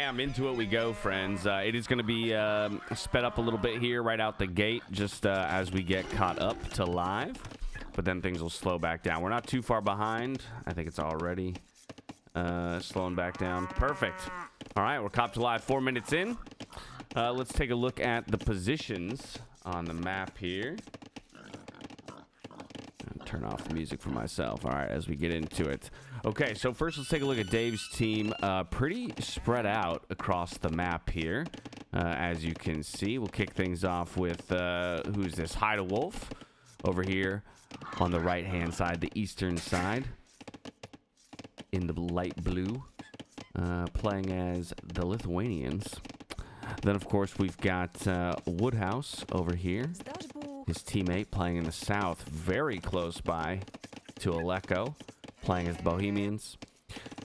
Bam, into it we go, friends. It is going to be sped up a little bit here right out the gate, just as we get caught up to live. But then things will slow back down. We're not too far behind. I think it's already slowing back down. Perfect. All right, we're caught to live 4 minutes in. Let's take a look at the positions on the map here. Turn off the music for myself. All right, as we get into it. Okay, so first let's take a look at Dave's team. Pretty spread out across the map here. As you can see, we'll kick things off with, who's this? Hide a Wolf over here on the right-hand side, the eastern side. In the light blue, playing as the Lithuanians. Then, of course, we've got Woodhouse over here. His teammate playing in the south, very close by to Aleko, playing as the Bohemians.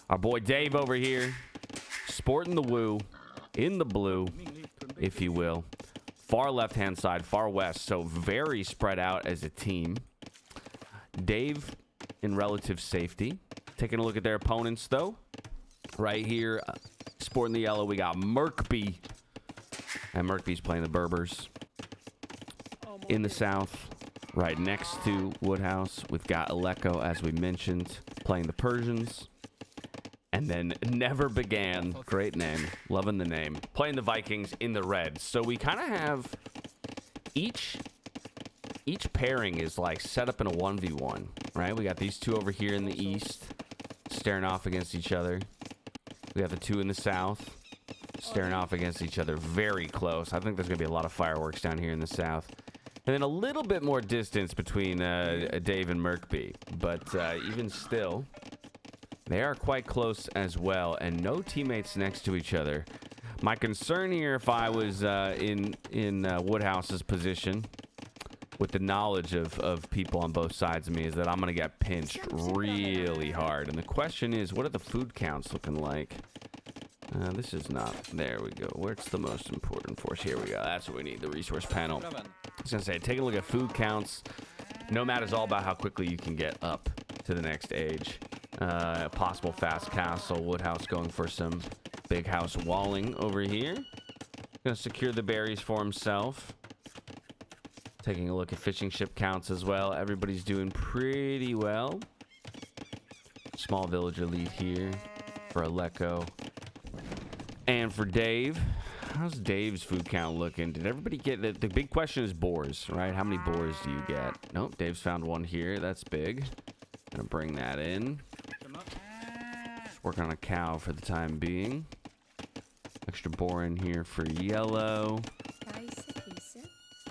Our boy Dave over here, sporting the woo, in the blue, if you will. Far left-hand side, far west, so very spread out as a team. Dave in relative safety. Taking a look at their opponents, though. Right here, sporting the yellow, we got Merkby. And Merkby's playing the Berbers. In the south, right next to Woodhouse, we've got Aleko, as we mentioned, playing the Persians. And then Never Began, great name, loving the name, playing the Vikings in the red. So we kind of have each pairing is like set up in a 1v1, right? We got these two over here in the east, staring off against each other. We have the two in the south, staring off against each other, very close. I think there's going to be a lot of fireworks down here in the south. And then a little bit more distance between Dave and Merkby. But even still, they are quite close as well. And no teammates next to each other. My concern here, if I was in Woodhouse's position, with the knowledge of people on both sides of me, is that I'm going to get pinched really hard. And the question is, what are the food counts looking like? This is not. There we go. Where's the most important for us? Here we go. That's what we need, the resource panel. I was going to say, take a look at food counts. Nomad is all about how quickly you can get up to the next age. Possible fast castle. Woodhouse going for some big house walling over here. Going to secure the berries for himself. Taking a look at fishing ship counts as well. Everybody's doing pretty well. Small villager lead here for Aleko. And for Dave, how's Dave's food count looking? Did everybody get the big question is boars, right? How many boars do you get? Nope, Dave's found one here. That's big. Gonna bring that in. Just working on a cow for the time being. Extra boar in here for yellow.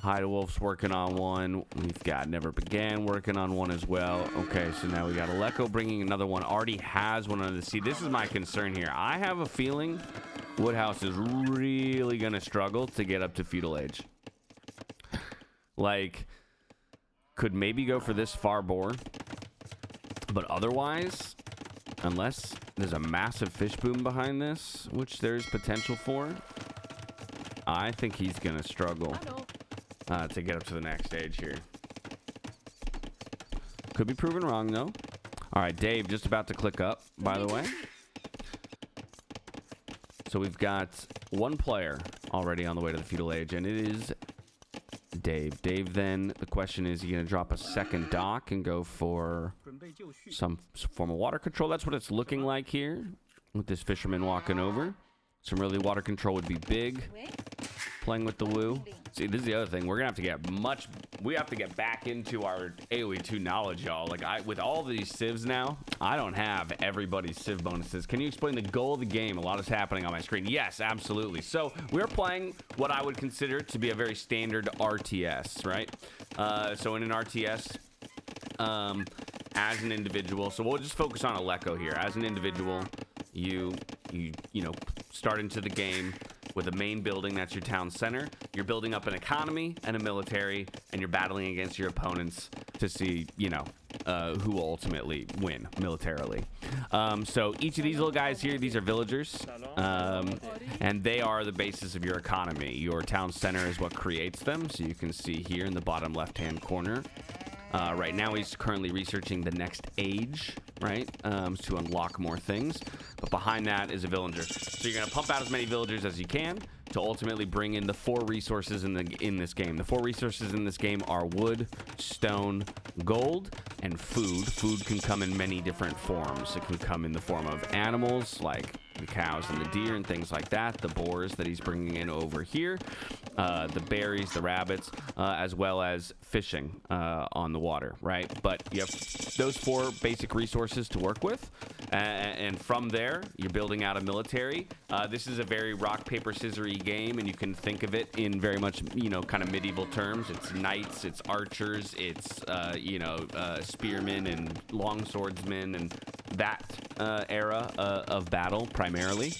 Hide a Wolf's working on one. We've got Never Began working on one as well. Okay, so now we got Aleko bringing another one. Already has one under the sea. This is my concern here. I have a feeling Woodhouse is really going to struggle to get up to feudal age. Like, could maybe go for this far boar. But otherwise, unless there's a massive fish boom behind this, which there's potential for, I think he's going to struggle to get up to the next stage here. Could be proven wrong, though. All right, Dave just about to click up, by the way. So we've got one player already on the way to the feudal age, and it is Dave. Dave, then, the question is, you going to drop a second dock and go for some form of water control? That's what it's looking like here with this fisherman walking over. Some really water control would be big. Playing with the woo. See, this is the other thing. We're gonna have to get we have to get back into our AoE 2 knowledge, y'all. Like, with all these civs now, I don't have everybody's civ bonuses. Can you explain the goal of the game? A lot is happening on my screen. Yes, absolutely. So we're playing what I would consider to be a very standard RTS, right? So in an RTS, as an individual, so we'll just focus on Aleko here. As an individual, you know, start into the game with a main building, that's your town center. You're building up an economy and a military, and you're battling against your opponents to see, you know, who will ultimately win militarily. So each of these little guys here, these are villagers, and they are the basis of your economy. Your town center is what creates them. So you can see here in the bottom left-hand corner, Right now, he's currently researching the next age, right, to unlock more things. But behind that is a villager. So you're going to pump out as many villagers as you can to ultimately bring in the 4 resources in this game. The 4 resources in this game are wood, stone, gold, and food. Food can come in many different forms. It can come in the form of animals, like the cows and the deer and things like that, the boars that he's bringing in over here, the berries, the rabbits, as well as fishing on the water, right? But you have those 4 basic resources to work with, and from there, you're building out a military. This is a very rock, paper, scissors-y game, and you can think of it in very much, you know, kind of medieval terms. It's knights, it's archers, it's, spearmen and longswordsmen, and that era of battle primarily.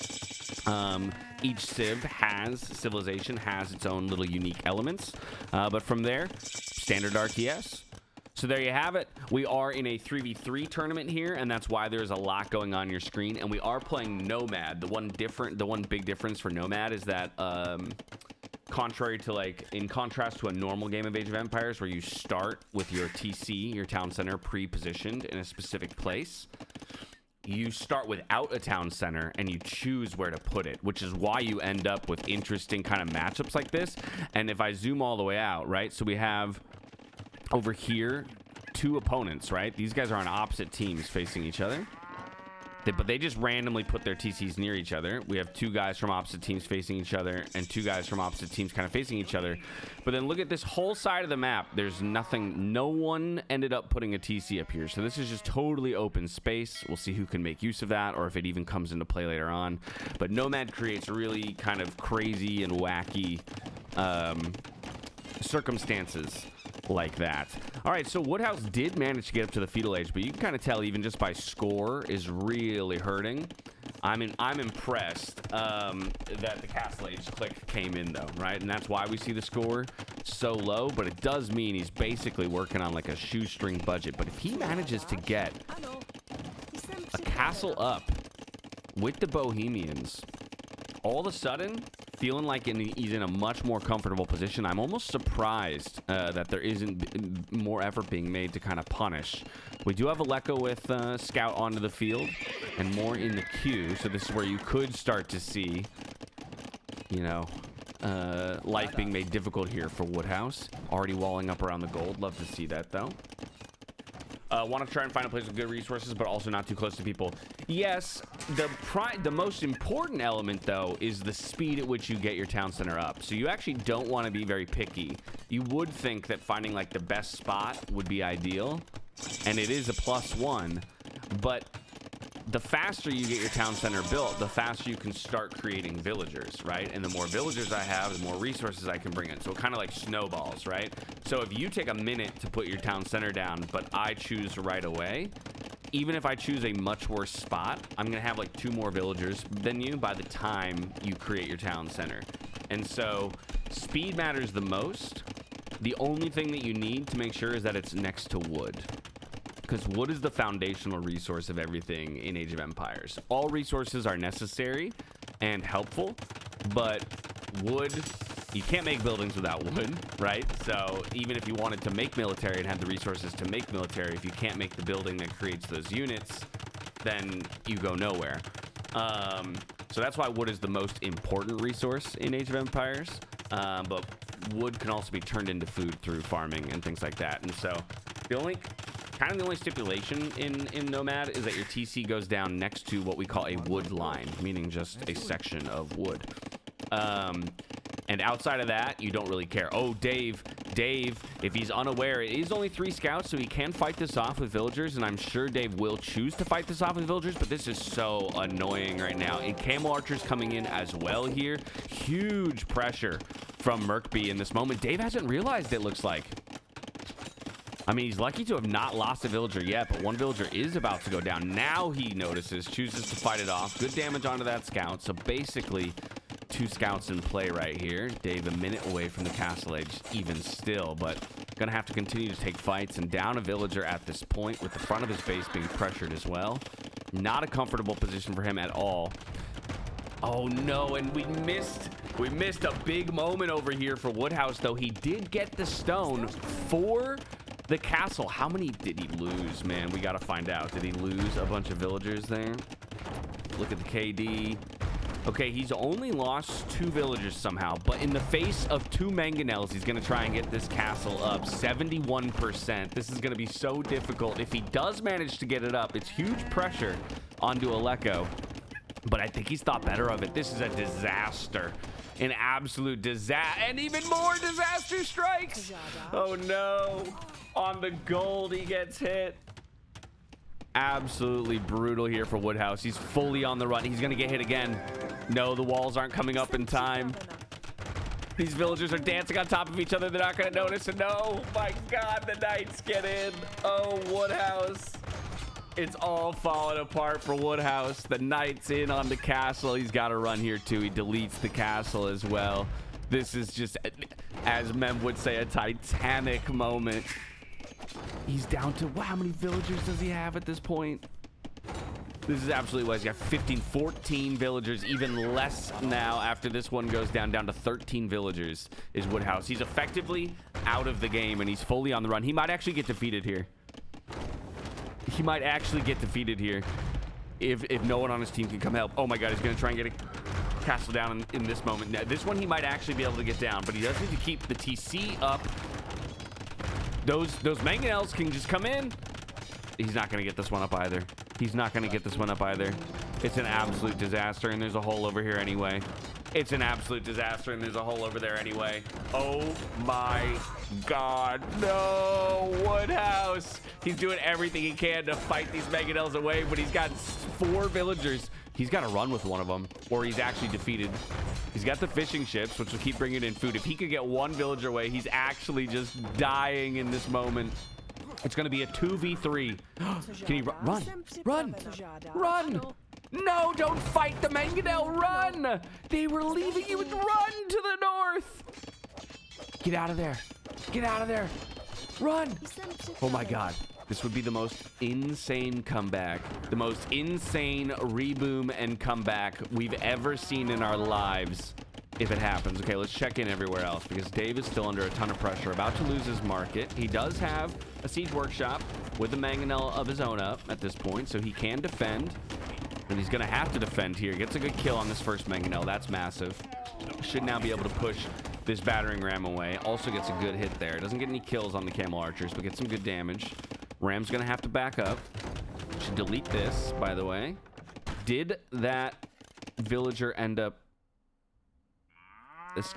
Each civilization has its own little unique elements, but from there, standard RTS. So there you have it. We are in a 3v3 tournament here, and that's why there's a lot going on your screen. And we are playing Nomad. The one big difference for Nomad is that, in contrast to a normal game of Age of Empires where you start with your TC, your town center, pre-positioned in a specific place, you start without a town center and you choose where to put it, which is why you end up with interesting kind of matchups like this. And if I zoom all the way out, right, so we have over here 2 opponents, right? These guys are on opposite teams facing each other, but they just randomly put their TCs near each other. We have 2 guys from opposite teams facing each other and 2 guys from opposite teams kind of facing each other. But then look at this whole side of the map. There's nothing. No one ended up putting a TC up here. So this is just totally open space. We'll see who can make use of that or if it even comes into play later on. But Nomad creates really kind of crazy and wacky circumstances like that. All right, so Woodhouse did manage to get up to the feudal age, but you can kind of tell even just by score is really hurting. I'm impressed that the castle age click came in though, right? And that's why we see the score so low, but it does mean he's basically working on like a shoestring budget. But if he manages to get a castle up with the Bohemians, all of a sudden feeling like he's in a much more comfortable position. I'm almost surprised that there isn't more effort being made to kind of punish. We do have Aleko with Scout onto the field and more in the queue, so this is where you could start to see, you know, life being made difficult here for Woodhouse. Already walling up around the gold. Love to see that, though. Want to try and find a place with good resources, but also not too close to people. Yes, the most important element, though, is the speed at which you get your town center up. So you actually don't want to be very picky. You would think that finding, like, the best spot would be ideal, and it is a +1, but the faster you get your town center built, the faster you can start creating villagers, right? And the more villagers I have, the more resources I can bring in. So it kind of like snowballs, right? So if you take a minute to put your town center down, but I choose right away, even if I choose a much worse spot, I'm going to have like 2 more villagers than you by the time you create your town center. And so speed matters the most. The only thing that you need to make sure is that it's next to wood, because wood is the foundational resource of everything in Age of Empires. All resources are necessary and helpful, but wood, you can't make buildings without wood, right? So even if you wanted to make military and have the resources to make military, if you can't make the building that creates those units, then you go nowhere. So that's why wood is the most important resource in Age of Empires, but wood can also be turned into food through farming and things like that. And so the only stipulation in Nomad is that your TC goes down next to what we call a wood line, meaning just a section of wood. And outside of that, you don't really care. Oh, Dave, if he's unaware, it is only 3 scouts, so he can fight this off with villagers, and I'm sure Dave will choose to fight this off with villagers, but this is so annoying right now. And Camel Archer's coming in as well here. Huge pressure from Merkby in this moment. Dave hasn't realized, it looks like. I mean, he's lucky to have not lost a villager yet, but one villager is about to go down. Now he notices, chooses to fight it off. Good damage onto that scout. So basically, 2 scouts in play right here. Dave a minute away from the castle age, even still, but gonna have to continue to take fights and down a villager at this point with the front of his base being pressured as well. Not a comfortable position for him at all. Oh no, and we missed a big moment over here for Woodhouse, though. He did get the stone for The castle, how many did he lose, man? We got to find out. Did he lose a bunch of villagers there? Look at the KD. Okay, he's only lost 2 villagers somehow, but in the face of 2 mangonels, he's going to try and get this castle up 71%. This is going to be so difficult. If he does manage to get it up, it's huge pressure onto Aleko, but I think he's thought better of it. This is a disaster. An absolute disaster, and even more disaster strikes. Oh no, on the gold he gets hit. Absolutely brutal here for Woodhouse. He's fully on the run. He's gonna get hit again. No, the walls aren't coming up in time. These villagers are dancing on top of each other. They're not gonna notice. And no, my God, the knights get in. Oh, Woodhouse. It's all falling apart for Woodhouse. The knight's in on the castle. He's got to run here too. He deletes the castle as well. This is just, as Mem would say, a Titanic moment. He's down to, wow, how many villagers does he have at this point? This is absolutely wise. He's got 15, 14 villagers, even less now after this one goes down to 13 villagers is Woodhouse. He's effectively out of the game, and he's fully on the run. He might actually get defeated here. He might actually get defeated here if no one on his team can come help. Oh my God, he's going to try and get a castle down in this moment. Now, this one he might actually be able to get down, but he does need to keep the TC up. Those mangonels can just come in. He's not going to get this one up either. He's not going to get this one up either. It's an absolute disaster, and there's a hole over here anyway. It's an absolute disaster, and there's a hole over there anyway. Oh my God, no, Woodhouse. He's doing everything he can to fight these mangonels away, but he's got 4 villagers. He's got to run with one of them, or he's actually defeated. He's got the fishing ships, which will keep bringing in food. If he could get 1 villager away, he's actually just dying in this moment. It's going to be a 2v3. Can he run? Run! Run! No, don't fight the mangonel. Run! They were leaving you. Run to the north. Get out of there. Get out of there. Run. Oh my God. This would be the most insane comeback. The most insane reboom and comeback we've ever seen in our lives if it happens. Okay, let's check in everywhere else because Dave is still under a ton of pressure. About to lose his market. He does have a siege workshop with the mangonel of his own up at this point, so he can defend. And he's going to have to defend here. Gets a good kill on this first mangonel. That's massive. Should now be able to push this battering ram away. Also gets a good hit there. Doesn't get any kills on the camel archers, but gets some good damage. Ram's going to have to back up. Should delete this, by the way. Did that villager end up... This...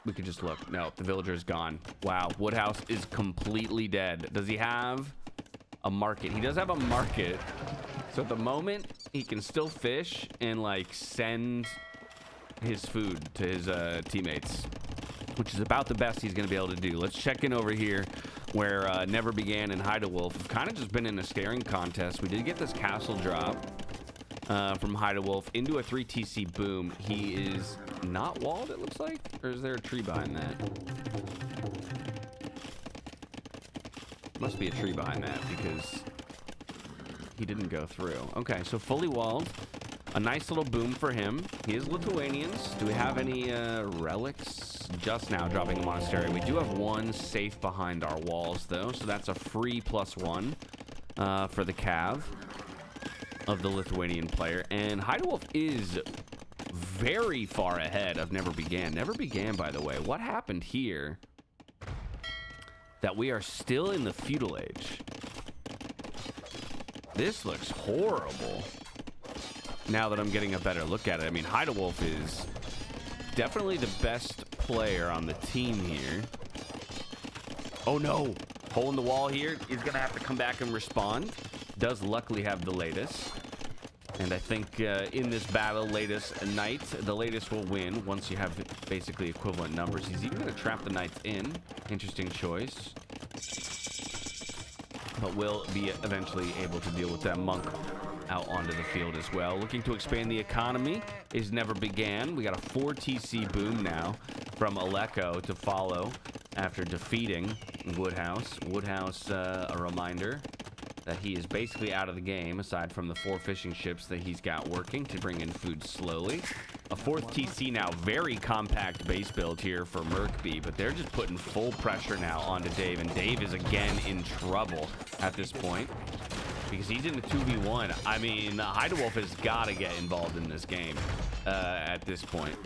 We could just look. No, the villager is gone. Wow, Woodhouse is completely dead. Does he have a market? He does have a market. So at the moment, he can still fish and, like, send his food to his teammates, which is about the best he's going to be able to do. Let's check in over here where Never Began and Hide-A-Wolf have kind of just been in a staring contest. We did get this castle drop from Hide-A-Wolf into a 3 TC boom. He is not walled, it looks like? Or is there a tree behind that? Must be a tree behind that because... he didn't go through. Okay, so fully walled. A nice little boom for him. He is Lithuanians. Do we have any relics? Just now dropping a monastery. We do have 1 safe behind our walls, though. So that's a free +1 for the cav of the Lithuanian player. And Hide-A-Wolf is very far ahead of Never Began. Never Began, by the way. What happened here that we are still in the feudal age? This looks horrible. Now that I'm getting a better look at it. I mean, Hide-A-Wolf is definitely the best player on the team here. Oh no! Hole in the wall here. He's gonna have to come back and respond. Does luckily have the latest. And I think in this battle, latest knight, the latest will win once you have basically equivalent numbers. He's even gonna trap the knights in. Interesting choice. But will be eventually able to deal with that monk out onto the field as well. Looking to expand the economy is Never Began. We got a 4 TC boom now from Aleko to follow after defeating Woodhouse. Woodhouse, a reminder that he is basically out of the game aside from the 4 fishing ships that he's got working to bring in food slowly. A fourth TC now. Very compact base build here for Merkby, but they're just putting full pressure now onto Dave, and Dave is again in trouble at this point because he's in the 2v1. I mean, Hydewolf has got to get involved in this game at this point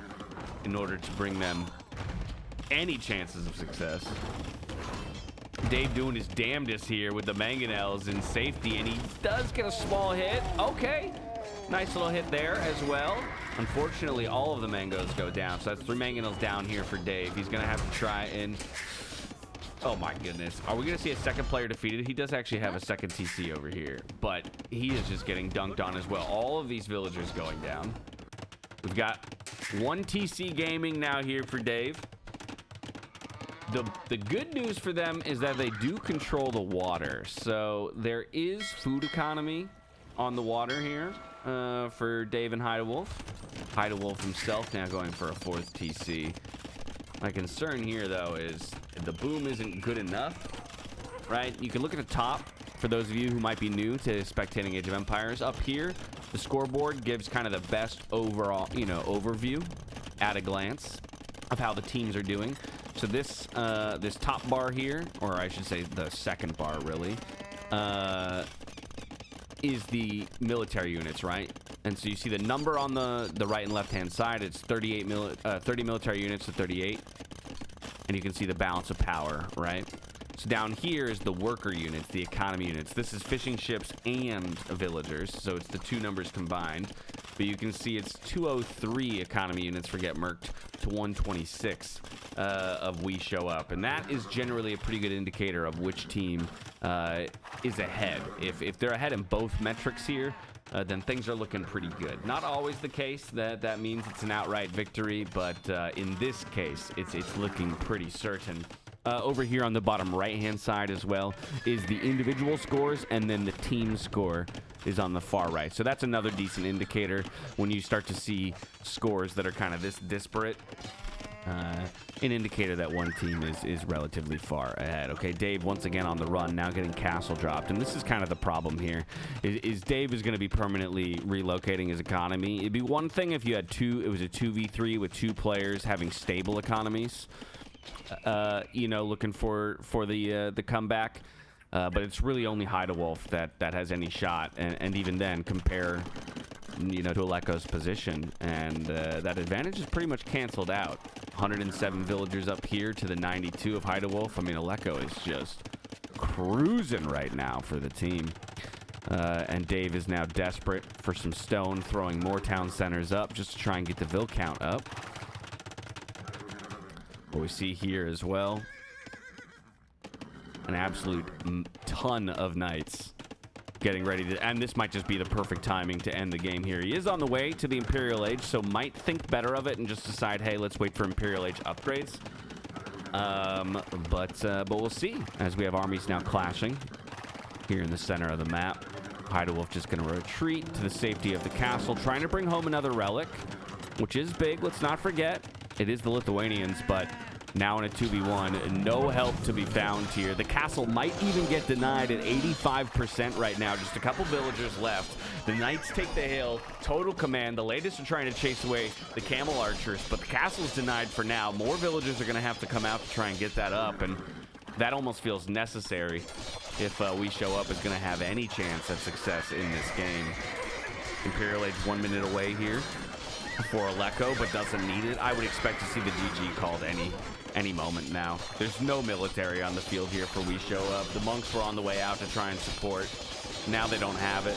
in order to bring them any chances of success. Dave doing his damnedest here with the mangonels in safety, and he does get a small hit. Okay. Nice little hit there as well. Unfortunately, all of the mangoes go down. So that's 3 mangonels down here for Dave. He's going to have to try and... Oh, my goodness. Are we going to see a second player defeated? He does actually have a second TC over here, but he is just getting dunked on as well. All of these villagers going down. We've got 1 TC gaming now here for Dave. The good news for them is that they do control the water. So there is food economy on the water here for Dave and Hydewolf. Hydewolf himself now going for a 4th TC. My concern here, though, is the boom isn't good enough, right? You can look at the top for those of you who might be new to spectating Age of Empires. Up here, the scoreboard gives kind of the best overall, overview at a glance of how the teams are doing. So this this top bar here, or I should say the second bar really, is the military units, right? And so you see the number on the right and left hand side. It's 30 military units to 38, and you can see the balance of power, right? So down here is the worker units, the economy units. This is fishing ships and villagers, so it's the 2 numbers combined. But you can see it's 203 economy units for GetMurked to 126 of WeShowUp. And that is generally a pretty good indicator of which team is ahead. If they're ahead in both metrics here, then things are looking pretty good. Not always the case that means it's an outright victory, but in this case, it's looking pretty certain. Over here on the bottom right-hand side as well is the individual scores, and then the team score is on the far right. So that's another decent indicator when you start to see scores that are kind of this disparate. An indicator that one team is relatively far ahead. Okay, Dave once again on the run, now getting castle dropped. And this is kind of the problem here, is Dave is going to be permanently relocating his economy. It'd be one thing if you had it was a 2v3 with 2 players having stable economies. Looking for the comeback, but it's really only Hydewolf that has any shot, and even then compare to Aleko's position, and that advantage is pretty much canceled out. 107 villagers up here to the 92 of Hydewolf. I mean, Aleko is just cruising right now for the team, and Dave is now desperate for some stone, throwing more town centers up just to try and get the vill count up. What we see here as well, an absolute ton of knights getting ready to, and this might just be the perfect timing to end the game here. He is on the way to the Imperial Age, so might think better of it and just decide, hey, let's wait for Imperial Age upgrades. But we'll see, as we have armies now clashing here in the center of the map. Hydewolf just going to retreat to the safety of the castle, trying to bring home another relic, which is big. Let's not forget, it is the Lithuanians, but now in a 2v1, no help to be found here. The castle might even get denied at 85% right now. Just a couple villagers left. The knights take the hill, total command. The latest are trying to chase away the camel archers, but the castle's denied for now. More villagers are going to have to come out to try and get that up, and that almost feels necessary if WeShowUp is going to have any chance of success in this game. Imperial Age 1 minute away here for Aleko, but doesn't need it. I would expect to see the GG called any moment now. There's no military on the field here for WeShowUp. The monks were on the way out to try and support. Now they don't have it.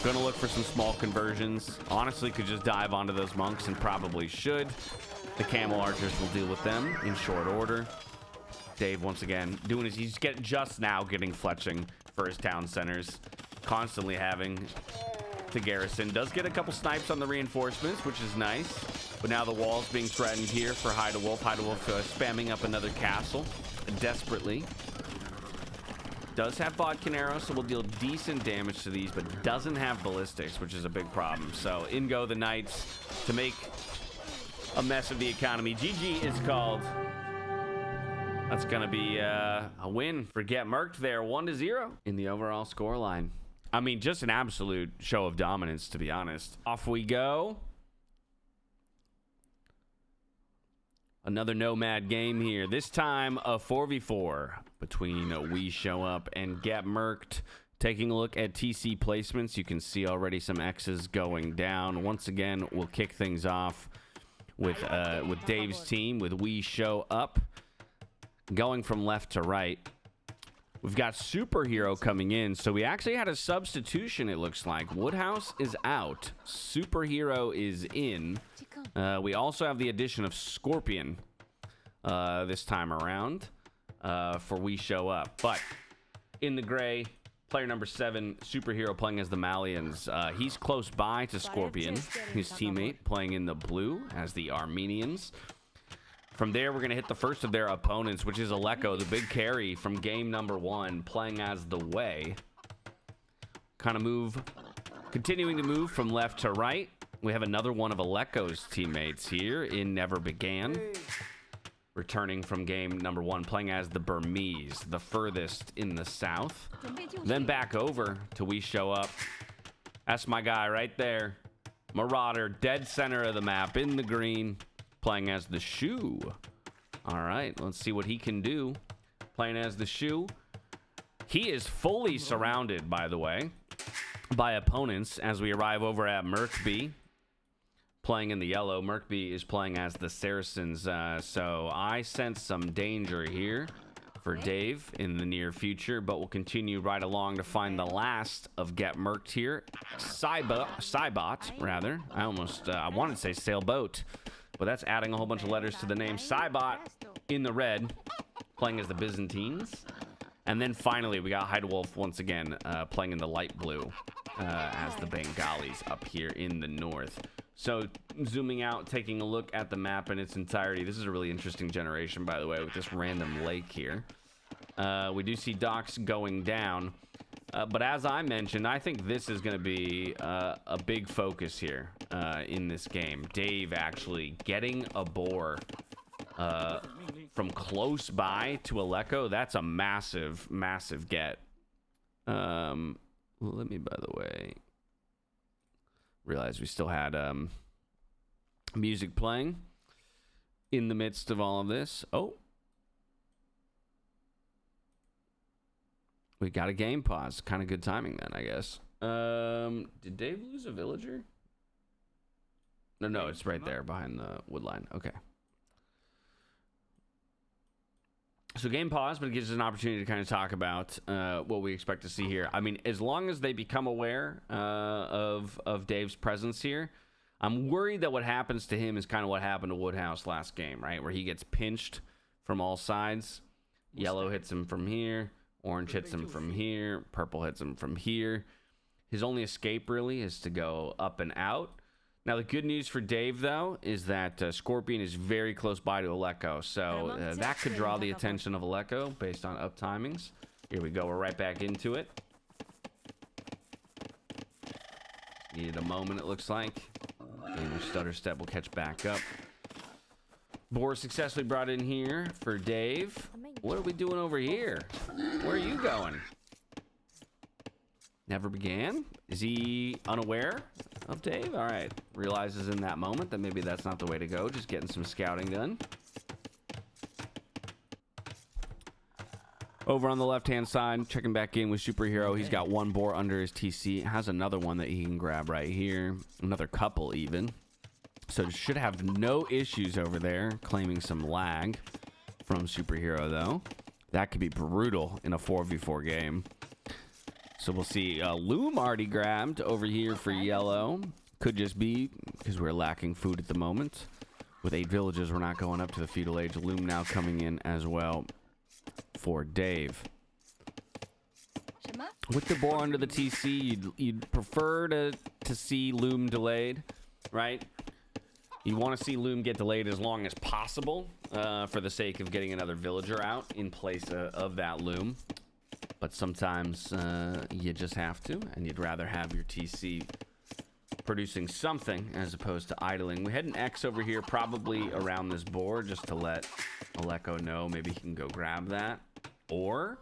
Gonna look for some small conversions. Honestly, could just dive onto those monks, and probably should. The camel archers will deal with them in short order. Dave once again doing his, he's just now getting fletching for his town centers, constantly having to garrison. Does get a couple snipes on the reinforcements, which is nice, but now the wall's being threatened here for Hydewolf. Hydewolf spamming up another castle desperately. Does have Vodkin arrows, so will deal decent damage to these, but doesn't have ballistics, which is a big problem. So in go the knights to make a mess of the economy. GG is called. That's gonna be a win for GetMurked there, 1-0 in the overall scoreline. I mean, just an absolute show of dominance, to be honest. Off we go. Another Nomad game here. This time a 4v4 between WeShowUp and GetMurked. Taking a look at TC placements, you can see already some X's going down. Once again, we'll kick things off with Dave's team, with WeShowUp. Going from left to right. We've got Superhero coming in, so we actually had a substitution, it looks like. Woodhouse is out. Superhero is in. We also have the addition of Scorpion this time around for WeShowUp. But in the gray, player number 7, Superhero playing as the Malians. He's close by to Scorpion, his teammate, playing in the blue as the Armenians. From there, we're going to hit the first of their opponents, which is Aleko, the big carry from game number 1, playing as the Way. Continuing to move from left to right. We have another one of Aleko's teammates here in Never Began. Returning from game number 1, playing as the Burmese, the furthest in the south. Then back over to WeShowUp. That's my guy right there. Marauder, dead center of the map, in the green. Playing as the Shoe. All right, let's see what he can do. Playing as the Shoe. He is fully surrounded, by the way, by opponents as we arrive over at Merkby. Playing in the yellow. Merkby is playing as the Saracens. So I sense some danger here for Dave in the near future, but we'll continue right along to find the last of GetMurked here. Cybot, rather. I wanted to say sailboat. But that's adding a whole bunch of letters to the name. Cybot in the red, playing as the Byzantines. And then finally, we got Heidewolf once again, playing in the light blue as the Bengalis up here in the north. So zooming out, taking a look at the map in its entirety. This is a really interesting generation, by the way, with this random lake here. We do see docks going down. But as I mentioned, I think this is going to be a big focus here in this game. Dave actually getting a boar from close by to Aleko. That's a massive, massive get. Let me, by the way, realize we still had music playing in the midst of all of this. Oh. We got a game pause. Kind of good timing then, I guess. Did Dave lose a villager? No, it's right there behind the wood line. Okay. So game pause, but it gives us an opportunity to kind of talk about what we expect to see here. I mean, as long as they become aware of Dave's presence here, I'm worried that what happens to him is kind of what happened to Woodhouse last game, right? Where he gets pinched from all sides. Yellow hits him from here. Orange hits him from here. Purple hits him from here. His only escape, really, is to go up and out. Now, the good news for Dave, though, is that Scorpion is very close by to Aleko. So that could draw the attention of Aleko based on up timings. Here we go. We're right back into it. Needed a moment, it looks like. Gamer stutter step will catch back up. Boar successfully brought in here for Dave. What are we doing over here? Where are you going? Never Began? Is he unaware of Dave? All right. Realizes in that moment that maybe that's not the way to go. Just getting some scouting done. Over on the left-hand side, checking back in with Superhero. He's got one boar under his TC. Has another one that he can grab right here. Another couple even. So should have no issues over there. Claiming some lag from Superhero, though. That could be brutal in a 4v4 game. So we'll see. Loom already grabbed over here for yellow. Could just be because we're lacking food at the moment. With 8 villages, we're not going up to the feudal age. Loom now coming in as well for Dave. With the boar under the TC, you'd prefer to see Loom delayed, right? You want to see Loom get delayed as long as possible for the sake of getting another villager out in place of that Loom. But sometimes you just have to, and you'd rather have your TC producing something as opposed to idling. We had an X over here probably around this board just to let Aleko know maybe he can go grab that. Or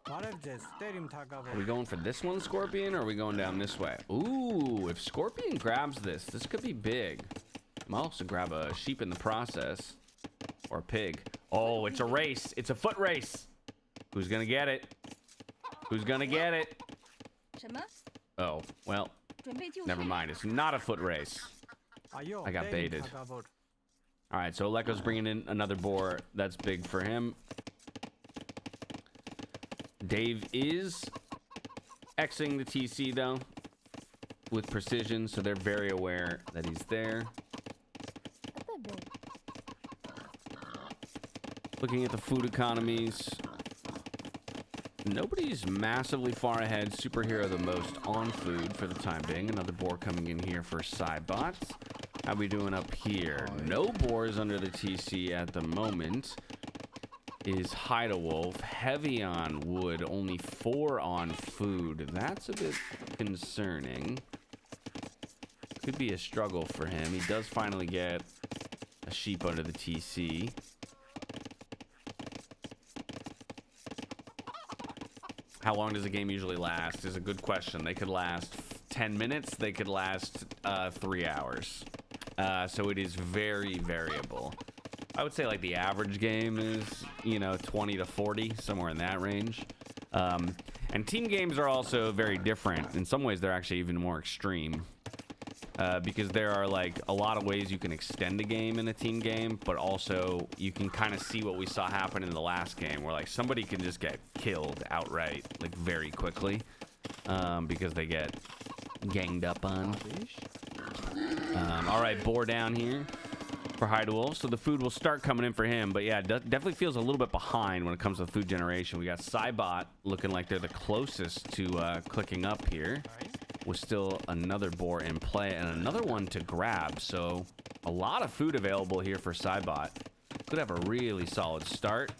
are we going for this one, Scorpion, or are we going down this way? Ooh, if Scorpion grabs this, this could be big. I'll also grab a sheep in the process. Or a pig. Oh, it's a race. It's a foot race. Who's gonna get it? Who's gonna get it? Oh, well, never mind. It's not a foot race. I got baited. All right, so Aleko's bringing in another boar. That's big for him. Dave is Xing the TC, though, with precision, so they're very aware that he's there. Looking at the food economies, nobody's massively far ahead. Superhero the most on food for the time being. Another boar coming in here for Cybot. How we doing up here? No boars under the TC at the moment. Is Hide-a-Wolf heavy on wood, only 4 on food. That's a bit concerning. Could be a struggle for him. He does finally get a sheep under the TC. How long does a game usually last is a good question. They could last 10 minutes. They could last 3 hours. So it is very variable. I would say like the average game is, you know, 20 to 40, somewhere in that range. And team games are also very different. In some ways, they're actually even more extreme. Because there are like a lot of ways you can extend a game in a team game, but also you can kind of see what we saw happen in the last game, where like somebody can just get killed outright, like very quickly, because they get ganged up on. All right, boar down here for Hide-a-Wolf, so the food will start coming in for him, but yeah, definitely feels a little bit behind when it comes to food generation. We got Cybot looking like they're the closest to clicking up here. With still another boar in play and another one to grab, so a lot of food available here for Cybot. Could have a really solid start.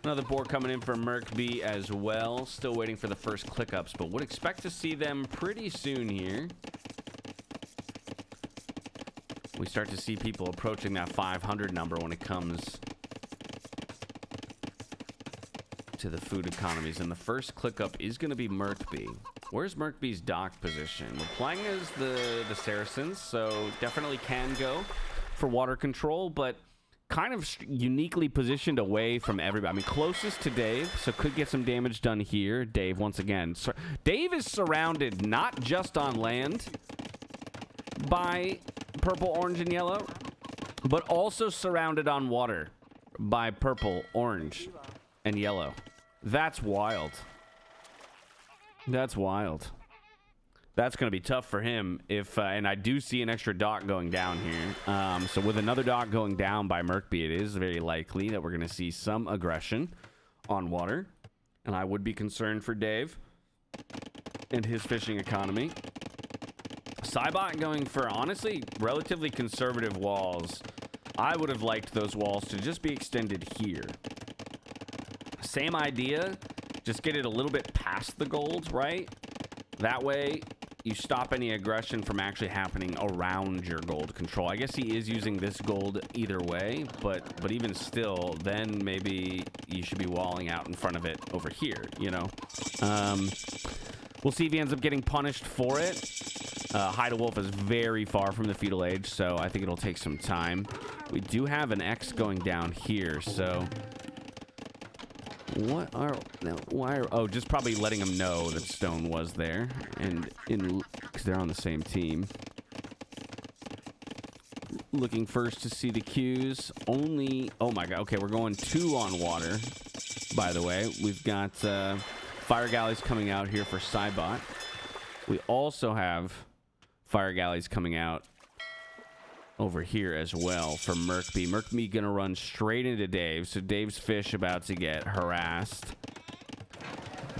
Another boar coming in for Merkby as well. Still waiting for the first click ups, but would expect to see them pretty soon here. We start to see people approaching that 500 number when it comes to the food economies, and the first click up is going to be Merkby. Where's Merkby's dock position? We're playing as the Saracens, so definitely can go for water control, but kind of uniquely positioned away from everybody. I mean, closest to Dave, so could get some damage done here. Dave, once again. Dave is surrounded not just on land by purple, orange, and yellow, but also surrounded on water by purple, orange, and yellow. That's wild. That's wild. That's going to be tough for him if, and I do see an extra dock going down here. So with another dock going down by Merkby, it is very likely that we're going to see some aggression on water. And I would be concerned for Dave and his fishing economy. Cybot going for, honestly, relatively conservative walls. I would have liked those walls to just be extended here. Same idea. Just get it a little bit past the gold, right? That way, you stop any aggression from actually happening around your gold control. I guess he is using this gold either way, but even still, then maybe you should be walling out in front of it over here, you know? We'll see if he ends up getting punished for it. Hide-a-Wolf is very far from the fetal age, so I think it'll take some time. We do have an X going down here, so... Oh, just probably letting them know that Stone was there, and because they're on the same team. Looking first to see the cues. Oh my god, okay, we're going 2 on water, by the way. We've got fire galleys coming out here for Cybot. We also have fire galleys coming out over here as well for Merkby. Merkby gonna run straight into Dave, so Dave's fish about to get harassed.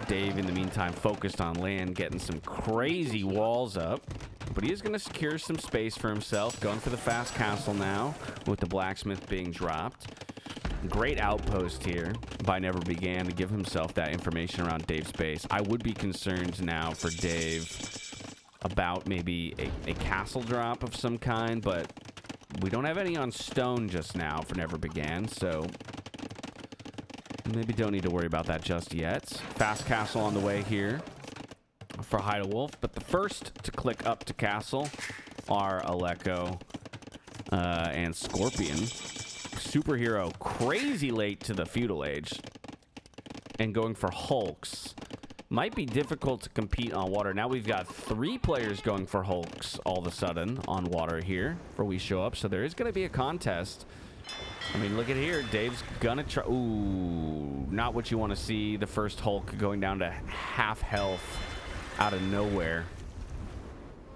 Dave, in the meantime, focused on land, getting some crazy walls up, but he is gonna secure some space for himself, going for the fast castle now with the blacksmith being dropped. Great outpost here by Never Began to give himself that information around Dave's base. I would be concerned now for Dave about maybe a castle drop of some kind, but we don't have any on Stone just now for Never Began, so maybe don't need to worry about that just yet. Fast castle on the way here for Hide-a-Wolf, but the first to click up to castle are Aleko and Scorpion. Superhero crazy late to the feudal age. And going for Hulks. Might be difficult to compete on water. Now we've got 3 players going for Hulks all of a sudden on water here for WeShowUp. So there is going to be a contest. I mean, look at here. Dave's gonna try. Ooh, not what you want to see. The first Hulk going down to half health out of nowhere.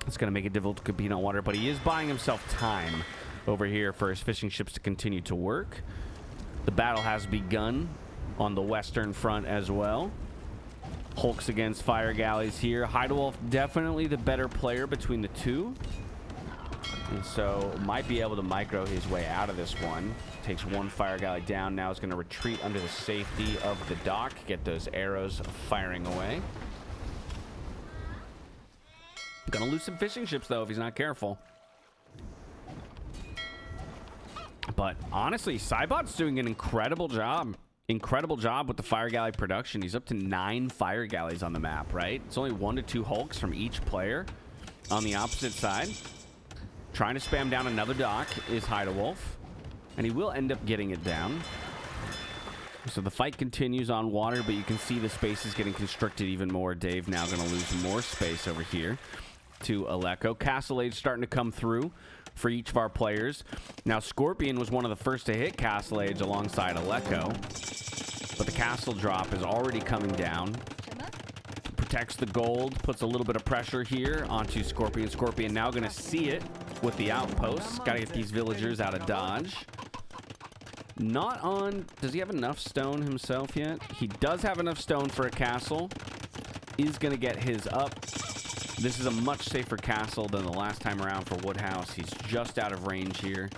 It's going to make it difficult to compete on water, but he is buying himself time over here for his fishing ships to continue to work. The battle has begun on the western front as well. Hulks against fire galleys here. Hydewolf definitely the better player between the two. And so might be able to micro his way out of this one. Takes one fire galley down. Now is going to retreat under the safety of the dock. Get those arrows firing away. Gonna lose some fishing ships though if he's not careful. But honestly, Cybot's doing an incredible job. Incredible job with the fire galley production. He's up to 9 fire galleys on the map, right? It's only 1 to 2 Hulks from each player on the opposite side. Trying to spam down another dock is Hydewolf, and he will end up getting it down. So the fight continues on water, but you can see the space is getting constricted even more. Dave now going to lose more space over here to Aleko. Castle Age starting to come through for each of our players. Now, Scorpion was one of the first to hit Castle Age alongside Aleko, but the castle drop is already coming down. Protects the gold, puts a little bit of pressure here onto Scorpion. Scorpion now going to see it with the outposts. Got to get these villagers out of dodge. Not on... Does he have enough stone himself yet? He does have enough stone for a castle. Is going to get his up. This is a much safer castle than the last time around for Woodhouse. He's just out of range here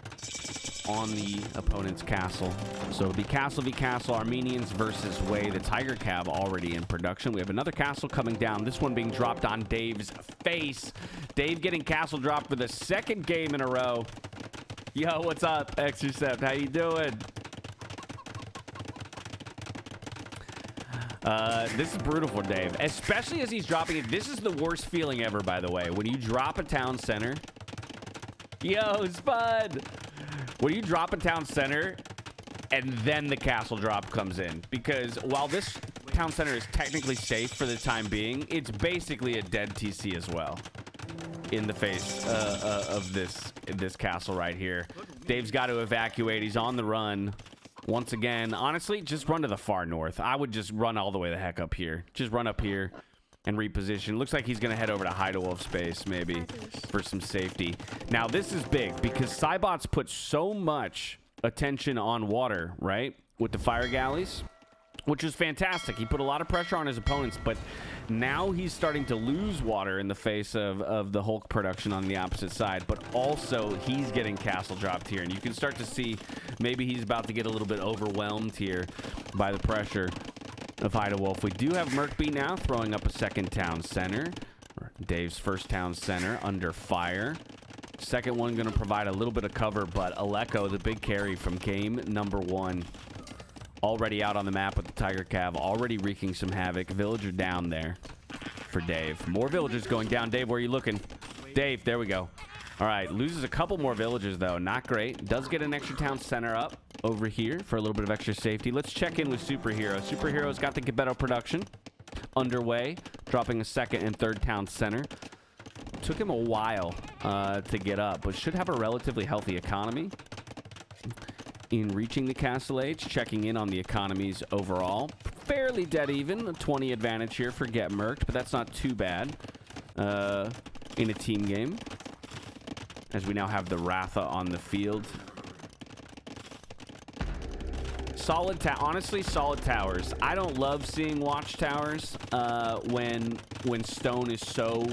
on the opponent's castle. So it'll be castle v castle, Armenians versus Way. The Tiger Cab already in production. We have another castle coming down. This one being dropped on Dave's face. Dave getting castle dropped for the second game in a row. Yo, what's up, Exercept? How you doing? This is brutal for Dave, especially as he's dropping it. This is the worst feeling ever, by the way. When you drop a town center. Yo, Spud. When you drop a town center and then the castle drop comes in. Because while this town center is technically safe for the time being, it's basically a dead TC as well. In the face of this castle right here. Dave's got to evacuate. He's on the run. Once again, honestly, just run to the far north. I would just run all the way the heck up here. Just run up here and reposition. Looks like he's going to head over to Hydewolf space, maybe, for some safety. Now, this is big because Cybot's put so much attention on water, right, with the fire galleys, which is fantastic. He put a lot of pressure on his opponents, but now he's starting to lose water in the face of the Hulk production on the opposite side, but also he's getting castle dropped here, and you can start to see maybe he's about to get a little bit overwhelmed here by the pressure of Hydewolf. We do have Merkby now throwing up a second town center. Dave's first town center under fire. Second one going to provide a little bit of cover, but Aleko, the big carry from game number 1, already out on the map with the Tiger Cav, already wreaking some havoc. Villager down there for Dave. More villagers going down. Dave, where are you looking? Dave, there we go. All right, loses a couple more villagers, though. Not great. Does get an extra town center up over here for a little bit of extra safety. Let's check in with Superhero. Superhero's got the Gebetto production underway, dropping a second and third town center. Took him a while to get up, but should have a relatively healthy economy in reaching the Castle Age. Checking in on the economies overall. Fairly dead even. A 20 advantage here for GetMurked, but that's not too bad in a team game. As we now have the Ratha on the field. Honestly, solid towers. I don't love seeing watchtowers when stone is so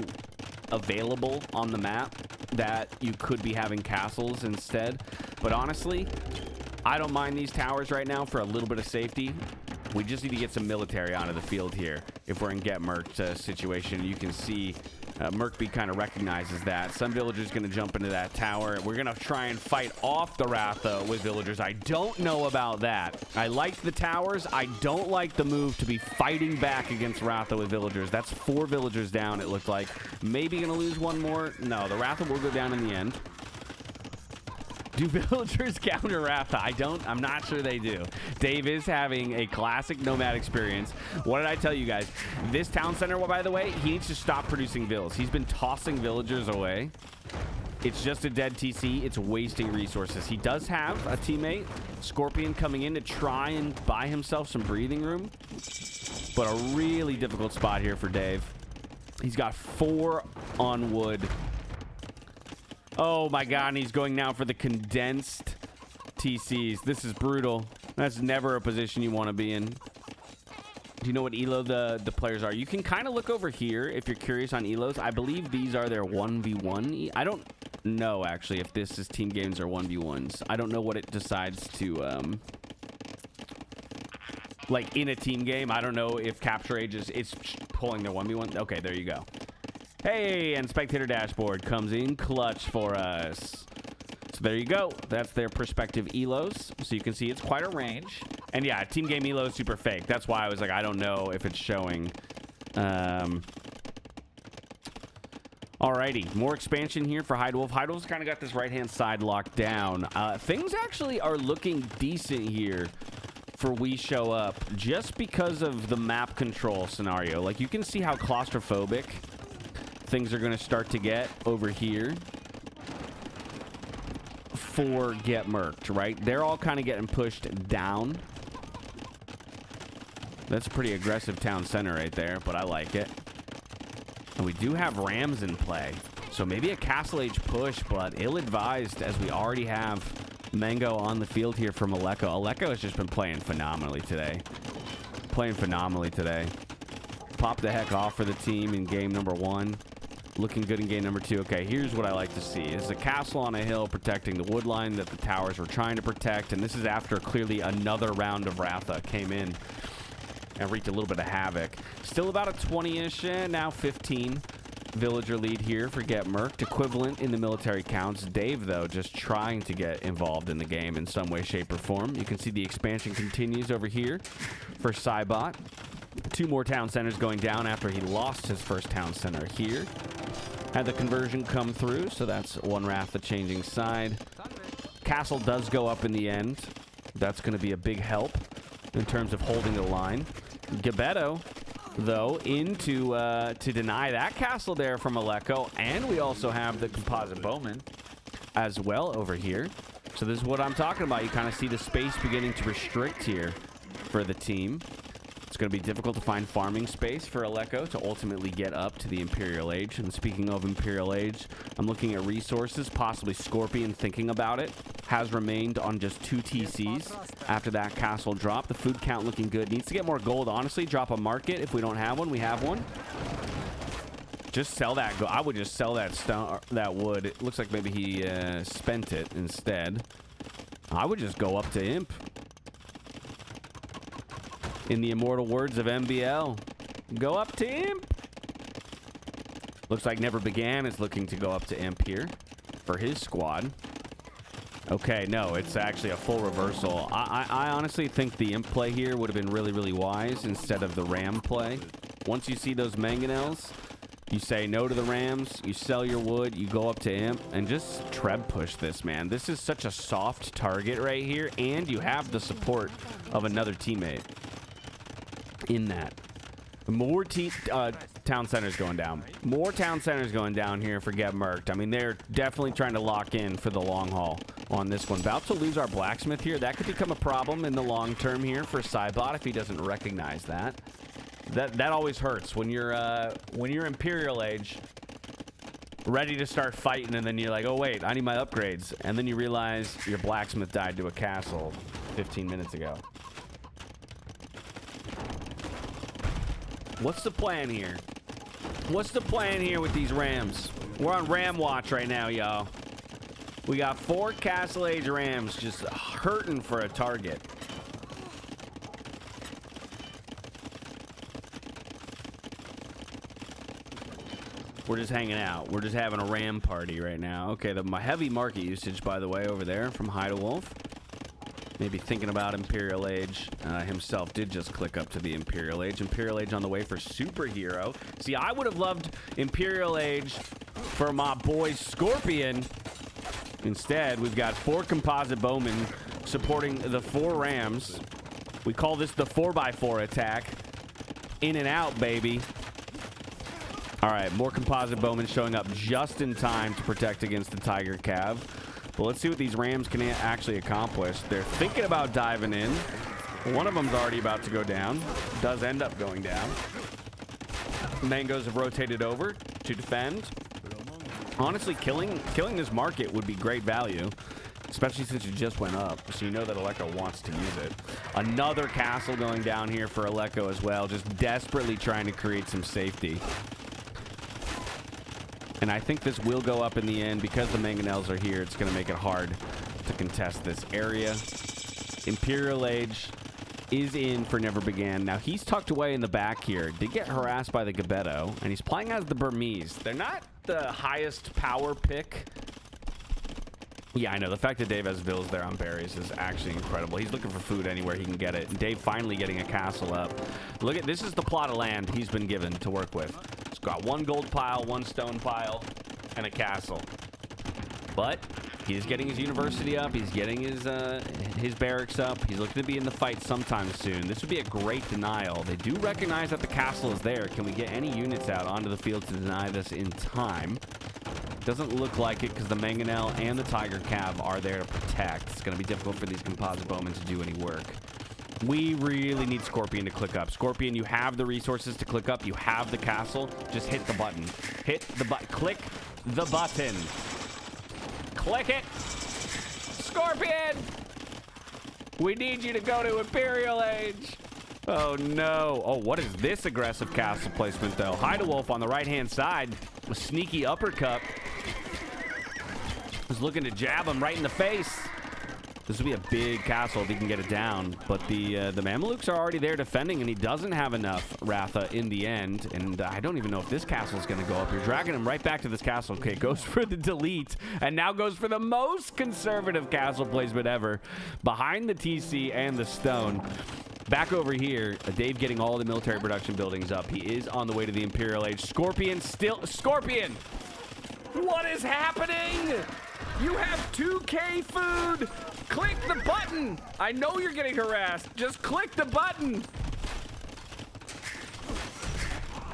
available on the map that you could be having castles instead. But honestly, I don't mind these towers right now for a little bit of safety. We just need to get some military onto the field here if we're in GetMurked situation. You can see Merkby kind of recognizes that. Some villagers going to jump into that tower. We're going to try and fight off the Ratha with villagers. I don't know about that. I like the towers. I don't like the move to be fighting back against Ratha with villagers. That's 4 villagers down, it looked like. Maybe going to lose one more. No, the Ratha will go down in the end. Do villagers counter Ratha? I'm not sure they do. Dave is having a classic Nomad experience. What did I tell you guys? This town center, by the way, he needs to stop producing vills. He's been tossing villagers away. It's just a dead TC. It's wasting resources. He does have a teammate, Scorpion, coming in to try and buy himself some breathing room. But a really difficult spot here for Dave. He's got 4 on wood. Oh my god, and he's going now for the condensed TCs. This is brutal. That's never a position you want to be in. Do you know what elo the players are? You can kind of look over here if you're curious on elos. I believe these are their 1v1. I don't know, actually, if this is team games or 1v1s. I don't know what it decides to, like, in a team game. I don't know if Capture Age is pulling their 1v1. Okay, there you go. Hey, and Spectator Dashboard comes in clutch for us. So there you go. That's their perspective elos. So you can see it's quite a range. And yeah, team game elo is super fake. That's why I was like, I don't know if it's showing. Alrighty, more expansion here for Hydewolf. Hydewolf's kind of got this right-hand side locked down. Things actually are looking decent here for WeShowUp just because of the map control scenario. Like, you can see how claustrophobic things are going to start to get over here for GetMurked, right? They're all kind of getting pushed down. That's a pretty aggressive town center right there, but I like it. And we do have Rams in play. So maybe a Castle Age push, but ill-advised as we already have Mango on the field here for Aleko. Aleko has just been playing phenomenally today. Pop the heck off for the team in game number 1. Looking good in game number 2. Okay, here's what I like to see. This is a castle on a hill protecting the wood line that the towers were trying to protect. And this is after clearly another round of Ratha came in and wreaked a little bit of havoc. Still about a 20-ish, now 15 villager lead here for GetMurked. Equivalent in the military counts. Dave, though, just trying to get involved in the game in some way, shape, or form. You can see the expansion continues over here for Cybot. 2 more town centers going down after he lost his first town center here. Had the conversion come through, so that's one Ratha changing side. Castle does go up in the end. That's going to be a big help in terms of holding the line. Gebetto, though, into to deny that castle there from Aleko. And we also have the composite bowman as well over here. So this is what I'm talking about. You kind of see the space beginning to restrict here for the team. It's going to be difficult to find farming space for Aleko to ultimately get up to the Imperial Age. And speaking of Imperial Age, I'm looking at resources, possibly Scorpion thinking about it. Has remained on just 2 TCs after that castle drop. The food count looking good. Needs to get more gold, honestly. Drop a market. If we don't have one, we have one. Just sell that gold. I would just sell that stone, that wood. It looks like maybe he spent it instead. I would just go up to Imp. In the immortal words of MBL, go up to Imp. Looks like Never Began is looking to go up to Imp here for his squad. Okay, no, it's actually a full reversal. I honestly think the Imp play here would have been really, really wise instead of the Ram play. Once you see those mangonels, you say no to the Rams, you sell your wood, you go up to Imp, and just treb push this, man. This is such a soft target right here, and you have the support of another teammate in that. More town centers going down. More town centers going down here for GetMurked. I mean, they're definitely trying to lock in for the long haul on this one. About to lose our blacksmith here. That could become a problem in the long term here for Cybot if he doesn't recognize that. That always hurts when you're Imperial Age, ready to start fighting, and then you're like, oh wait, I need my upgrades, and then you realize your blacksmith died to a castle 15 minutes ago. What's the plan here? What's the plan here with these Rams? We're on Ram watch right now, y'all. We got 4 Castle Age Rams just hurting for a target. We're just hanging out. We're just having a Ram party right now. Okay, my heavy market usage, by the way, over there from Hydewolf. Maybe thinking about Imperial Age himself. Did just click up to the Imperial Age. Imperial Age on the way for Superhero. See, I would have loved Imperial Age for my boy Scorpion Instead, we've got 4 composite bowmen supporting the 4 rams. We call this the 4x4 attack. In and out, baby. All right, more composite bowmen showing up just in time to protect against the Tiger Cav. But let's see what these rams can actually accomplish. They're thinking about diving in. One of them's already about to go down. Does end up going down. Mangoes have rotated over to defend. Honestly, killing this market would be great value, especially since it just went up. So you know that Elecko wants to use it. Another castle going down here for Elecko as well, just desperately trying to create some safety. And I think this will go up in the end because the mangonels are here. It's going to make it hard to contest this area. Imperial Age is in for Never Began. Now, he's tucked away in the back here. Did get harassed by the Gebetto, and he's playing as the Burmese. They're not the highest power pick. Yeah, I know. The fact that Dave has Vills there on berries is actually incredible. He's looking for food anywhere he can get it. And Dave finally getting a castle up. Look at this is the plot of land he's been given to work with. It's got 1 gold pile, 1 stone pile, and a castle. But he's getting his university up. He's getting his barracks up. He's looking to be in the fight sometime soon. This would be a great denial. They do recognize that the castle is there. Can we get any units out onto the field to deny this in time? Doesn't look like it because the Mangonel and the Tiger Cav are there to protect. It's going to be difficult for these composite bowmen to do any work. We really need Scorpion to click up. Scorpion, you have the resources to click up. You have the castle. Just hit the button. Hit the button. Click the button. Click it. Scorpion! We need you to go to Imperial Age. Oh, no. Oh, what is this aggressive castle placement, though? Hide-a-Wolf on the right-hand side. A sneaky uppercut. Was looking to jab him right in the face. This would be a big castle if he can get it down. But the Mamelukes are already there defending, and he doesn't have enough Ratha in the end. And I don't even know if this castle is going to go up. You're dragging him right back to this castle. Okay, goes for the delete, and now goes for the most conservative castle placement ever. Behind the TC and the stone. Back over here, Dave getting all the military production buildings up. He is on the way to the Imperial Age. Scorpion still... Scorpion! What is happening? You have 2K food! Click the button! I know you're getting harassed. Just click the button!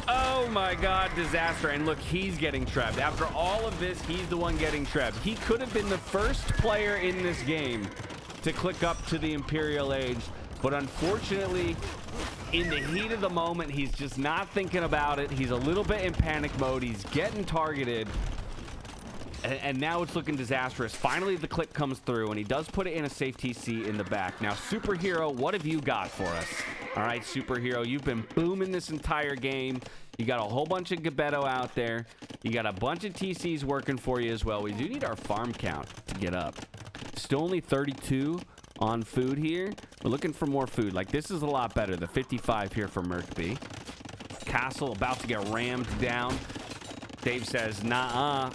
Oh my god, disaster. And look, he's getting trapped. After all of this, he's the one getting trapped. He could have been the first player in this game to click up to the Imperial Age. But unfortunately, in the heat of the moment, he's just not thinking about it. He's a little bit in panic mode. He's getting targeted. And now it's looking disastrous. Finally, the click comes through, and he does put it in a safe TC in the back. Now, Superhero, what have you got for us? All right, Superhero, you've been booming this entire game. You got a whole bunch of Gebetto out there. You got a bunch of TCs working for you as well. We do need our farm count to get up. Still only 32 on food here. We're looking for more food. Like, this is a lot better. The 55 here for Merkby. Castle about to get rammed down. Dave says, nah-uh.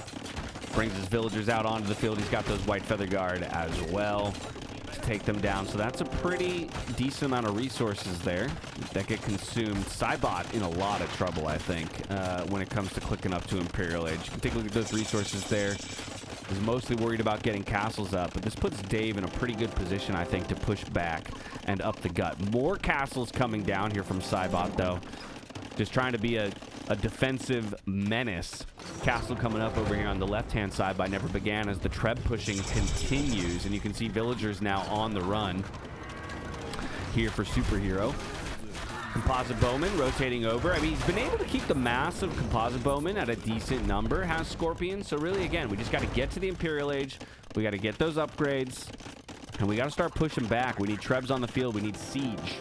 Brings his villagers out onto the field. He's got those White Feather Guard as well to take them down. So that's a pretty decent amount of resources there that get consumed. Cybot in a lot of trouble, I think, when it comes to clicking up to Imperial Age. You can take a look at those resources there. He's mostly worried about getting castles up, but this puts Dave in a pretty good position, I think, to push back and up the gut. More castles coming down here from Cybot, though. Just trying to be a defensive menace. Castle coming up over here on the left-hand side by Never Began as the Treb pushing continues. And you can see villagers now on the run here for Superhero. Composite Bowman rotating over. I mean, he's been able to keep the mass of Composite Bowman at a decent number, has Scorpion. So really, again, we just got to get to the Imperial Age. We got to get those upgrades. And we got to start pushing back. We need Trebs on the field. We need Siege.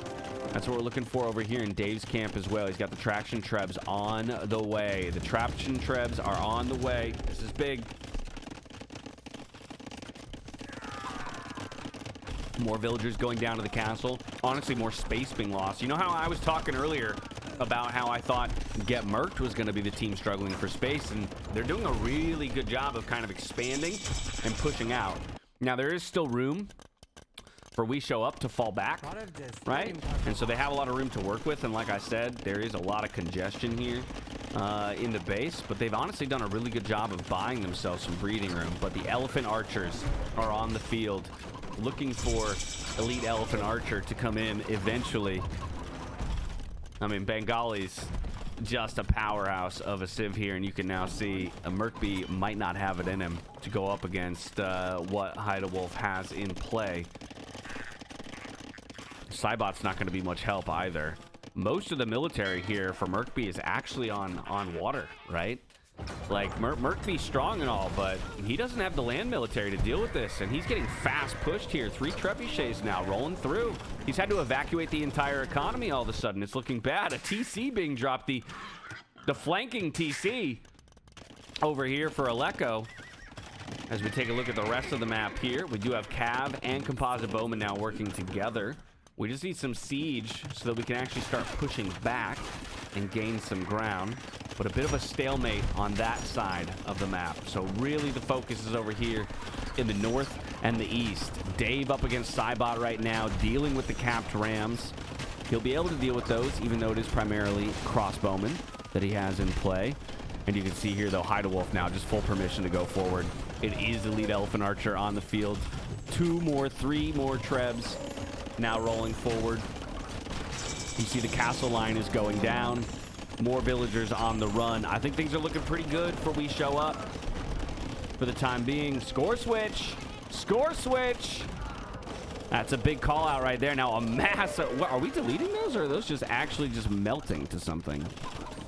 That's what we're looking for over here in Dave's camp as well. He's got the Traction Trebs on the way. The Traction Trebs are on the way. This is big. More villagers going down to the castle. Honestly, more space being lost. You know how I was talking earlier about how I thought GetMurked was going to be the team struggling for space, and they're doing a really good job of kind of expanding and pushing out. Now, there is still room for WeShowUp to fall back, right? And so they have a lot of room to work with, and like I said, there is a lot of congestion here. in the base, but they've honestly done a really good job of buying themselves some breathing room. But the elephant archers are on the field looking for elite elephant archer to come in eventually. I mean, Bengali's just a powerhouse of a civ here, and you can now see Merkby might not have it in him to go up against what Wolf has in play. Cybot's not going to be much help either. Most of the military here for Merkby is actually on water, right? Like, Merkby's strong and all, but he doesn't have the land military to deal with this, and he's getting fast pushed here. 3 trebuchets now rolling through. He's had to evacuate the entire economy all of a sudden. It's looking bad. A TC being dropped, the flanking TC over here for Aleko. As we take a look at the rest of the map here, we do have Cav and Composite Bowman now working together. We just need some siege so that we can actually start pushing back and gain some ground. But a bit of a stalemate on that side of the map. So really the focus is over here in the north and the east. Dave up against Cybot right now, dealing with the capped rams. He'll be able to deal with those, even though it is primarily crossbowmen that he has in play. And you can see here, though, Wolf now just full permission to go forward. It is Elite Elephant Archer on the field. 3 more Trebs now rolling forward. You see the castle line is going down. More villagers on the run. I think things are looking pretty good for WeShowUp for the time being. Score switch. Score switch. That's a big call out right there. Now a mass. What, are we deleting those, or are those just actually just melting to something?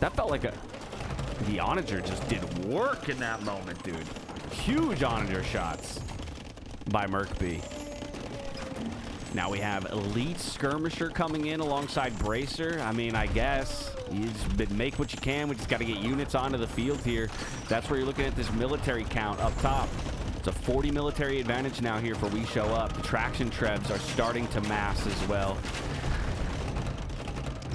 That felt like the Onager just did work in that moment, dude. Huge Onager shots by Merkby. Now we have Elite Skirmisher coming in alongside Bracer. I mean, I guess you just make what you can. We just got to get units onto the field here. That's where you're looking at this military count up top. It's a 40 military advantage now here for WeShowUp. The traction trebs are starting to mass as well.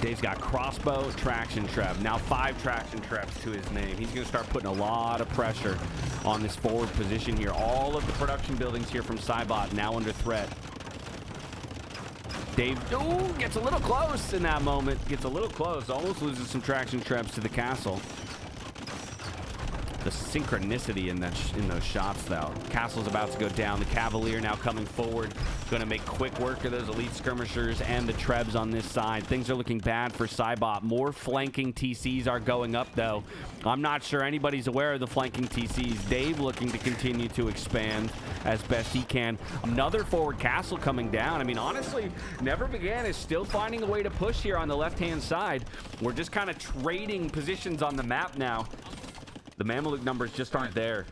Dave's got crossbow, traction treb. Now 5 traction trebs to his name. He's going to start putting a lot of pressure on this forward position here. All of the production buildings here from Cybot now under threat. Dave gets a little close in that moment. Gets a little close. Almost loses some traction trebs to the castle. The synchronicity in those shots, though. Castle's about to go down. The Cavalier now coming forward. Going to make quick work of those Elite Skirmishers and the Trebs on this side. Things are looking bad for Cybot. More flanking TCs are going up, though. I'm not sure anybody's aware of the flanking TCs. Dave looking to continue to expand as best he can. Another forward castle coming down. I mean, honestly, Never Began is still finding a way to push here on the left-hand side. We're just kind of trading positions on the map now. The Mameluke numbers just aren't there.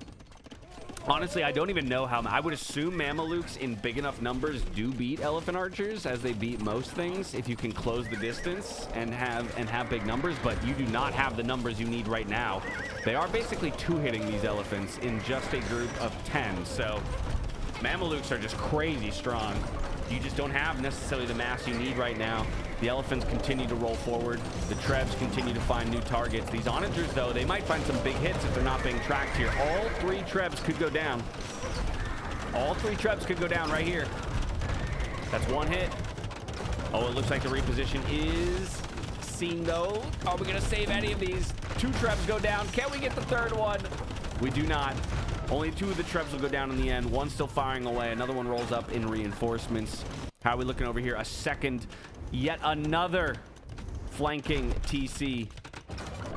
Honestly, I don't even know how. I would assume Mamelukes in big enough numbers do beat Elephant Archers, as they beat most things, if you can close the distance and have big numbers, but you do not have the numbers you need right now. They are basically two-hitting these elephants in just a group of 10, so Mamelukes are just crazy strong. You just don't have necessarily the mass you need right now. The elephants continue to roll forward. The Trebs continue to find new targets. These Onagers, though, they might find some big hits if they're not being tracked here. All 3 Trebs could go down. All 3 Trebs could go down right here. That's 1 hit. Oh, it looks like the reposition is seen, though. Are we going to save any of these? 2 Trebs go down. Can we get the 3rd one? We do not. Only 2 of the Trebs will go down in the end. One still firing away. Another one rolls up in reinforcements. How are we looking over here? A second, yet another flanking TC.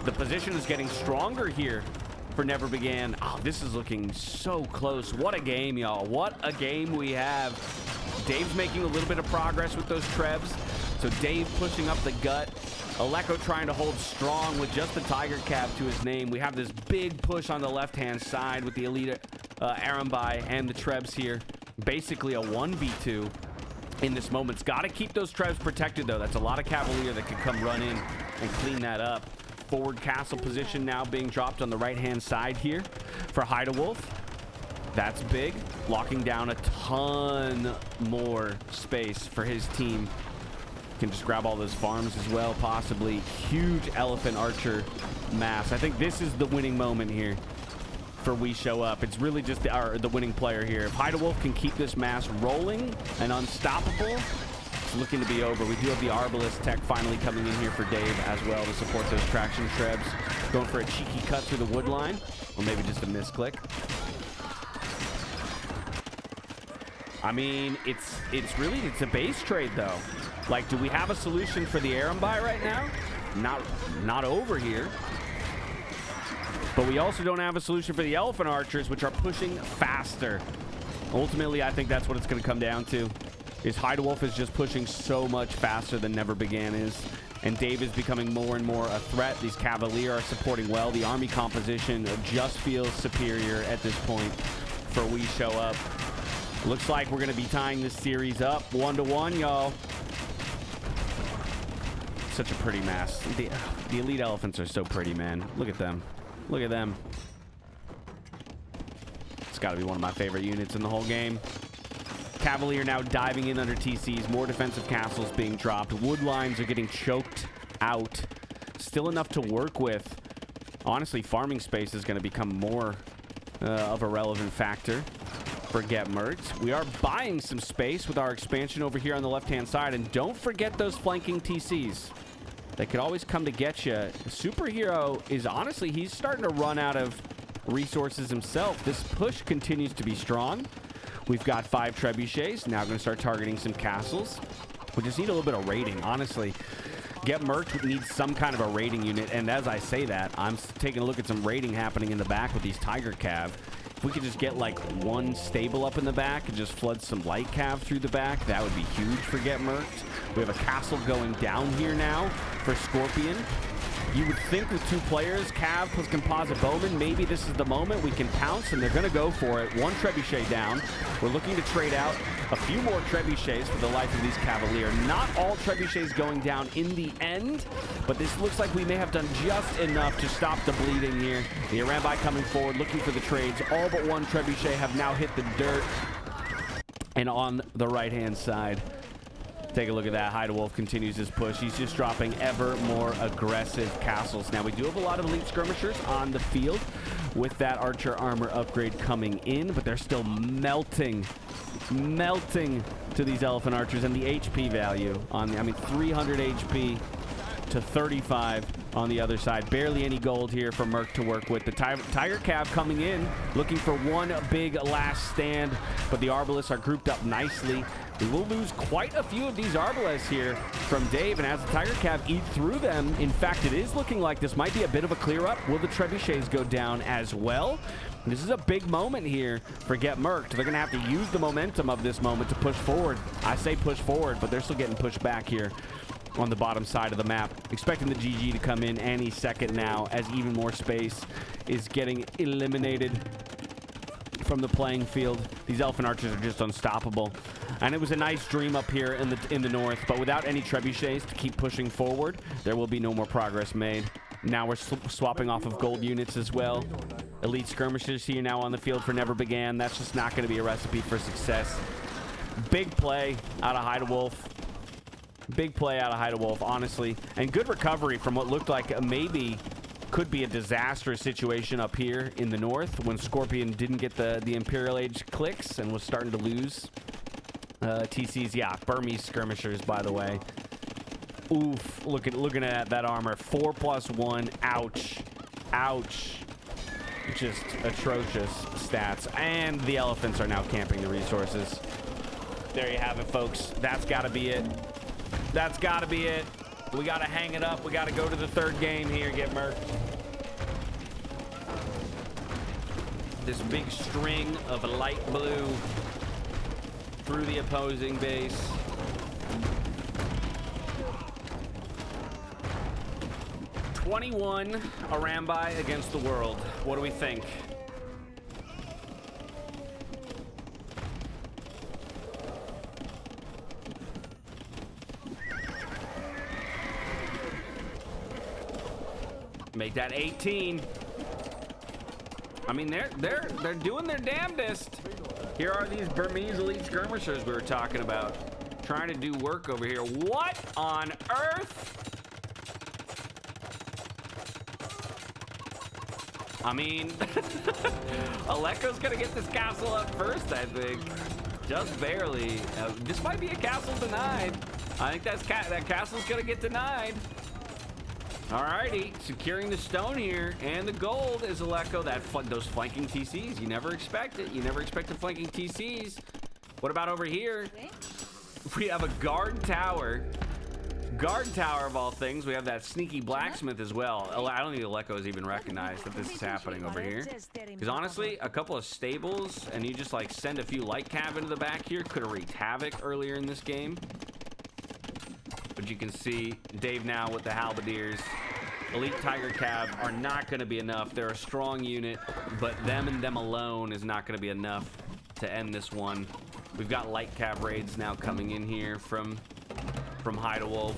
The position is getting stronger here for Never Began. Oh, this is looking so close. What a game, y'all. What a game we have. Dave's making a little bit of progress with those Trebs. So Dave pushing up the gut. Aleko trying to hold strong with just the Tiger Cap to his name. We have this big push on the left-hand side with the Elite Arambai and the Trebs here. Basically a 1v2 in this moment. It's got to keep those Trebs protected, though. That's a lot of Cavalier that could come run in and clean that up. Forward castle position now being dropped on the right-hand side here for Wolf. That's big. Locking down a ton more space for his team. Can just grab all those farms as well, possibly. Huge Elephant Archer mass. I think this is the winning moment here for WeShowUp. It's really just the winning player here. If Wolf can keep this mass rolling and unstoppable, it's looking to be over. We do have the Arbalest tech finally coming in here for Dave as well to support those traction trebs. Going for a cheeky cut through the wood line, or maybe just a misclick. I mean, it's a base trade though. Like, do we have a solution for the Arambai right now? Not over here. But we also don't have a solution for the Elephant Archers, which are pushing faster. Ultimately, I think that's what it's going to come down to. Is Hydewolf is just pushing so much faster than Never Began is. And Dave is becoming more and more a threat. These Cavalier are supporting well. The army composition just feels superior at this point for WeShowUp. Looks like we're going to be tying this series up 1-1, y'all. Such a pretty mass. The elite elephants are so pretty, man. Look at them. Look at them. It's got to be one of my favorite units in the whole game. Cavalier now diving in under TCs. More defensive castles being dropped. Wood lines are getting choked out. Still enough to work with. Honestly, farming space is going to become more of a relevant factor for GetMurked. We are buying some space with our expansion over here on the left-hand side. And don't forget those flanking TCs. They could always come to get you. Superhero is honestly, he's starting to run out of resources himself. This push continues to be strong. We've got 5 trebuchets. Now going to start targeting some castles. We just need a little bit of raiding, honestly. GetMurked needs some kind of a raiding unit. And as I say that, I'm taking a look at some raiding happening in the back with these Tiger Cav. If we could just get like one stable up in the back and just flood some light cav through the back, that would be huge for GetMurked. We have a castle going down here now for Scorpion. You would think with 2 players, Cav plus Composite Bowman, maybe this is the moment we can pounce, and they're going to go for it. 1 trebuchet down. We're looking to trade out a few more trebuchets for the life of these Cavalier. Not all trebuchets going down in the end, but this looks like we may have done just enough to stop the bleeding here. The Arambai coming forward, looking for the trades. All but 1 trebuchet have now hit the dirt. And on the right-hand side, take a look at that. Hydewolf continues his push. He's just dropping ever more aggressive castles. Now, we do have a lot of elite skirmishers on the field with that archer armor upgrade coming in, but they're still melting to these elephant archers. And the HP value on the, 300 HP to 35 on the other side. Barely any gold here for Merc to work with. The Tiger Cav coming in, looking for one big last stand, but the Arbalists are grouped up nicely. We will lose quite a few of these Arbalists here from Dave, and as the Tiger Cav eat through them, in fact, it is looking like this might be a bit of a clear up. Will the trebuchets go down as well? This is a big moment here for GetMurked. They're going to have to use the momentum of this moment to push forward. I say push forward, but they're still getting pushed back here on the bottom side of the map. Expecting the GG to come in any second now as even more space is getting eliminated from the playing field. These Elephant Archers are just unstoppable. And it was a nice dream up here in the north, but without any trebuchets to keep pushing forward, there will be no more progress made. Now we're swapping off of gold units as well. Elite skirmishers here now on the field for Never Began. That's just not going to be a recipe for success. Big play out of Hydewolf. Big play out of Hydewolf, honestly. And good recovery from what looked like maybe could be a disastrous situation up here in the north when Scorpion didn't get the Imperial Age clicks and was starting to lose TCs. Yeah, Burmese skirmishers, by the way. Oof, looking at that armor. 4+1, ouch. Ouch. Just atrocious stats. And the elephants are now camping the resources. There you have it, folks. That's got to be it. That's got to be it. We got to hang it up. We got to go to the 3rd game here, GetMurked. This big string of light blue through the opposing base. #21 Arambai against the world. What do we think? Make that 18. I mean, they're doing their damnedest. Here are these Burmese elite skirmishers we were talking about, trying to do work over here. What on earth? I mean, Aleko's gonna get this castle up first, I think. Just barely. This might be a castle denied. I think that castle's going to get denied. Alrighty, securing the stone here, and the gold is Aleko. Those flanking TCs, you never expect it. You never expect the flanking TCs. What about over here? We have a guard tower. Guard tower of all things. We have that sneaky blacksmith as well. I don't think Aleko has even recognized that this is happening over here. Because honestly, a couple of stables, and you just like send a few light cav into the back here, could have wreaked havoc earlier in this game. But you can see Dave now with the halberdiers. Elite Tiger Cav are not going to be enough. They're a strong unit, but them and them alone is not going to be enough to end this one. We've got light cav raids now coming in here from Haida Wolf.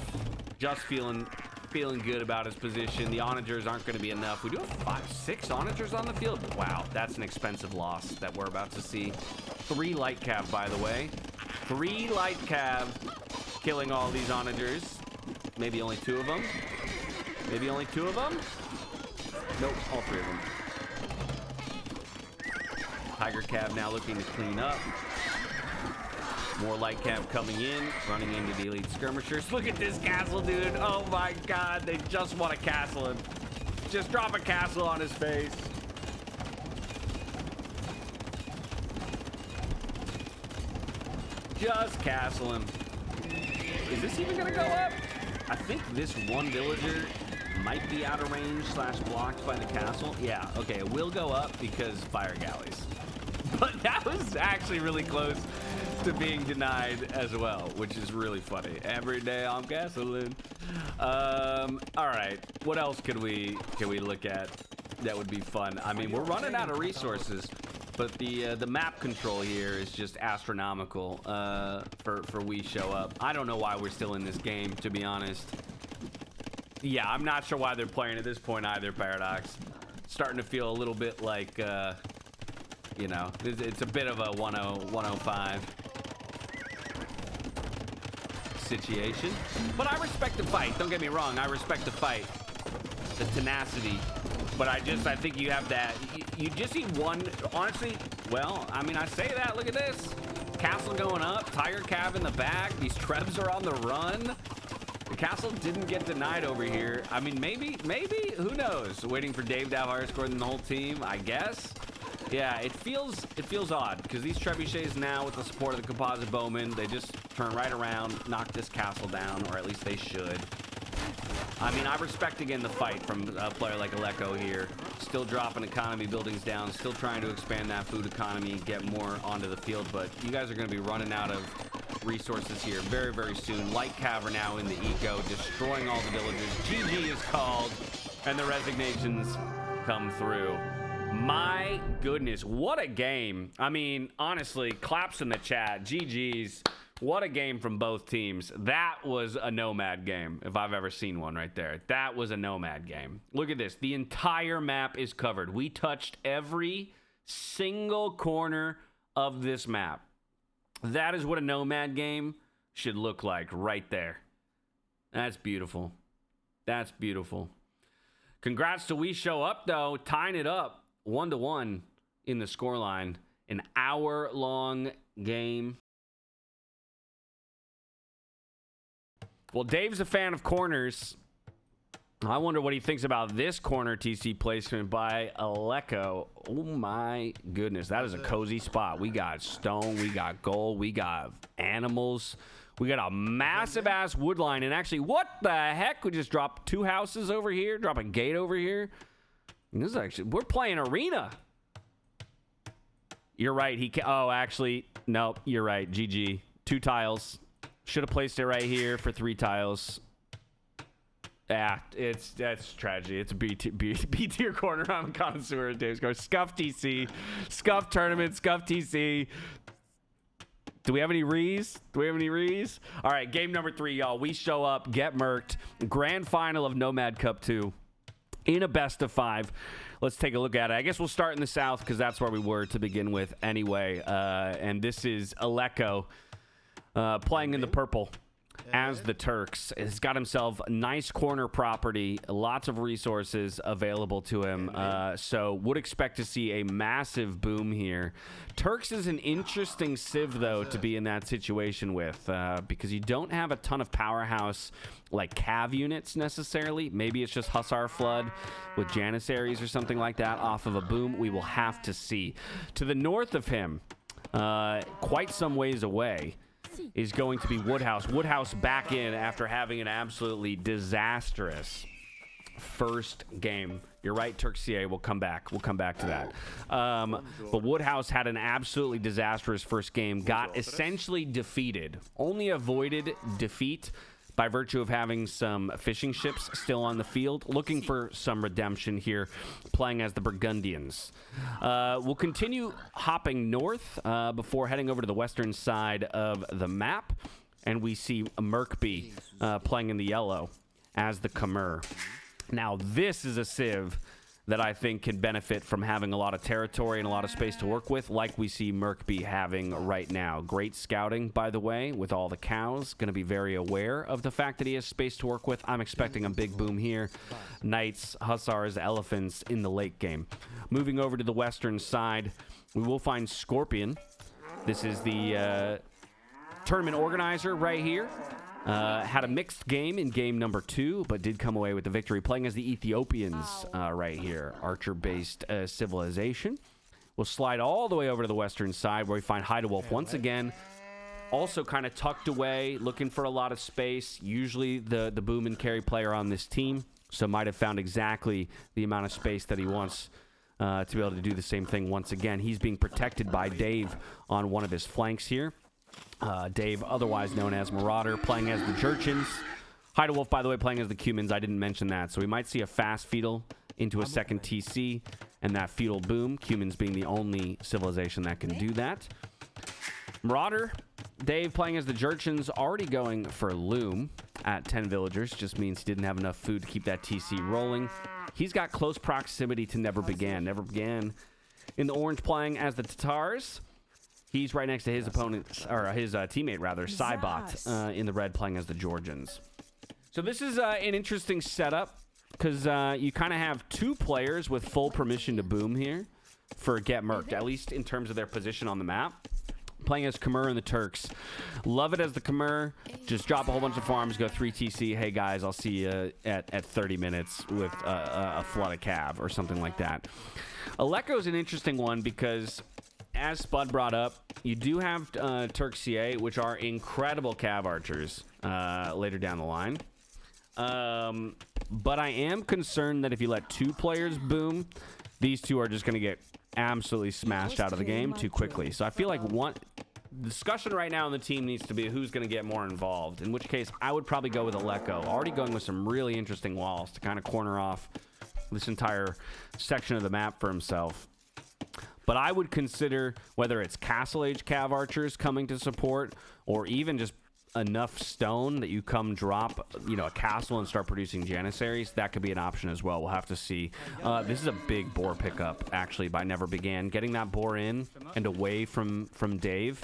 Just feeling good about his position. The onagers aren't going to be enough. We do have 6 onagers on the field. Wow, that's an expensive loss that we're about to see. 3 light cav, by the way. 3 light cav. Killing all these onagers. Maybe only 2 of them. Maybe only 2 of them. Nope, all 3 of them. Tiger Cav now looking to clean up. More light cav coming in, running into the elite skirmishers. Look at this castle, dude. Oh my god, they just want to castle him. Just drop a castle on his face. Just castle him. Is this even gonna go up? I think this one villager might be out of range / blocked by the castle. Yeah, okay, it will go up because fire galleys. But that was actually really close to being denied as well, which is really funny. Every day I'm castling. All right, what else can we look at that would be fun? I mean, we're running out of resources. But the map control here is just astronomical for WeShowUp. I don't know why we're still in this game, to be honest. Yeah, I'm not sure why they're playing at this point either, Paradox. Starting to feel a little bit like, you know, it's a bit of a 105 situation. But I respect the fight. Don't get me wrong. I respect the fight. The tenacity. But I think you have that. You just need one. Honestly, well, I mean, I say that. Look at this. Castle going up. Tiger Cav in the back. These Trebs are on the run. The castle didn't get denied over here. I mean, maybe, who knows? Waiting for Dave to have higher score than the whole team, I guess. Yeah, it feels odd because these trebuchets now, with the support of the composite bowmen, they just turn right around, knock this castle down, or at least they should. I mean, I respect, again, the fight from a player like Aleko here. Still dropping economy buildings down, still trying to expand that food economy, get more onto the field, but you guys are going to be running out of resources here very, very soon. Light cav are now in the eco, destroying all the villagers. GG is called, and the resignations come through. My goodness, what a game. I mean, honestly, claps in the chat. GG's. What a game from both teams. That was a Nomad game, if I've ever seen one right there. That was a Nomad game. Look at this. The entire map is covered. We touched every single corner of this map. That is what a Nomad game should look like right there. That's beautiful. That's beautiful. Congrats to WeShowUp, though, tying it up 1-1 in the scoreline. An hour-long game. Well, Dave's a fan of corners. I wonder what he thinks about this corner TC placement by Aleko. Oh, my goodness. That is a cozy spot. We got stone. We got gold. We got animals. We got a massive-ass wood line. And actually, what the heck? We just dropped 2 houses over here. Drop a gate over here. And this is actually... We're playing arena. You're right. Oh, actually, nope. You're right. GG. 2 tiles. Should have placed it right here for 3 tiles. Yeah, that's tragedy. It's a B tier corner. I'm a connoisseur of Dave's Card. Scuff TC. Scuff tournament. Scuff TC. Do we have any rees? All right, game number 3, y'all. WeShowUp, GetMurked. Grand final of Nomad Cup 2 in a best of 5. Let's take a look at it. I guess we'll start in the south because that's where we were to begin with anyway. And this is Aleko. Playing in the purple. as the Turks. Has got himself a nice corner property, lots of resources available to him. So would expect to see a massive boom here. Turks is an interesting civ, though, to be in that situation with, because you don't have a ton of powerhouse like cav units necessarily. Maybe it's just Hussar Flood with Janissaries or something like that off of a boom. We will have to see. To the north of him, quite some ways away, is going to be Woodhouse. Woodhouse back in after having an absolutely disastrous first game. You're right, Turkcea. We'll come back. We'll come back to that. But Woodhouse had an absolutely disastrous first game. Got essentially defeated. Only avoided defeat by virtue of having some fishing ships still on the field. Looking for some redemption here, playing as the Burgundians. We'll continue hopping north before heading over to the western side of the map. And we see Merkby playing in the yellow as the Khmer. Now, this is a civ that I think can benefit from having a lot of territory and a lot of space to work with, like we see Merkby having right now. Great scouting, by the way, with all the cows. Going to be very aware of the fact that he has space to work with. I'm expecting a big boom here. Knights, Hussars, Elephants in the late game. Moving over to the western side, we will find Scorpion. This is the tournament organizer right here. Had a mixed game in game number 2, but did come away with the victory. Playing as the Ethiopians right here. Archer-based civilization. We'll slide all the way over to the western side where we find Hydewolf once again. Also kind of tucked away, looking for a lot of space. Usually the boom and carry player on this team. So might have found exactly the amount of space that he wants to be able to do the same thing once again. He's being protected by Dave on one of his flanks here. Dave, otherwise known as Marauder, playing as the Jurchens. Hydewolf, by the way, playing as the Cumans. I didn't mention that. So we might see a fast feudal into a second TC and that feudal boom. Cumans being the only civilization that can do that. Marauder, Dave playing as the Jurchens, already going for Loom at 10 villagers. Just means he didn't have enough food to keep that TC rolling. He's got close proximity to Never Began. Never Began in the orange playing as the Tatars. He's right next to his opponent, or his teammate, rather, Cybot, in the red playing as the Georgians. So this is an interesting setup because you kind of have two players with full permission to boom here for GetMurked, at least in terms of their position on the map. Playing as Khmer and the Turks. Love it as the Khmer. Just drop a whole bunch of farms, go 3 TC. Hey, guys, I'll see you at 30 minutes with a flood of cav or something like that. Aleko is an interesting one because, as Spud brought up, you do have Turkcea, which are incredible cav archers later down the line. But I am concerned that if you let 2 players boom, these 2 are just going to get absolutely smashed out of the game too quickly. So I feel like one discussion right now on the team needs to be who's going to get more involved, in which case I would probably go with Aleko. Already going with some really interesting walls to kind of corner off this entire section of the map for himself. But I would consider whether it's Castle Age Cav Archers coming to support or even just enough stone that you come drop, a castle and start producing Janissaries. That could be an option as well. We'll have to see. This is a big boar pickup, actually, by Never Began. Getting that boar in and away from Dave.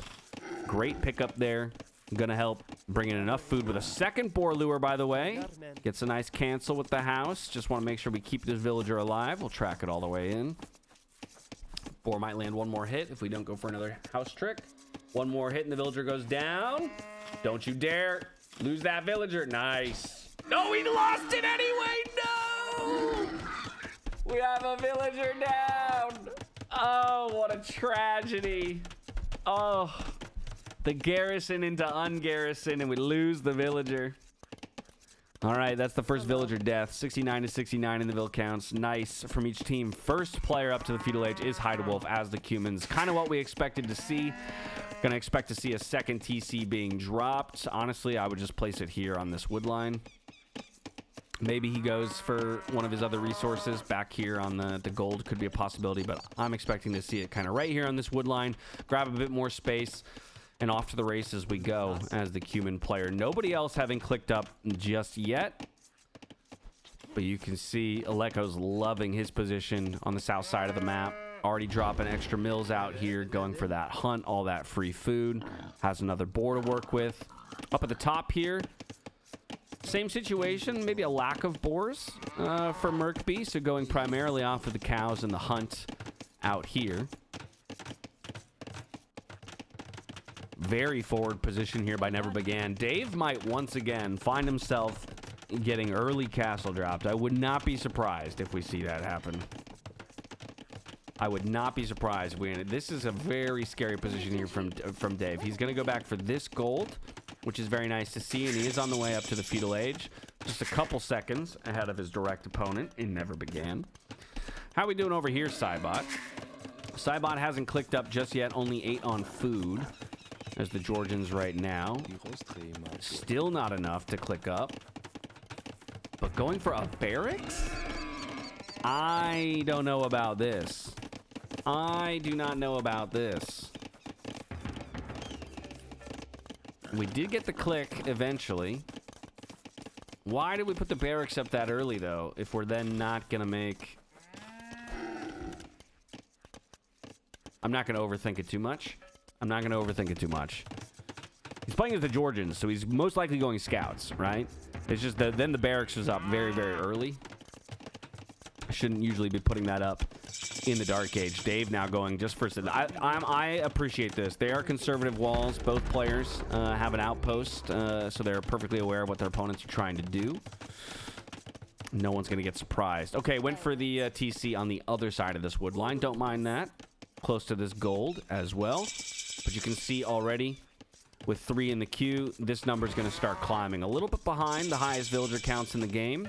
Great pickup there. Going to help bring in enough food with a second boar lure, by the way. Gets a nice cancel with the house. Just want to make sure we keep this villager alive. We'll track it all the way in. Boar might land one more hit if we don't go for another house trick. One more hit and the villager goes down. Don't you dare lose that villager. Nice. No, he lost it anyway. No! We have a villager down. Oh, what a tragedy. Oh, the garrison into ungarrison, and we lose the villager. All right, that's the first villager death. 69 to 69 in the vill counts. Nice from each team. First player up to the feudal age is Hydewolf as the Cumans. Kind of what we expected to see. Gonna expect to see a second TC being dropped. Honestly, I would just place it here on this wood line. Maybe he goes for one of his other resources back here on the gold. Could be a possibility, but I'm expecting to see it kind of right here on this wood line. Grab a bit more space. And off to the races we go as the Cuman player. Nobody else having clicked up just yet. But you can see Aleko's loving his position on the south side of the map. Already dropping extra mills out here, going for that hunt, all that free food. Has another boar to work with. Up at the top here, same situation, maybe a lack of boars for Merkby, so going primarily off of the cows and the hunt out here. Very forward position here by Never Began. Dave might once again find himself getting early castle dropped. I would not be surprised if we see that happen. I would not be surprised. This is a very scary position here from Dave. He's going to go back for this gold, which is very nice to see, and he is on the way up to the feudal age. Just a couple seconds ahead of his direct opponent in Never Began. How are we doing over here, Cybot? Cybot hasn't clicked up just yet, only 8 on food. There's the Georgians right now. Still not enough to click up. But going for a barracks? I don't know about this. I do not know about this. We did get the click eventually. Why did we put the barracks up that early, though, if we're then not going to make... I'm not going to overthink it too much. I'm not going to overthink it too much. He's playing as the Georgians, so he's most likely going scouts, right? It's just that then the barracks was up very, very early. I shouldn't usually be putting that up in the Dark Age. Dave now going just for... I appreciate this. They are conservative walls. Both players have an outpost, so they're perfectly aware of what their opponents are trying to do. No one's going to get surprised. Okay, went for the TC on the other side of this wood line. Don't mind that. Close to this gold as well. But you can see already with 3 in the queue, this number is going to start climbing. A little bit behind the highest villager counts in the game,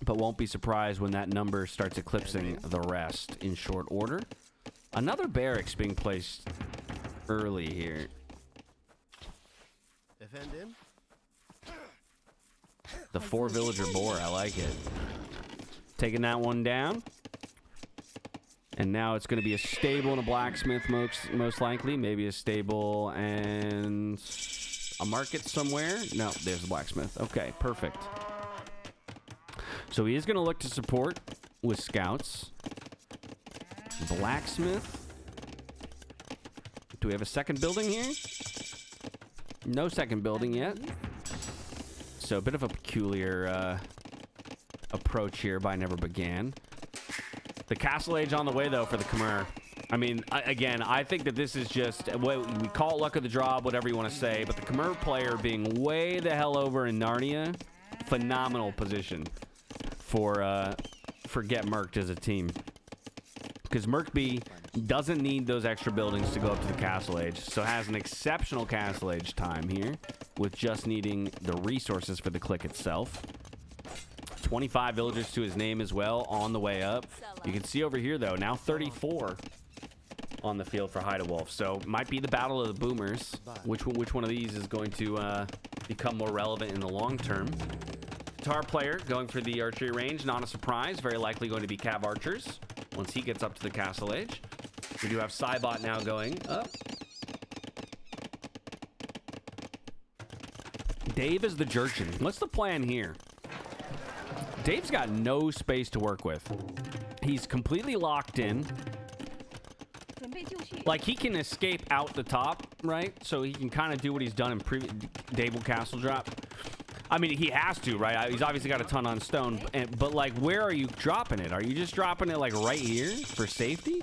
but won't be surprised when that number starts eclipsing the rest in short order. Another barracks being placed early here. The 4 villager boar, I like it. Taking that one down. And now it's going to be a stable and a blacksmith most likely. Maybe a stable and a market somewhere. No, there's the blacksmith. Okay, perfect. So he is going to look to support with scouts. Blacksmith. Do we have a second building here? No second building yet. So a bit of a peculiar approach here by Never Began. The Castle Age on the way, though, for the Khmer. I mean, again, I think that this is just, we call it luck of the draw, whatever you want to say, but the Khmer player being way the hell over in Narnia, phenomenal position for GetMurked as a team. Because Merkby doesn't need those extra buildings to go up to the Castle Age, so has an exceptional Castle Age time here, with just needing the resources for the click itself. 25 villagers to his name as well on the way up. You can see over here, though, now 34 on the field for Haida Wolf. So might be the battle of the boomers. Which one of these is going to become more relevant in the long term? Tar player going for the archery range. Not a surprise. Very likely going to be Cav Archers once he gets up to the Castle Age. We do have Cybot now going up. Dave is the Jurchin. What's the plan here? Dave's got no space to work with. He's completely locked in. Like, he can escape out the top, right? So he can kind of do what he's done in previous... Dave will castle drop. I mean, he has to, right? He's obviously got a ton on stone. But, like, where are you dropping it? Are you just dropping it, like, right here for safety?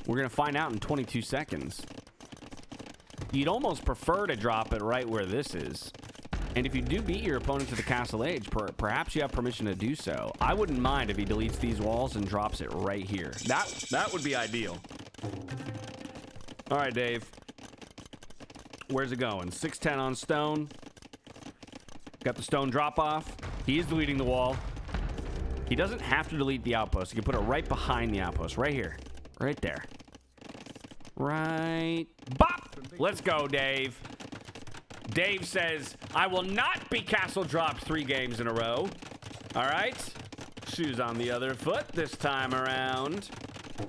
We're going to find out in 22 seconds. You'd almost prefer to drop it right where this is. And if you do beat your opponent to the Castle Age, perhaps you have permission to do so. I wouldn't mind if he deletes these walls and drops it right here. That would be ideal. All right, Dave. Where's it going? 610 on stone. Got the stone drop off. He is deleting the wall. He doesn't have to delete the outpost. He can put it right behind the outpost. Right here. Right there. Right. Bop! Let's go, Dave. Dave says, I will not be castle dropped 3 games in a row. All right. Shoes on the other foot this time around.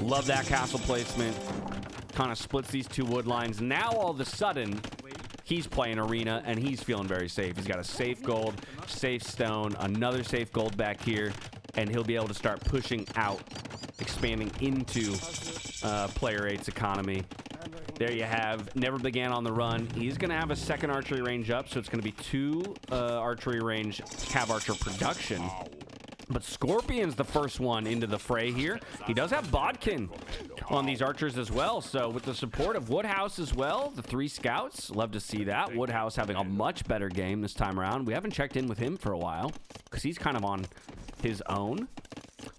Love that castle placement. Kind of splits these 2 wood lines. Now, all of a sudden, he's playing arena, and he's feeling very safe. He's got a safe gold, safe stone, another safe gold back here, and he'll be able to start pushing out, expanding into player 8's economy. There you have Never Began on the run. He's going to have a second archery range up, so it's going to be 2 archery range Cav Archer production. But Scorpion's the first one into the fray here. He does have Bodkin on these archers as well. So with the support of Woodhouse as well, the 3 scouts, love to see that. Woodhouse having a much better game this time around. We haven't checked in with him for a while because he's kind of on his own.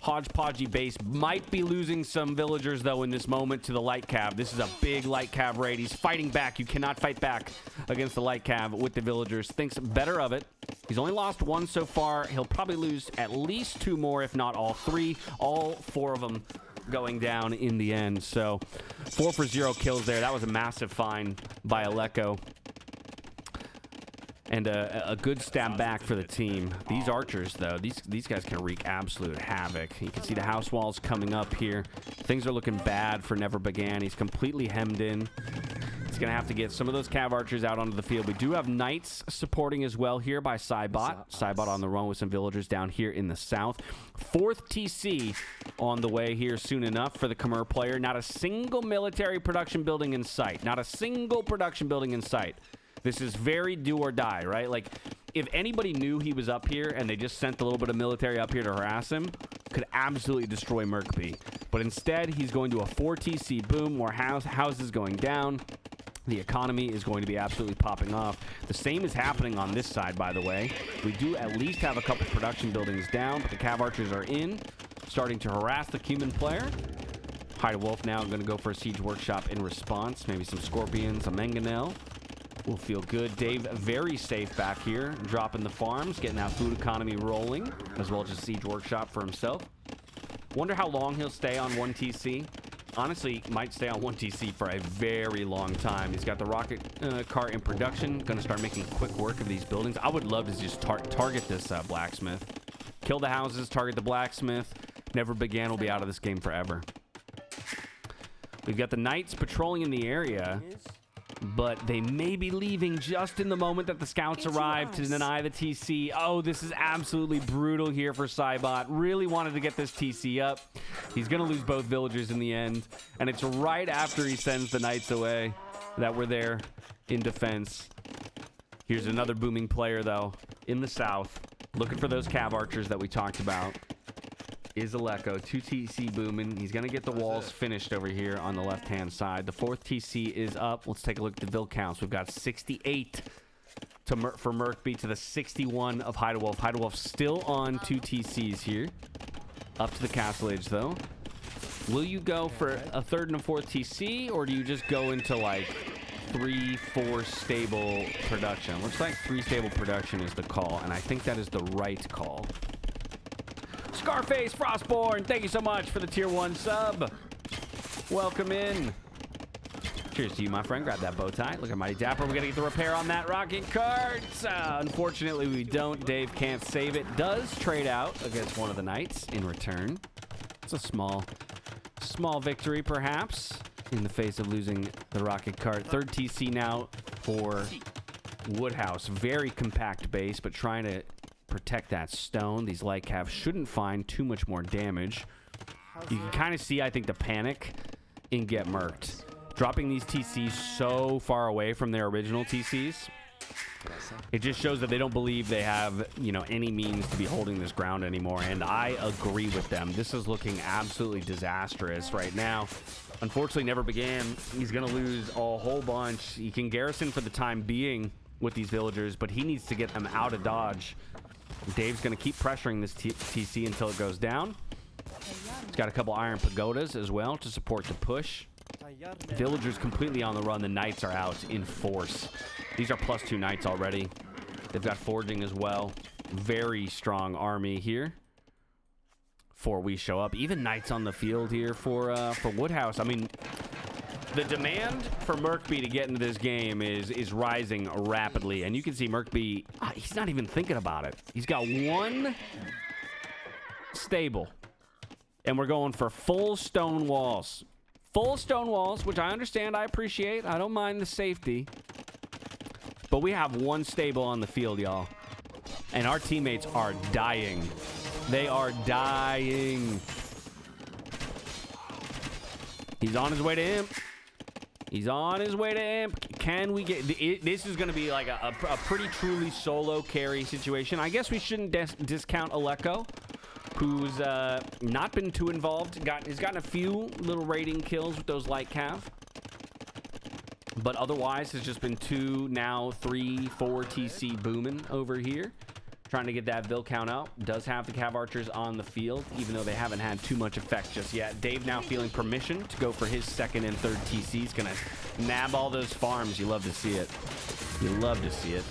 Hodgepodgey base might be losing some villagers, though, in this moment to the light cav. This is a big light cav raid. He's fighting back. You cannot fight back against the light cav with the villagers. Thinks better of it. He's only lost 1 so far. He'll probably lose at least 2 more, if not all 3. All 4 of them going down in the end. So 4 for 0 kills there. That was a massive find by Aleko. And a good stab back for the team. These archers, though, these guys can wreak absolute havoc. You can see the house walls coming up here. Things are looking bad for Never Began. He's completely hemmed in. He's going to have to get some of those cav archers out onto the field. We do have knights supporting as well here by Cybot. Cybot on the run with some villagers down here in the south. 4th TC on the way here soon enough for the Khmer player. Not a single military production building in sight. Not a single production building in sight. This is very do or die, right? Like, if anybody knew he was up here and they just sent a little bit of military up here to harass him, could absolutely destroy Merkby. But instead, he's going to a 4 TC boom, more houses going down. The economy is going to be absolutely popping off. The same is happening on this side, by the way. We do at least have a couple production buildings down, but the cav archers are in, starting to harass the Cuman player. Hide Wolf now going to go for a siege workshop in response. Maybe some scorpions, a mangonel. Will feel good. Dave very safe back here, dropping the farms, getting that food economy rolling, as well as a siege workshop for himself. Wonder how long he'll stay on 1 TC. Honestly, might stay on 1 TC for a very long time. He's got the rocket cart in production, going to start making quick work of these buildings. I would love to just target this blacksmith. Kill the houses, target the blacksmith. Never Began will be out of this game forever. We've got the knights patrolling in the area, but they may be leaving just in the moment that the scouts arrive to deny the TC. Oh, this is absolutely brutal here for Cybot. Really wanted to get this TC up. He's going to lose both villagers in the end. And it's right after he sends the knights away that we're there in defense. Here's another booming player, though, in the south. Looking for those cav archers that we talked about. Is Aleko, 2 TC booming. He's going to get the walls finished over here on the left-hand side. The 4th TC is up. Let's take a look at the build counts. We've got 68 for Merkby to the 61 of Hidewolf. Hidewolf still on 2 TCs here. Up to the castle age, though. Will you go for a 3rd and a 4th TC, or do you just go into, like, 3, 4 stable production? Looks like 3 stable production is the call, and I think that is the right call. Scarface Frostborn, thank you so much for the tier 1 sub. Welcome in. Cheers to you, my friend. Grab that bow tie. Look at Mighty Dapper. We're going to get the repair on that rocket cart. Unfortunately, we don't. Dave can't save it. Does trade out against one of the knights in return. It's a small victory, perhaps, in the face of losing the rocket cart. 3rd TC now for Woodhouse. Very compact base, but trying to protect that stone. These light calves shouldn't find too much more damage. You can kind of see, I think, the panic in GetMurked. Dropping these TCs so far away from their original TCs, it just shows that they don't believe they have, you know, any means to be holding this ground anymore. And I agree with them. This is looking absolutely disastrous right now. Unfortunately, Never Began. He's going to lose a whole bunch. He can garrison for the time being with these villagers, but he needs to get them out of dodge. Dave's going to keep pressuring this TC until it goes down. He's got a couple iron pagodas as well to support the push. Villagers completely on the run. The knights are out in force. These are +2 knights already. They've got forging as well. Very strong army here for WeShowUp. Even knights on the field here for Woodhouse. I mean, the demand for Merkby to get into this game is rising rapidly, and you can see Merkby, he's not even thinking about it. He's got 1 stable, and we're going for full stone walls. Full stone walls, which I understand, I appreciate. I don't mind the safety, but we have 1 stable on the field, y'all, and our teammates are dying. They are dying. He's on his way to him. He's on his way to Imp. Can we get... This is going to be like a pretty truly solo carry situation. I guess we shouldn't discount Aleko, who's not been too involved. He's gotten a few little raiding kills with those light cav. But otherwise, it's just been 2, now 3, 4 TC booming over here. Trying to get that Vil count out. Does have the Cav Archers on the field, even though they haven't had too much effect just yet. Dave now feeling permission to go for his 2nd and 3rd TC. He's going to nab all those farms. You love to see it. You love to see it.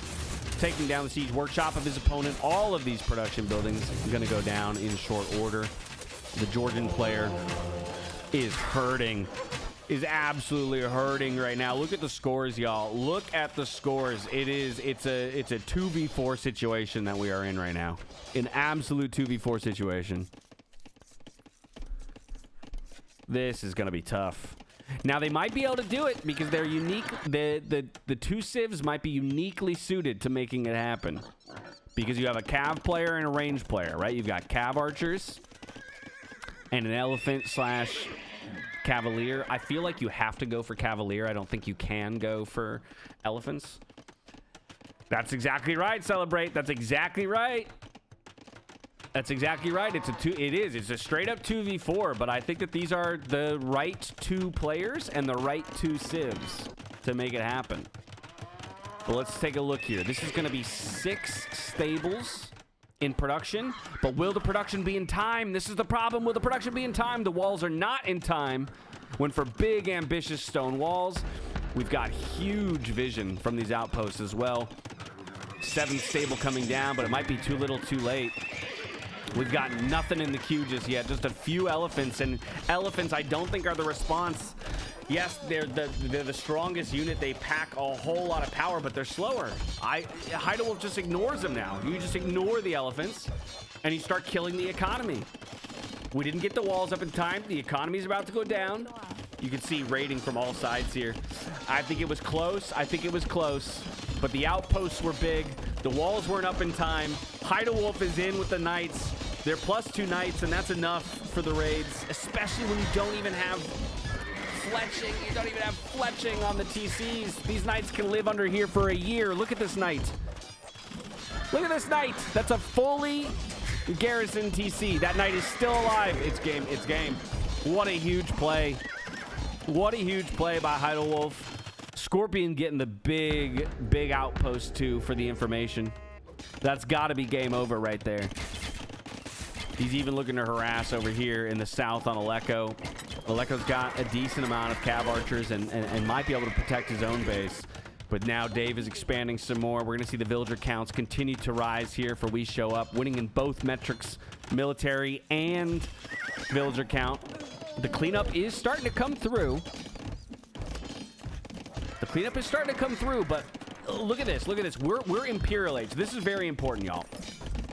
Taking down the Siege Workshop of his opponent. All of these production buildings are going to go down in short order. The Georgian player is hurting. Is absolutely hurting right now. Look at the scores, y'all. Look at the scores. It's a 2v4 situation that we are in right now. An absolute 2v4 situation. This is gonna be tough. Now they might be able to do it because they're unique. The 2 civs might be uniquely suited to making it happen. Because you have a Cav player and a range player, right? You've got Cav Archers and an Elephant / Cavalier. I feel like you have to go for Cavalier. I don't think you can go for Elephants. That's exactly right, Celebrate. That's exactly right. That's exactly right. It's a straight up 2v4, but I think that these are the right 2 players and the right 2 civs to make it happen. But let's take a look here. This is going to be 6 stables in production, but will the production be in time? This is the problem. Will the production be in time? The walls are not in time. Went for big, ambitious stone walls. We've got huge vision from these outposts as well. 7th stable coming down, but it might be too little too late. We've got nothing in the queue just yet. Just a few elephants, and elephants I don't think are the response. Yes, they're the strongest unit. They pack a whole lot of power, but they're slower. Heidelwolf just ignores them now. You just ignore the elephants, and you start killing the economy. We didn't get the walls up in time. The economy's about to go down. You can see raiding from all sides here. I think it was close. But the outposts were big. The walls weren't up in time. Heidelwolf is in with the knights. They're +2 knights, and that's enough for the raids, especially when you don't even have fletching. You don't even have fletching on the TCs. These knights can live under here for a year. Look at this knight. Look at this knight. That's a fully garrison TC. That knight is still alive. It's game. It's game. What a huge play. What a huge play by Heidelwolf. Scorpion getting the big outpost too for the information. That's got to be game over right there. He's even looking to harass over here in the south on Aleko. Aleko's got a decent amount of Cav Archers and might be able to protect his own base. But now Dave is expanding some more. We're going to see the villager counts continue to rise here for WeShowUp, winning in both metrics, military and villager count. The cleanup is starting to come through. The cleanup is starting to come through, but look at this. Look at this. We're Imperial Age. This is very important, y'all.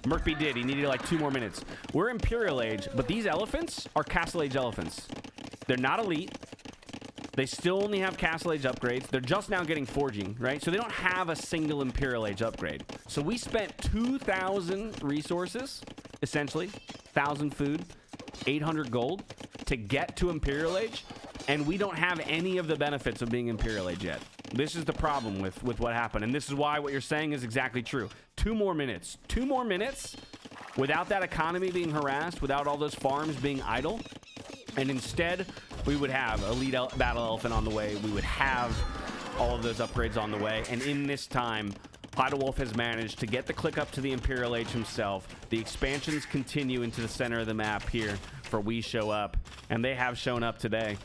Murkby did. He needed like 2 more minutes. We're Imperial Age, but these elephants are Castle Age elephants. They're not elite. They still only have Castle Age upgrades. They're just now getting forging, right? So they don't have a single Imperial Age upgrade. So we spent 2,000 resources, essentially, 1,000 food, 800 gold to get to Imperial Age, and we don't have any of the benefits of being Imperial Age yet. This is the problem with what happened, and this is why what you're saying is exactly true. 2 more minutes. 2 more minutes without that economy being harassed, without all those farms being idle, and instead we would have Elite Battle Elephant on the way. We would have all of those upgrades on the way, and in this time, Heidelwolf has managed to get the click up to the Imperial Age himself. The expansions continue into the center of the map here for WeShowUp, and they have shown up today.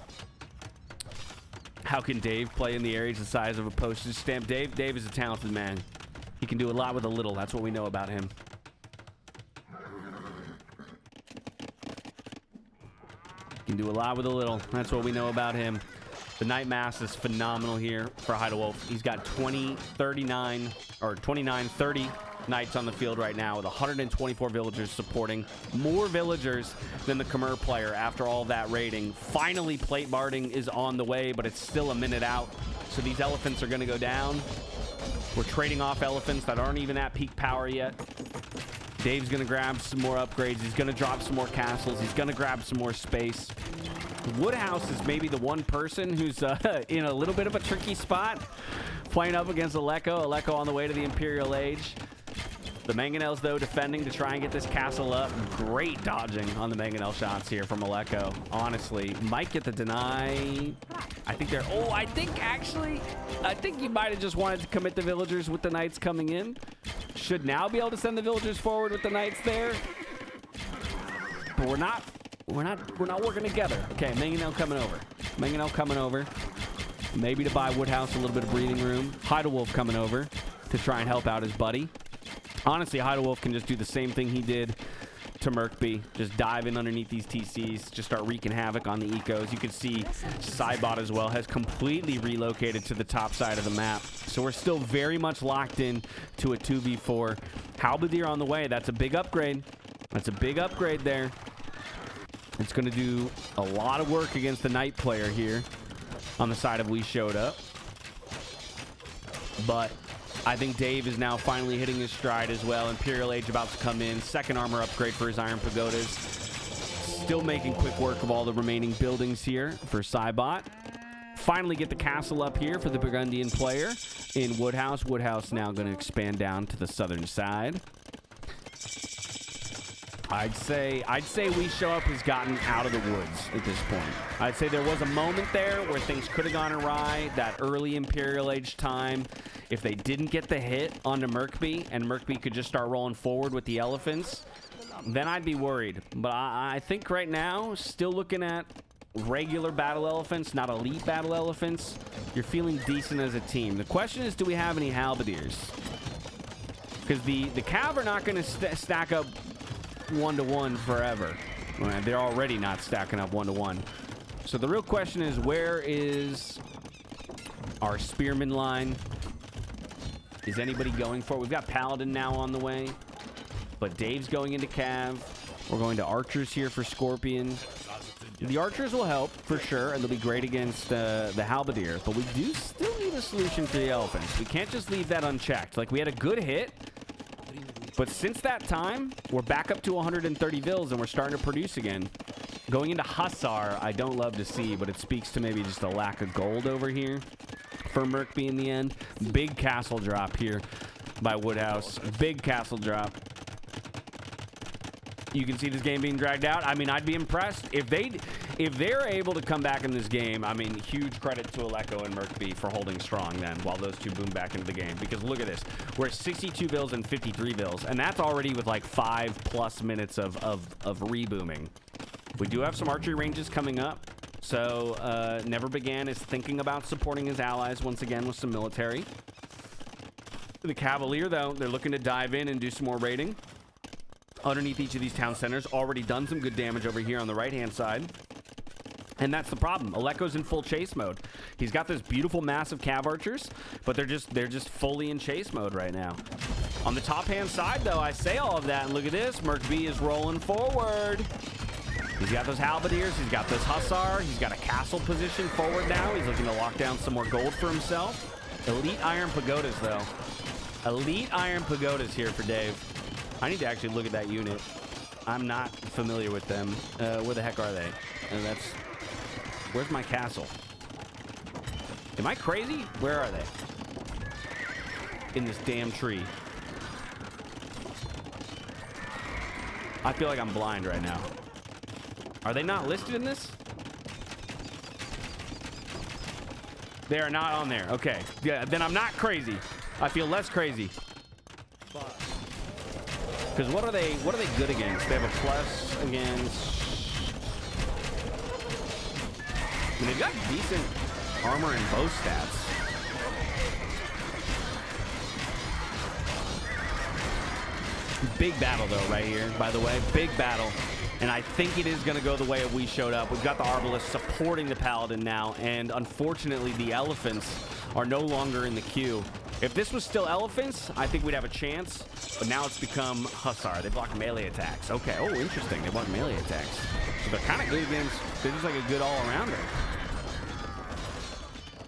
How can Dave play in the areas the size of a postage stamp? Dave is a talented man. He can do a lot with a little. That's what we know about him. He can do a lot with a little. That's what we know about him. The Night Mass is phenomenal here for Heidelwolf. He's got 30 knights on the field right now with 124 villagers supporting. More villagers than the Khmer player after all that raiding. Finally, plate barding is on the way, but it's still a minute out. So these elephants are going to go down. We're trading off elephants that aren't even at peak power yet. Dave's going to grab some more upgrades. He's going to drop some more castles. He's going to grab some more space. Woodhouse is maybe the one person who's in a little bit of a tricky spot, playing up against Aleko. Aleko on the way to the Imperial Age. The Mangonels, though, defending to try and get this castle up. Great dodging on the Mangonel shots here from Aleko. Honestly, might get the deny. I think they're... Oh, I think he might have just wanted to commit the villagers with the knights coming in. Should now be able to send the villagers forward with the knights there. But we're not working together. Okay, Mangonel coming over. Mangonel coming over. Maybe to buy Woodhouse a little bit of breathing room. Heidelwolf coming over to try and help out his buddy. Honestly, Heidelwolf can just do the same thing he did to Merkby. Just dive in underneath these TCs. Just start wreaking havoc on the ecos. You can see Cybot as well has completely relocated to the top side of the map. So we're still very much locked in to a 2v4. Halberdier on the way. That's a big upgrade. That's a big upgrade there. It's going to do a lot of work against the Knight player here on the side of WeShowUp. But I think Dave is now finally hitting his stride as well. Imperial Age about to come in. Second armor upgrade for his Iron Pagodas. Still making quick work of all the remaining buildings here for Cybot. Finally get the castle up here for the Burgundian player in Woodhouse. Woodhouse now going to expand down to the southern side. I'd say WeShowUp has gotten out of the woods at this point. I'd say there was a moment there where things could have gone awry, that early Imperial Age time. If they didn't get the hit onto Merkby and Merkby could just start rolling forward with the elephants, then I'd be worried. But I think right now, still looking at regular battle elephants, not elite battle elephants. You're feeling decent as a team. The question is, do we have any halberdiers? Because the Cav are not going to stack up 1-to-1 forever. Well, they're already not stacking up 1-to-1. So the real question is, where is our spearman line? Is anybody going for it? We've got Paladin now on the way, but Dave's going into Cav. We're going to Archers here for Scorpion. The Archers will help for sure, and they'll be great against the Halberdier, but we do still need a solution for the Elephants. We can't just leave that unchecked. Like, we had a good hit, but since that time, we're back up to 130 vills, and we're starting to produce again. Going into Hussar, I don't love to see, but it speaks to maybe just a lack of gold over here for Merkby in the end. Big castle drop here by Woodhouse. Big castle drop. You can see this game being dragged out. I mean, I'd be impressed if they're able to come back in this game. I mean, huge credit to Aleko and Merkby for holding strong then while those two boom back into the game. Because look at this. We're at 62 vills and 53 vills, and that's already with like 5+ minutes of rebooming. We do have some archery ranges coming up. So Never Began is thinking about supporting his allies once again with some military. The Cavalier, though, they're looking to dive in and do some more raiding underneath each of these town centers. Already done some good damage over here on the right-hand side. And that's the problem. Aleko's in full chase mode. He's got this beautiful mass of Cav archers, but they're just fully in chase mode right now. On the top-hand side, though, I say all of that, and look at this. Merkby is rolling forward. He's got those halberdiers. He's got this hussar. He's got a castle position forward now. He's looking to lock down some more gold for himself. Elite Iron Pagodas, though. Elite Iron Pagodas here for Dave. I need to actually look at that unit. I'm not familiar with them. Where the heck are they? Where's my castle? Am I crazy? Where are they? In this damn tree. I feel like I'm blind right now. Are they not listed in this? They are not on there. Okay. Yeah, then I'm not crazy. I feel less crazy. Because what are they good against? They have a plus against... I mean, they've got decent armor and bow stats. Big battle, though, right here, by the way. Big battle. And I think it is going to go the way of WeShowUp. We've got the Arbalest supporting the Paladin now, and unfortunately, the Elephants are no longer in the queue. If this was still Elephants, I think we'd have a chance, but now it's become Hussar. They block melee attacks. Okay, oh, interesting. They block melee attacks. So they're kind of good against, they're just like a good all-arounder.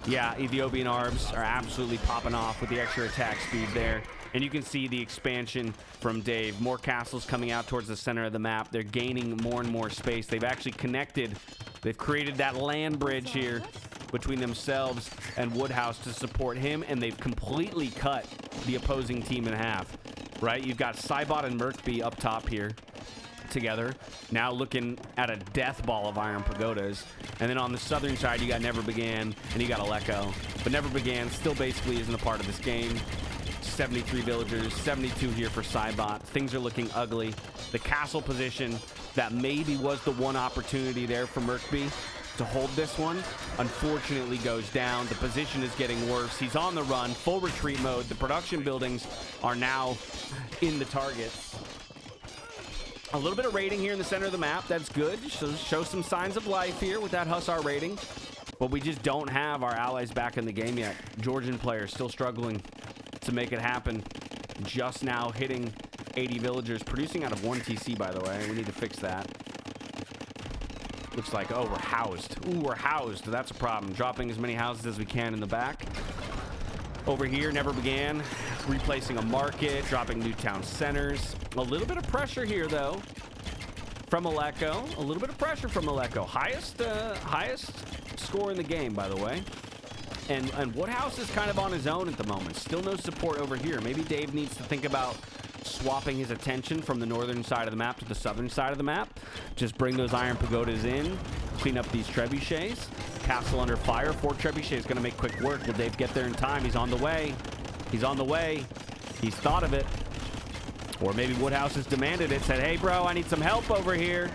Yeah, Ethiopian Arbs are absolutely popping off with the extra attack speed there. And you can see the expansion from Dave. More castles coming out towards the center of the map. They're gaining more and more space. They've actually connected. They've created that land bridge here between themselves and Woodhouse to support him, and they've completely cut the opposing team in half, right? You've got Cybot and Merkby up top here together, now looking at a death ball of Iron Pagodas. And then on the southern side, you got Never Began, and you got Aleko. But Never Began still basically isn't a part of this game. 73 villagers, 72 here for Cybot. Things are looking ugly. The castle position that maybe was the one opportunity there for Merkby to hold this one, unfortunately goes down. The position is getting worse. He's on the run, full retreat mode. The production buildings are now in the targets. A little bit of raiding here in the center of the map. That's good. Show some signs of life here with that Hussar raiding. But we just don't have our allies back in the game yet. Georgian players still struggling to make it happen. Just now hitting 80 villagers, producing out of 1 TC, by the way. We need to fix that. Looks like, oh, we're housed. Ooh, we're housed. That's a problem. Dropping as many houses as we can in the back. Over here, Never Began. Replacing a market, dropping new town centers. A little bit of pressure here, though, from Aleko. A little bit of pressure from Aleko. Highest score in the game, by the way. And Woodhouse is kind of on his own at the moment. Still no support over here. Maybe Dave needs to think about swapping his attention from the northern side of the map to the southern side of the map. Just bring those Iron Pagodas in. Clean up these trebuchets. Castle under fire. 4 trebuchets going to make quick work. Will Dave get there in time? He's on the way. He's on the way. He's thought of it. Or maybe Woodhouse has demanded it. Said, hey, bro, I need some help over here.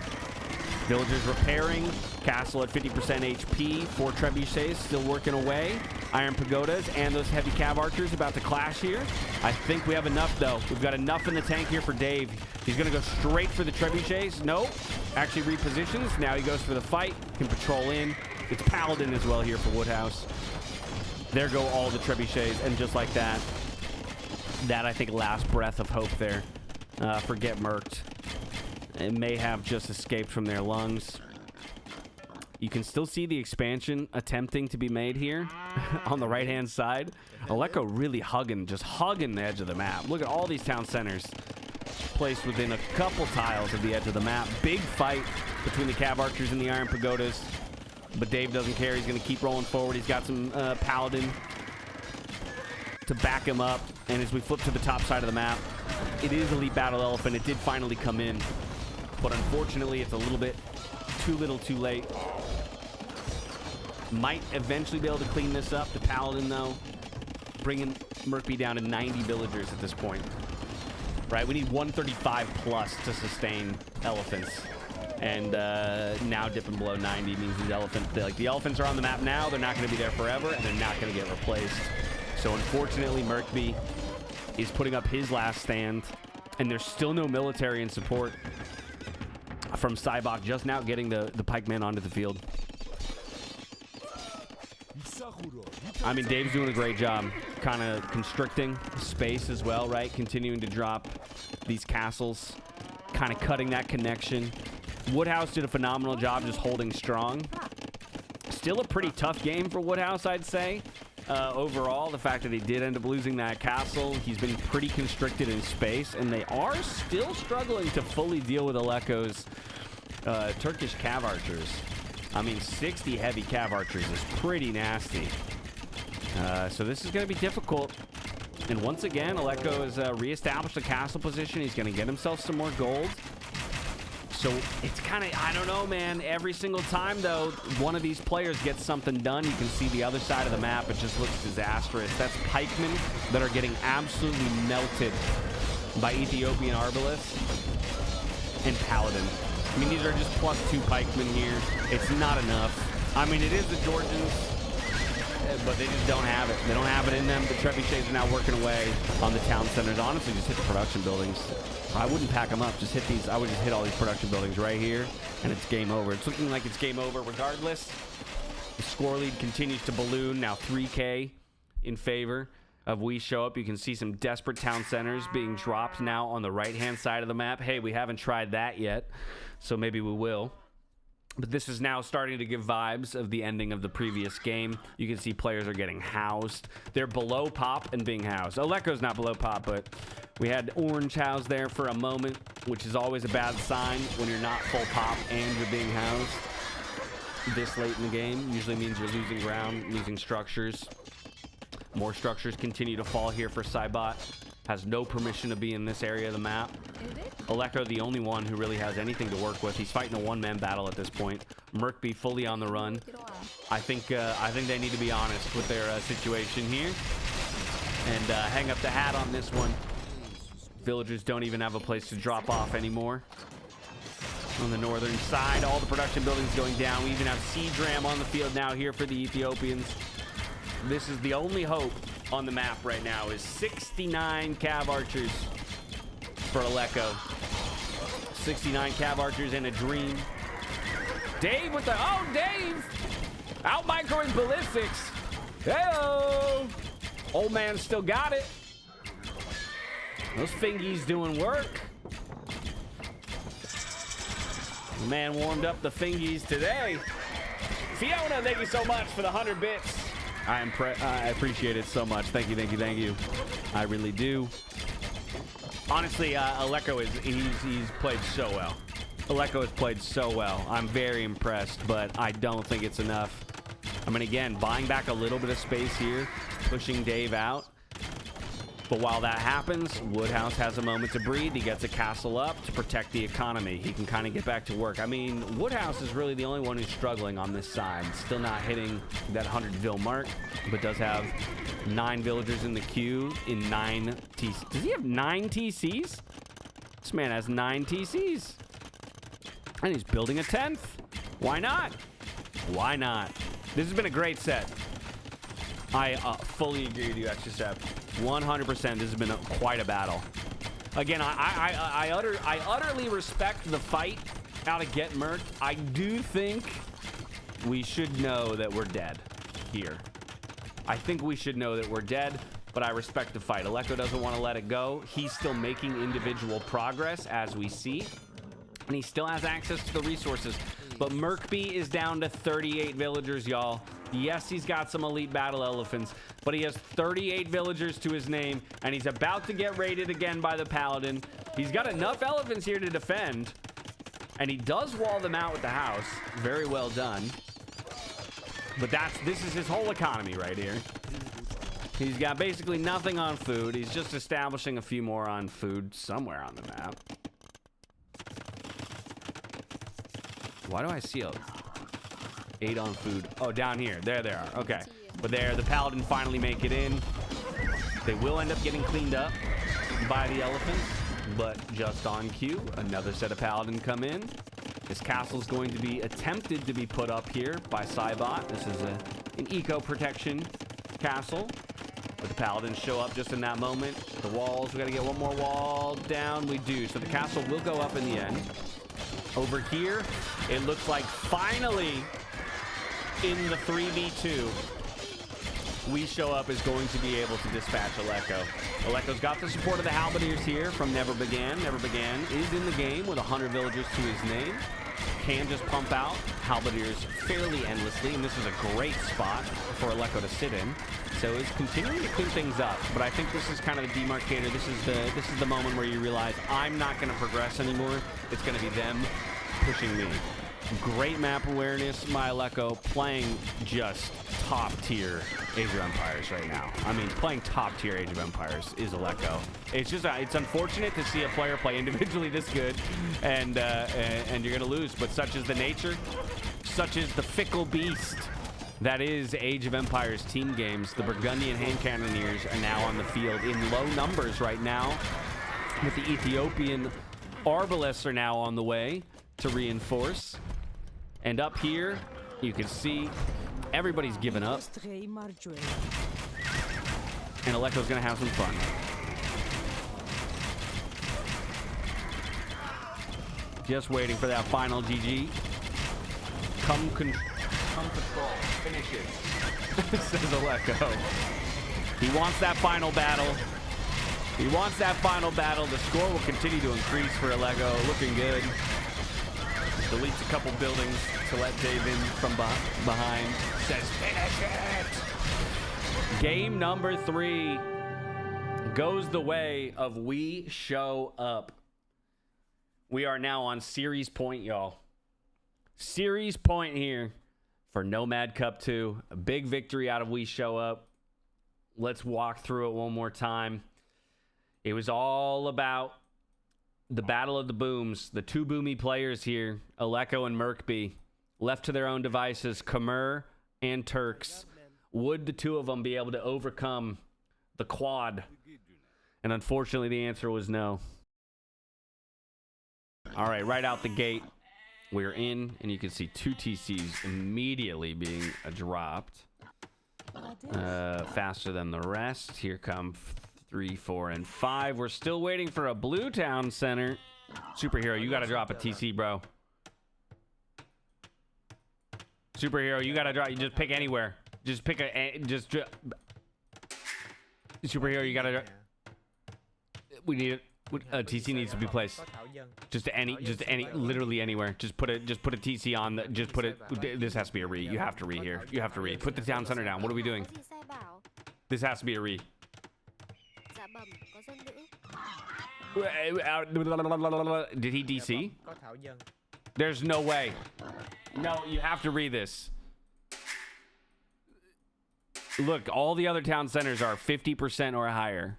Villagers repairing. Castle at 50% HP. 4 trebuchets still working away. Iron Pagodas and those heavy cav archers about to clash here. I think we have enough, though. We've got enough in the tank here for Dave. He's going to go straight for the trebuchets. Nope. Actually repositions. Now he goes for the fight. Can patrol in. It's Paladin as well here for Woodhouse. There go all the trebuchets. And just like that, I think, last breath of hope there for GetMurked. It may have just escaped from their lungs. You can still see the expansion attempting to be made here on the right-hand side. Aleko really just hugging the edge of the map. Look at all these town centers placed within a couple tiles of the edge of the map. Big fight between the Cav Archers and the Iron Pagodas. But Dave doesn't care. He's going to keep rolling forward. He's got some Paladin to back him up. And as we flip to the top side of the map, it is Elite Battle Elephant. It did finally come in. But unfortunately, it's a little bit too little too late. Might eventually be able to clean this up. The Paladin, though, bringing Merkby down to 90 villagers at this point. Right? We need 135 plus to sustain elephants. And now dipping below 90 means these elephants, the elephants are on the map now. They're not going to be there forever, and they're not going to get replaced. So unfortunately, Merkby is putting up his last stand, and there's still no military in support from Cybot, just now getting the pikemen onto the field. I mean, Dave's doing a great job kind of constricting space as well, right? Continuing to drop these castles, kind of cutting that connection. Woodhouse did a phenomenal job just holding strong. Still a pretty tough game for Woodhouse, I'd say. Overall, the fact that he did end up losing that castle, he's been pretty constricted in space, and they are still struggling to fully deal with Aleko's Turkish Cav Archers. I mean, 60 heavy Cav Archers is pretty nasty. So this is going to be difficult. And once again, Aleko has reestablished a castle position. He's going to get himself some more gold. So it's kind of, I don't know, man. Every single time, though, one of these players gets something done, you can see the other side of the map. It just looks disastrous. That's pikemen that are getting absolutely melted by Ethiopian Arbalest and Paladin. I mean, these are just +2 pikemen here. It's not enough. I mean, it is the Georgians, but they just don't have it. They don't have it in them. The trebuchets are now working away on the town centers. Honestly, just hit the production buildings. I wouldn't pack them up. Just hit these. I would just hit all these production buildings right here, and it's game over. It's looking like it's game over regardless. The score lead continues to balloon. Now 3K in favor of WeShowUp. You can see some desperate town centers being dropped now on the right-hand side of the map. Hey, we haven't tried that yet, so maybe we will. But this is now starting to give vibes of the ending of the previous game. You can see players are getting housed. They're below pop and being housed. Oleko's not below pop, but we had orange housed there for a moment, which is always a bad sign when you're not full pop and you're being housed this late in the game. Usually means you're losing ground, losing structures. More structures continue to fall here for Cybot. Has no permission to be in this area of the map. Oleko, the only one who really has anything to work with. He's fighting a one-man battle at this point. Merkby fully on the run. I think they need to be honest with their situation here and hang up the hat on this one. Villagers don't even have a place to drop off anymore. On the northern side, all the production buildings going down. We even have Seadram on the field now here for the Ethiopians. This is the only hope on the map right now is 69 Cav Archers for Oleko. 69 Cav Archers in a dream. Dave with the... Oh, Dave! Out micro his ballistics. Hey-oh! Old man still got it. Those fingies doing work. The man warmed up the fingies today. Fiona, thank you so much for the 100 bits. I appreciate it so much. Thank you, thank you, thank you. I really do. Honestly, Oleko he's played so well. Oleko has played so well. I'm very impressed, but I don't think it's enough. I mean, again, buying back a little bit of space here, pushing Dave out. But while that happens, Woodhouse has a moment to breathe. He gets a castle up to protect the economy. He can kind of get back to work. I mean, Woodhouse is really the only one who's struggling on this side. Still not hitting that 100 mark, but does have 9 villagers in the queue in 9 TCs. Does he have 9 TCs? This man has 9 TCs. And he's building a 10th. Why not? Why not? This has been a great set. I fully agree with you, XSF. 100%. This has been quite a battle. Again, I utterly respect the fight out of GetMurked. I do think we should know that we're dead here. I think we should know that we're dead, but I respect the fight. Oleko doesn't want to let it go. He's still making individual progress, as we see, and he still has access to the resources. But Merkby is down to 38 villagers, y'all. Yes, he's got some elite battle elephants, but he has 38 villagers to his name, and he's about to get raided again by the Paladin. He's got enough elephants here to defend, and he does wall them out with the house. Very well done. But this is his whole economy right here. He's got basically nothing on food. He's just establishing a few more on food somewhere on the map. Why do I see a 8 on food? Oh, down here. There they are. Okay. But there, the Paladin finally make it in. They will end up getting cleaned up by the elephants, but just on cue, another set of Paladin come in. This castle is going to be attempted to be put up here by Cybot. This is an eco protection castle. But the Paladins show up just in that moment. The walls, we got to get one more wall down. We do. So the castle will go up in the end. Over here, it looks like finally in the 3v2, WeShowUp is going to be able to dispatch Oleko. Oleko's got the support of the Halberdiers here from Never Began. Never Began is in the game with 100 villagers to his name. Can just pump out Halberdiers fairly endlessly, and this is a great spot for Oleko to sit in. So it's continuing to clean things up, but I think this is kind of the demarcator. This is the moment where you realize I'm not going to progress anymore. It's going to be them pushing me. Great map awareness, my Oleko, playing just top tier Age of Empires right now. I mean, playing top tier Age of Empires is Oleko. It's just it's unfortunate to see a player play individually this good, and you're gonna lose. But such is the nature, such is the fickle beast that is Age of Empires team games. The Burgundian hand cannoneers are now on the field in low numbers right now, with the Ethiopian Arbalists are now on the way to reinforce. And up here, you can see everybody's given up. And Oleko's going to have some fun. Just waiting for that final GG. Come control. Finish it. Says Oleko. He wants that final battle. He wants that final battle. The score will continue to increase for Oleko. Looking good. Deletes a couple buildings to let Dave in from behind. Says, finish it! Game number 3 goes the way of WeShowUp. We are now on series point, y'all. Series point here for Nomad Cup 2. A big victory out of WeShowUp. Let's walk through it one more time. It was all about the battle of the booms. The 2 boomy players here, Aleko and Merkby, left to their own devices. Khmer and Turks. Would the 2 of them be able to overcome the quad? And unfortunately, the answer was no. All right, right out the gate, we're in, and you can see 2 TCs immediately being dropped. Faster than the rest. Here come 3, 4, and 5. We're still waiting for a blue town center. Superhero, you got to drop a TC, bro. Superhero, you got to drop. You just pick anywhere. Just pick a. Superhero, you got to. We need it. A TC needs to be placed. Just any, literally anywhere. Just put a TC on. Just put it. This has to be a re. You have to re here. You have to re. Put the town center down. What are we doing? This has to be a re. Did he DC? There's no way. No, you have to read this. Look, all the other town centers are 50% or higher.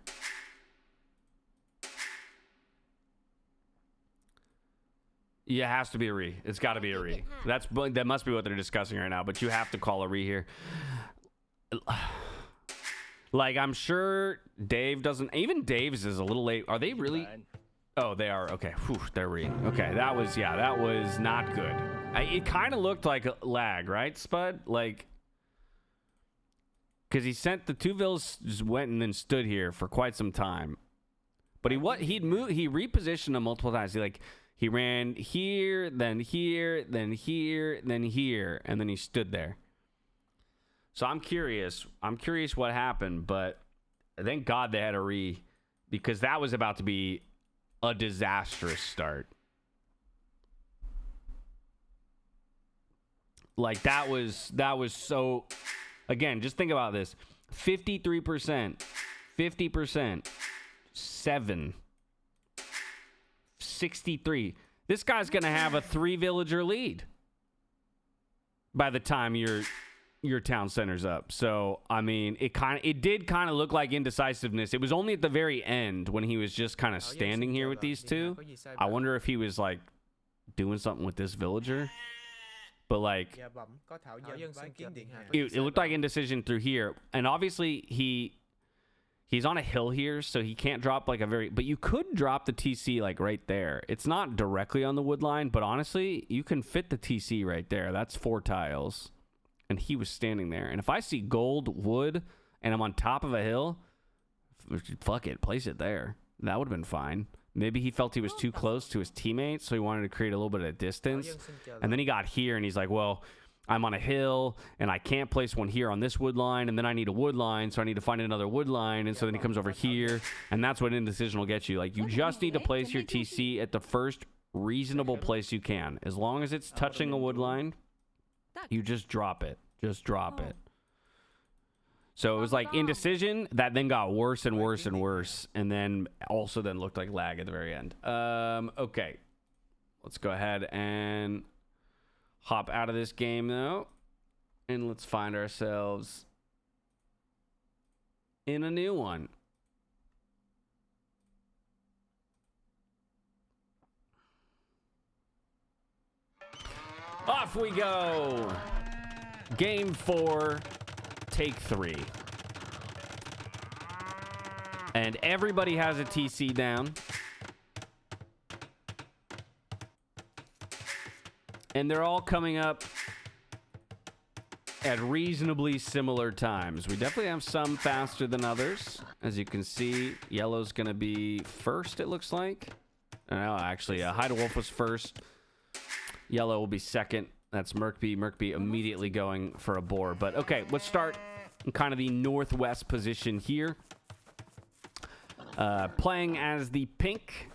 Yeah, it has to be a re. It's got to be a re. That must be what they're discussing right now, but you have to call a re here. Like, I'm sure Dave doesn't... Even Dave's is a little late. Are they really... Oh, they are. Okay. Whew, they're re. Okay, that was not good. It kind of looked like a lag, right, Spud? Like... Because he sent the 2 vills, just went and then stood here for quite some time. But he repositioned them multiple times. He ran here, then here, then here, then here, and then he stood there. So I'm curious. I'm curious what happened, but thank God they had a re, because that was about to be a disastrous start. Like, that was so... Again, just think about this. 53%, 50%, 7, 63. This guy's going to have a 3 villager lead by the time your town center's up. So, I mean, it did kind of look like indecisiveness. It was only at the very end when he was just kind of standing here with these 2. I wonder if he was like doing something with this villager. But like, it looked like indecision through here. And obviously he's on a hill here, so he can't drop like a very... But you could drop the TC like right there. It's not directly on the wood line, but honestly, you can fit the TC right there. That's 4 tiles. And he was standing there. And if I see gold wood and I'm on top of a hill, fuck it, place it there. That would have been fine. Maybe he felt he was too close to his teammates, so he wanted to create a little bit of distance. And then he got here, and he's like, well, I'm on a hill, and I can't place one here on this wood line, and then I need a wood line, so I need to find another wood line. And so then he comes over here, and that's what indecision will get you. Like, you just need to place your TC at the first reasonable place you can. As long as it's touching a wood line, you just drop it. Just drop it. So it was like indecision that then got worse and worse and worse, and then also then looked like lag at the very end. Okay, let's go ahead and hop out of this game though, and let's find ourselves in a new one. Off we go. Game 4. Take 3. And everybody has a TC down. And they're all coming up at reasonably similar times. We definitely have some faster than others. As you can see, yellow's going to be first, it looks like. No, actually, Hide a Wolf was first. Yellow will be second. That's Merkby. Merkby immediately going for a boar. But okay, let's start in kind of the northwest position here. Playing as the pink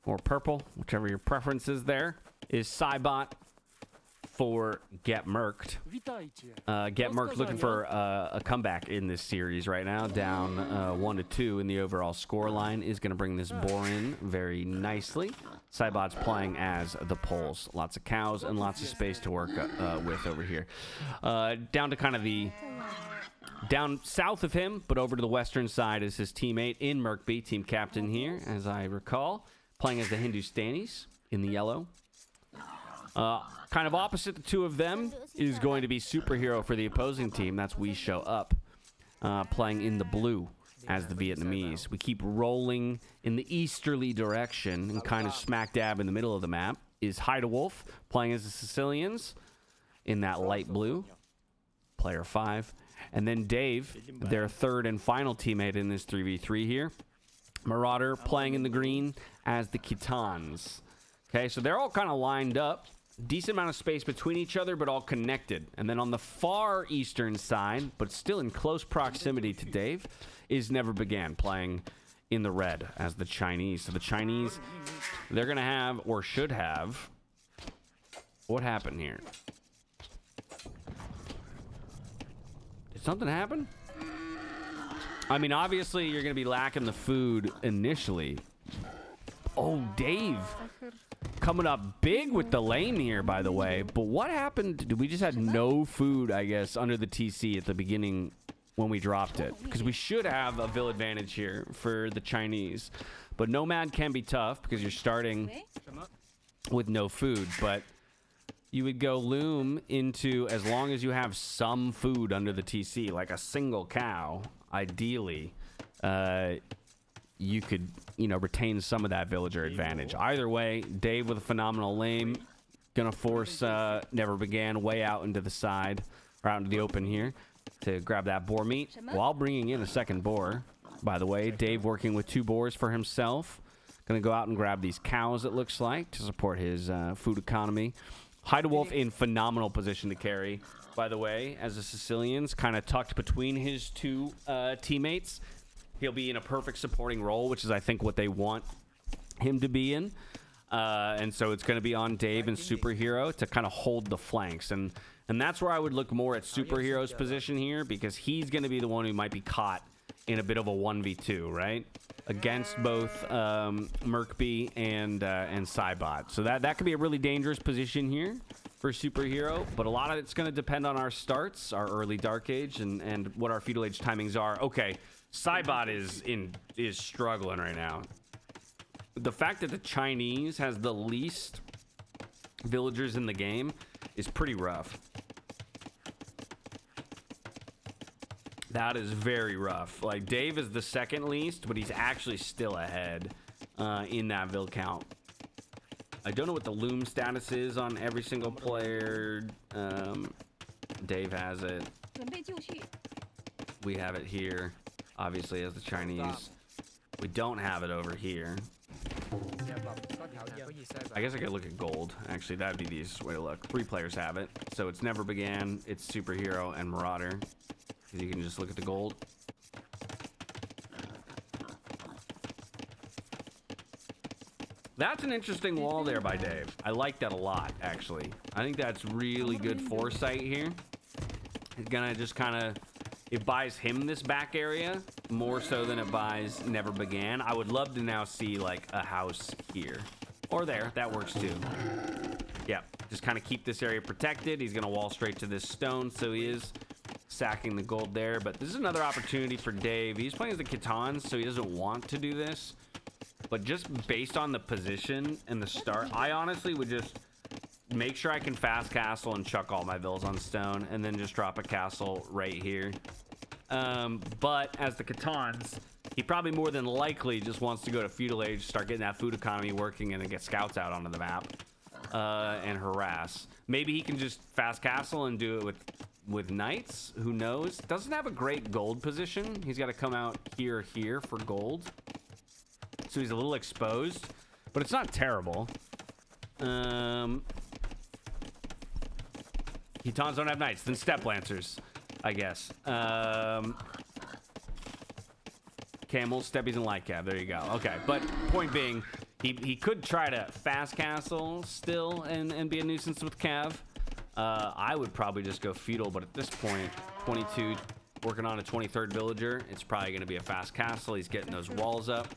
or purple, whichever your preference is there. is Cybot for GetMurked. GetMurked looking for a comeback in this series right now, down 1-2 in the overall score line. Is going to bring this boar in very nicely. Cybot's playing as the poles. Lots of cows and lots of space to work with over here. Down to kind of the... Down south of him, but over to the western side is his teammate in Merkby, team captain here, as I recall, playing as the Hindustanis in the yellow. Kind of opposite the two of them is going to be Superhero for the opposing team. That's WeShowUp, playing in the blue as the Vietnamese. We keep rolling in the easterly direction, and kind of smack dab in the middle of the map is Wolf, playing as the Sicilians in that light blue, player 5. And then Dave, their third and final teammate in this 3v3 here. Marauder playing in the green as the Khitans. Okay, so they're all kind of lined up. Decent amount of space between each other, but all connected. And then on the far eastern side, but still in close proximity to Dave, is Never Began, playing in the red as the Chinese. So the Chinese, they're going to have, or should have... What happened here? Something happened? I mean, obviously, you're going to be lacking the food initially. Oh, Dave. Coming up big with the lane here, by the way. But what happened? We just had no food, I guess, under the TC at the beginning when we dropped it. Because we should have a Vil advantage here for the Chinese. But Nomad can be tough because you're starting with no food. But... you would go loom into, as long as you have some food under the TC, like a single cow, ideally, you could, retain some of that villager advantage. Either way, Dave with a phenomenal lane, gonna force Never Began way out into the side, or out into the open here, to grab that boar meat, while bringing in a second boar. By the way, Dave working with 2 boars for himself. Gonna go out and grab these cows, it looks like, to support his food economy. Wolf in phenomenal position to carry, by the way, as the Sicilians, kind of tucked between his 2 teammates. He'll be in a perfect supporting role, which is, I think, what they want him to be in. And so it's going to be on Dave and Superhero to kind of hold the flanks. And that's where I would look more at Superhero's position here, because he's going to be the one who might be caught in a bit of a 1v2, right? Against both Merkby and Cybot. So that could be a really dangerous position here for Superhero, but a lot of it's going to depend on our starts, our early Dark Age, and what our Feudal Age timings are. Okay, Cybot is struggling right now. The fact that the Chinese has the least villagers in the game is pretty rough. That is very rough. Like, Dave is the second least, but he's actually still ahead in that Vil count. I don't know what the loom status is on every single player. Dave has it. We have it here, obviously, as the Chinese. We don't have it over here. I guess I could look at gold. Actually, that'd be the easiest way to look. 3 players have it. So it's Never Began, it's Superhero, and Marauder. You can just look at the gold. That's an interesting wall there by Dave. I like that a lot, actually. I think that's really good foresight here. He's gonna just kind of... it buys him this back area more so than it buys Never Began. I would love to now see, like, a house here. Or there. That works, too. Yeah. Just kind of keep this area protected. He's gonna wall straight to this stone, so he is... sacking the gold there, but this is another opportunity for Dave. He's playing as the Khitans, so he doesn't want to do this, but just based on the position and the start, I honestly would just make sure I can fast castle and chuck all my villas on stone, and then just drop a castle right here. But as the Khitans, he probably more than likely just wants to go to Feudal Age, start getting that food economy working, and then get scouts out onto the map and harass. Maybe he can just fast castle and do it with knights. Who knows? Doesn't have a great gold position. He's got to come out here for gold, so he's a little exposed, but it's not terrible. Khitans don't have knights, then step lancers, I guess. camels, steppies, and light cav. There you go. Okay, but point being, he could try to fast castle still and be a nuisance with cav. I would probably just go feudal, but at this point, 22 working on a 23rd villager. It's probably going to be a fast castle. He's getting those walls up.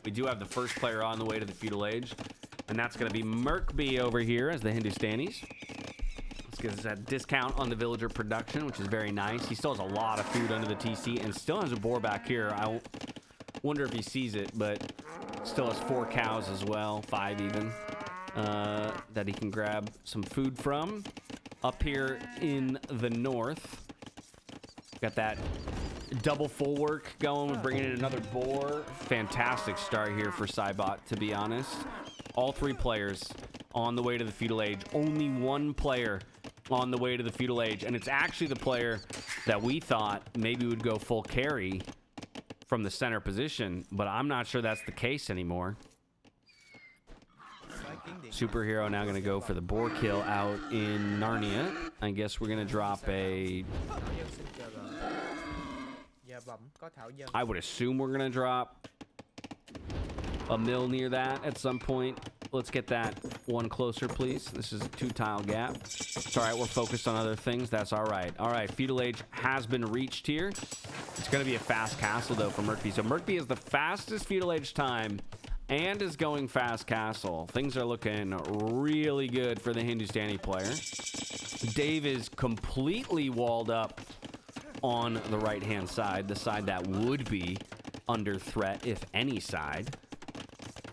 We do have the first player on the way to the feudal age, and that's going to be GetMurked over here as the Hindustanis. Let's get that discount on the villager production, which is very nice. He still has a lot of food under the TC and still has a boar back here. I wonder if he sees it, but still has 4 cows as well, 5 even, that he can grab some food from. Up here in the north, got that double full work going. We're bringing in another boar. Fantastic start here for Cybot, to be honest. All 3 players on the way to the feudal age. Only 1 player on the way to the feudal age, and it's actually the player that we thought maybe would go full carry from the center position, but I'm not sure that's the case anymore. Superhero now going to go for the boar kill out in Narnia. I guess we're going to drop a... I would assume we're going to drop a mill near that at some point. Let's get that one closer, please. This is a 2-tile gap. It's all right. We're focused on other things. That's all right. All right. Feudal age has been reached here. It's going to be a fast castle, though, for GetMurked. So GetMurked is the fastest feudal age time and is going fast castle. Things are looking really good for the Hindustani player. Dave is completely walled up on the right-hand side, the side that would be under threat, if any side.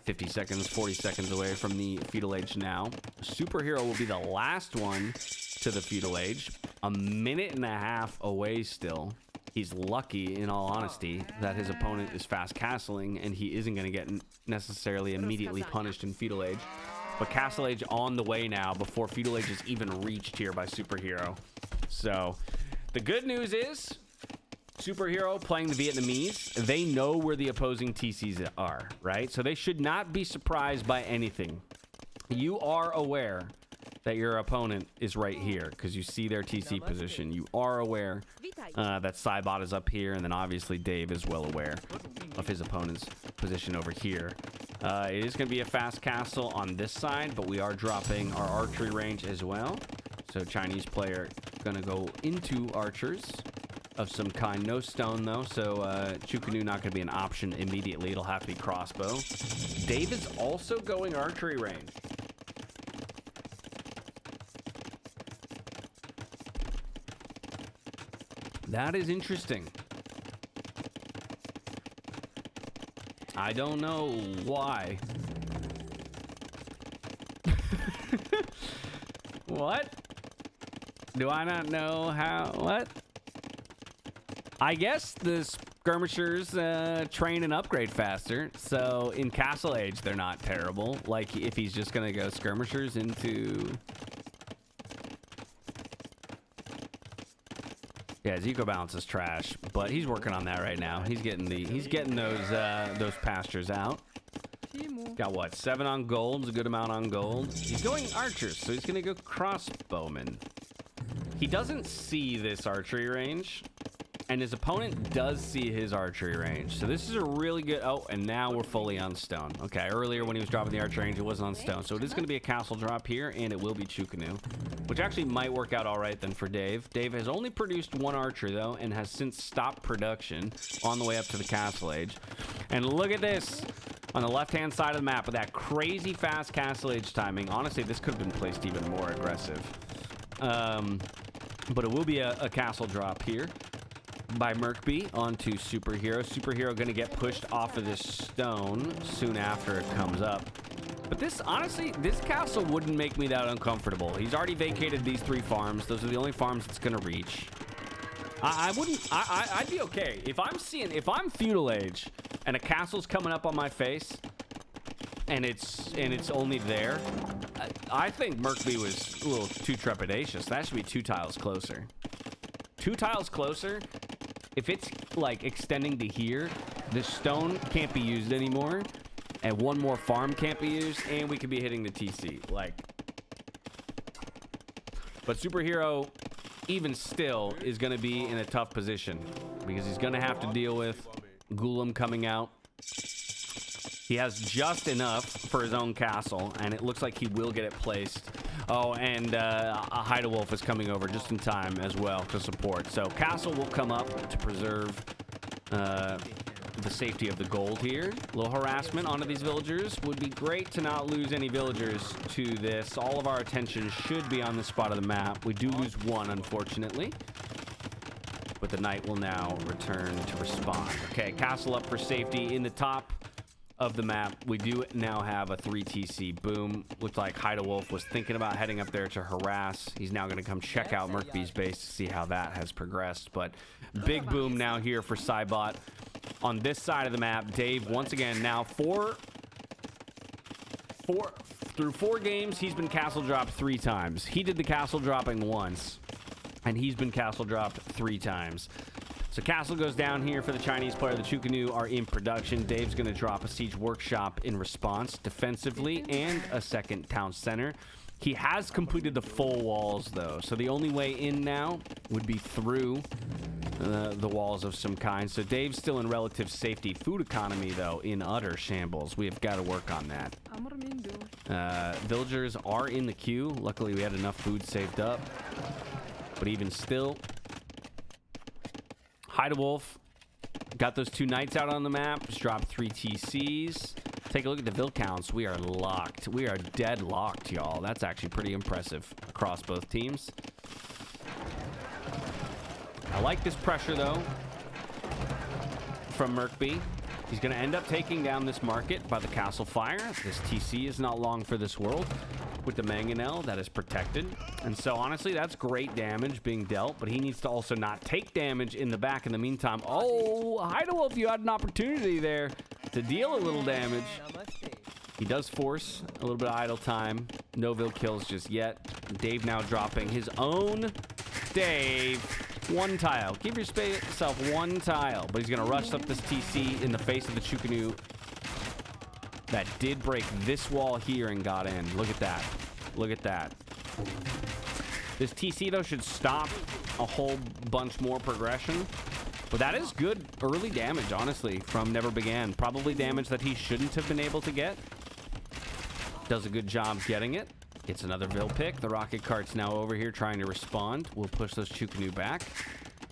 50 seconds, 40 seconds away from the feudal age now. Superhero will be the last one to the feudal age. A minute and a half away still. He's lucky, in all honesty, that his opponent is fast castling and he isn't going to get necessarily immediately punished in feudal age. But castle age on the way now before feudal age is even reached here by Superhero. So the good news is Superhero playing the Vietnamese, they know where the opposing TCs are, right? So they should not be surprised by anything. You are aware that your opponent is right here because you see their TC position. You are aware that Cybot is up here, and then obviously Dave is well aware of his opponent's position over here. It is going to be a fast castle on this side, but we are dropping our archery range as well. So Chinese player going to go into archers of some kind. No stone, though, so Chukanu not going to be an option immediately. It'll have to be crossbow. Dave is also going archery range. That is interesting. I don't know why. What? Do I not know how? What? I guess the skirmishers train and upgrade faster. So in Castle Age, they're not terrible. Like if he's just going to go skirmishers into... Yeah, his eco balance is trash, but he's working on that right now. He's getting those pastures out. He's got what, 7 on gold? A good amount on gold. He's going archers, so he's gonna go crossbowman. He doesn't see this archery range, and his opponent does see his archery range. So this is a really good... Oh, and now we're fully on stone. Okay, earlier when he was dropping the archery range, it wasn't on stone. So it is going to be a castle drop here, and it will be Chukanu, which actually might work out all right then for Dave. Dave has only produced 1 archer, though, and has since stopped production on the way up to the castle age. And look at this on the left-hand side of the map with that crazy fast castle age timing. Honestly, this could have been placed even more aggressive. But it will be a castle drop here by GetMurked onto Superhero. Superhero going to get pushed off of this stone soon after it comes up. But this, honestly, this castle wouldn't make me that uncomfortable. He's already vacated these 3 farms. Those are the only farms it's going to reach. I'd be okay. If I'm feudal age and a castle's coming up on my face and it's only there, I think GetMurked was a little too trepidatious. That should be 2 tiles closer. 2 tiles closer. If it's like extending to here, the stone can't be used anymore, and 1 more farm can't be used, and we could be hitting the TC. Like, but Superhero, even still, is going to be in a tough position because he's going to have to deal with Ghoulam coming out. He has just enough for his own castle, and it looks like he will get it placed. Oh, and Hide-A-Wolf is coming over just in time as well to support. So castle will come up to preserve the safety of the gold here. A little harassment onto these villagers. Would be great to not lose any villagers to this. All of our attention should be on this spot of the map. We do lose one, unfortunately. But the knight will now return to respond. Okay, castle up for safety in the top of the map. We do now have a 3 TC boom. Looked like Hide-A-Wolf was thinking about heading up there to harass. He's now going to come check out Merkby's base to see how that has progressed. But big boom now here for Cybot. On this side of the map, Dave, once again, now through four games, he's been castle dropped 3 times. He did the castle dropping once, and he's been castle dropped 3 times. So castle goes down here for the Chinese player. The Chukanu are in production. Dave's going to drop a siege workshop in response defensively and a second town center. He has completed the full walls, though. So the only way in now would be through the walls of some kind. So Dave's still in relative safety. Food economy, though, in utter shambles. We have got to work on that. Villagers are in the queue. Luckily, we had enough food saved up. But even still, Hide-A-Wolf got those 2 knights out on the map. Just dropped 3 TCs. Take a look at the vill counts. We are locked. We are dead locked, y'all. That's actually pretty impressive across both teams. I like this pressure, though, from Merkby. He's going to end up taking down this market by the castle fire. This TC is not long for this world with the mangonel that is protected. And so, honestly, that's great damage being dealt, but he needs to also not take damage in the back in the meantime. Oh, Hide-A-Wolf, you had an opportunity there to deal a little damage. He does force a little bit of idle time. No vill kills just yet. Dave now dropping his own. Dave, 1 tile. Give yourself 1 tile. But he's going to rush up this TC in the face of the Chukanu. That did break this wall here and got in. Look at that. Look at that. This TC, though, should stop a whole bunch more progression. But that is good early damage, honestly, from Never Began. Probably damage that he shouldn't have been able to get. Does a good job getting it. Gets another vill pick. The rocket cart's now over here trying to respond. We'll push those Chukanu back.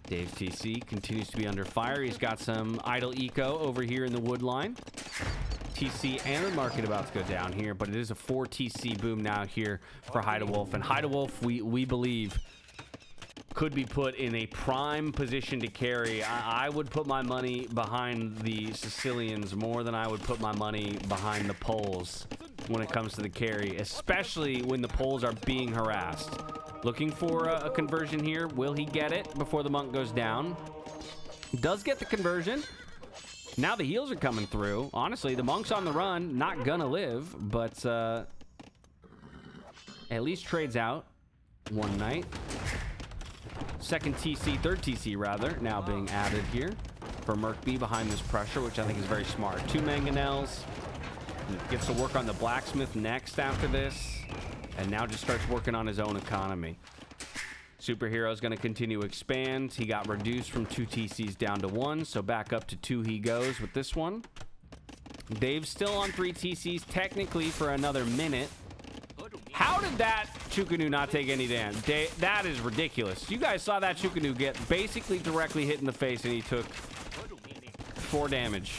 Dave's TC continues to be under fire. He's got some idle eco over here in the wood line. TC and the market about to go down here, but it is a 4 TC boom now here for Hide-A-Wolf. And Hide-A-Wolf, we believe, could be put in a prime position to carry. I would put my money behind the Sicilians more than I would put my money behind the Poles when it comes to the carry, especially when the Poles are being harassed. Looking for a conversion here. Will he get it before the monk goes down? Does get the conversion. Now the heals are coming through. Honestly, the monk's on the run. Not gonna live, but at least trades out 1 knight. Second TC, third TC rather, now being added here for Merkby behind this pressure, which I think is very smart. 2 mangonels. Gets to work on the blacksmith next after this, and now just starts working on his own economy. Superhero is going to continue to expand. He got reduced from 2 TCs down to 1, so back up to 2 he goes with this one. Dave's still on 3 TCs technically for another minute. How did that Chukanu not take any damage? That is ridiculous. You guys saw that Chukanu get basically directly hit in the face, and he took 4 damage.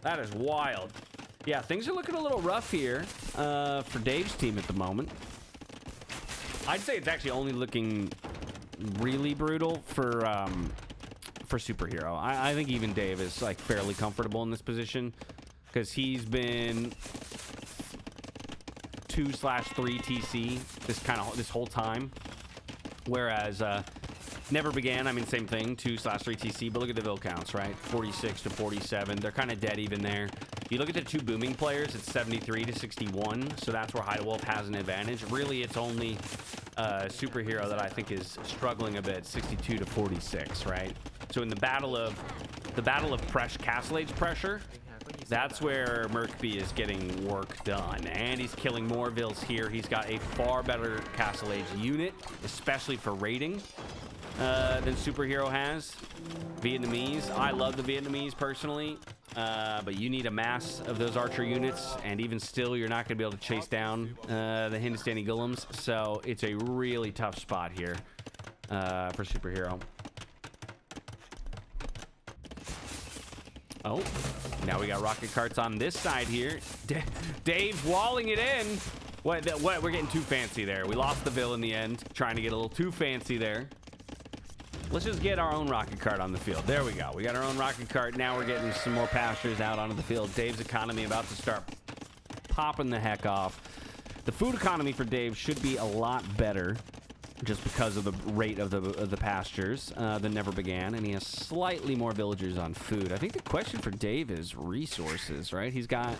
That is wild. Yeah, things are looking a little rough here for Dave's team at the moment. I'd say it's actually only looking really brutal for Superhero. I think even Dave is like fairly comfortable in this position because he's been 2/3 TC this whole time, whereas Never Began, I mean, same thing, 2/3 TC, but look at the vill counts, right? 46 to 47. They're kind of dead even there. You look at the 2 booming players, it's 73 to 61, so that's where Hide-A-Wolf has an advantage. Really, it's only Superhero that I think is struggling a bit, 62 to 46, right? So in the battle of Castle Age pressure, that's where Merkby is getting work done, and he's killing more vills here. He's got a far better Castle Age unit, especially for raiding. than Superhero has. Vietnamese. I love the Vietnamese personally, but you need a mass of those archer units, and even still, you're not going to be able to chase down the Hindustani golems. So it's a really tough spot here for Superhero. Oh, now we got rocket carts on this side here. Dave walling it in. What? We're getting too fancy there. We lost the Vil in the end, trying to get a little too fancy there. Let's just get our own rocket cart on the field. There we go. We got our own rocket cart. Now we're getting some more pastures out onto the field. Dave's economy about to start popping the heck off. The food economy for Dave should be a lot better just because of the rate of the pastures than Never Began, and he has slightly more villagers on food. I think the question for Dave is resources, right? He's got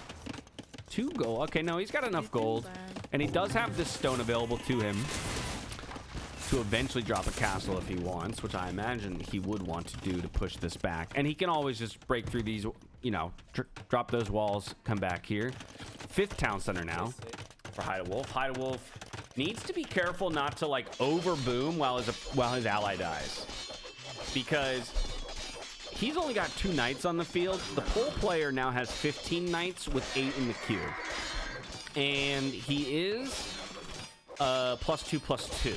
2 gold. Okay, no, he's got enough gold, and he does have this stone available to him to eventually drop a castle if he wants, which I imagine he would want to do to push this back. And he can always just break through these, you know, drop those walls, come back here. 5th town center now for Hydewolf. Hydewolf needs to be careful not to like over boom while his ally dies, because he's only got 2 knights on the field. The pole player now has 15 knights with 8 in the queue, and he is +2/+2.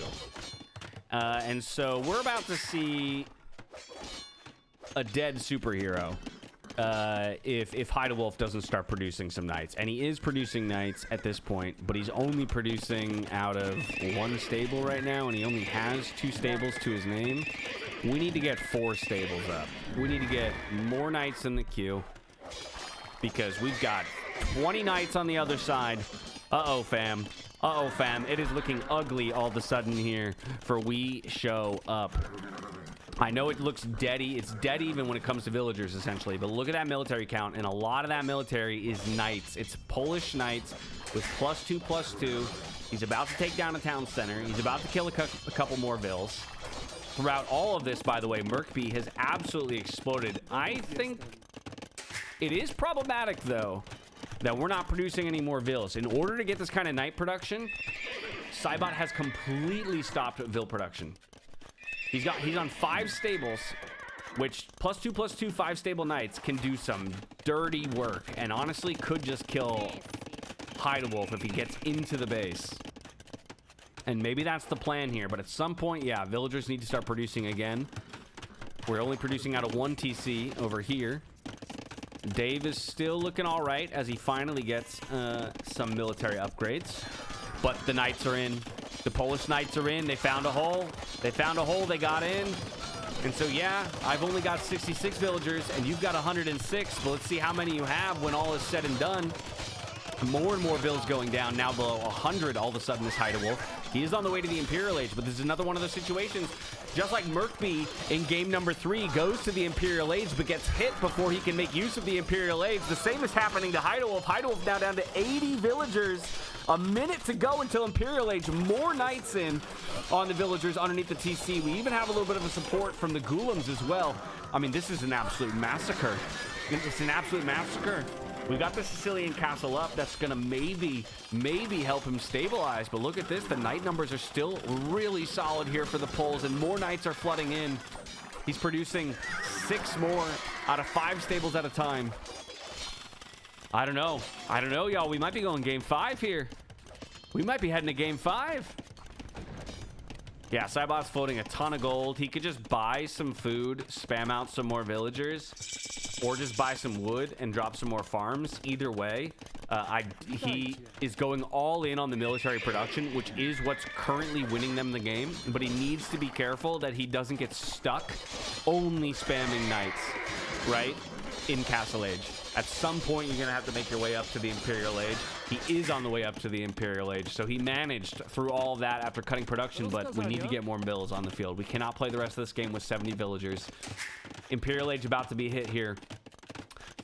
And so we're about to see a dead Superhero if Hydewolf doesn't start producing some knights. And he is producing knights at this point, but he's only producing out of 1 stable right now, and he only has 2 stables to his name. We need to get 4 stables up. We need to get more knights in the queue, because we've got 20 knights on the other side. Uh-oh, fam. Uh-oh, fam. It is looking ugly all of a sudden here for WeShowUp. I know it looks deady. It's dead even when it comes to villagers, essentially. But look at that military count, and a lot of that military is knights. It's Polish knights with +2/+2. He's about to take down a town center. He's about to kill a couple more vills. Throughout all of this, by the way, Merkby has absolutely exploded. I think it is problematic, though, that we're not producing any more vills. In order to get this kind of knight production, Cybot has completely stopped vil production. He's on 5 stables, which +2/+2 5 stable knights can do some dirty work, and honestly could just kill Hydewolf if he gets into the base. And maybe that's the plan here, but at some point, yeah, villagers need to start producing again. We're only producing out of 1 TC over here. Dave is still looking all right as he finally gets some military upgrades. But the knights are in. The Polish knights are in. They found a hole. They found a hole. They got in. And so, yeah, I've only got 66 villagers, and you've got 106. But let's see how many you have when all is said and done. More and more vills going down. Now below 100 all of a sudden is Hydewolf. He is on the way to the Imperial Age, but this is another one of those situations. Just like Merkby in game number 3 goes to the Imperial Age but gets hit before he can make use of the Imperial Age. The same is happening to Hydewolf. Hydewolf now down to 80 villagers. A minute to go until Imperial Age. More knights in on the villagers underneath the TC. We even have a little bit of a support from the Golems as well. I mean, this is an absolute massacre. It's an absolute massacre. We got the Sicilian castle up. That's going to maybe help him stabilize. But look at this. The knight numbers are still really solid here for the Poles, and more knights are flooding in. He's producing 6 more out of 5 stables at a time. I don't know. I don't know, y'all. We might be going game 5 here. We might be heading to game 5. Yeah, Cybot's floating a ton of gold. He could just buy some food, spam out some more villagers, or just buy some wood and drop some more farms. Either way, he is going all in on the military production, which is what's currently winning them the game. But he needs to be careful that he doesn't get stuck only spamming knights, right, in Castle Age. At some point, you're going to have to make your way up to the Imperial Age. He is on the way up to the Imperial Age, so he managed through all of that after cutting production, but we need to get more vills on the field. We cannot play the rest of this game with 70 villagers. Imperial Age about to be hit here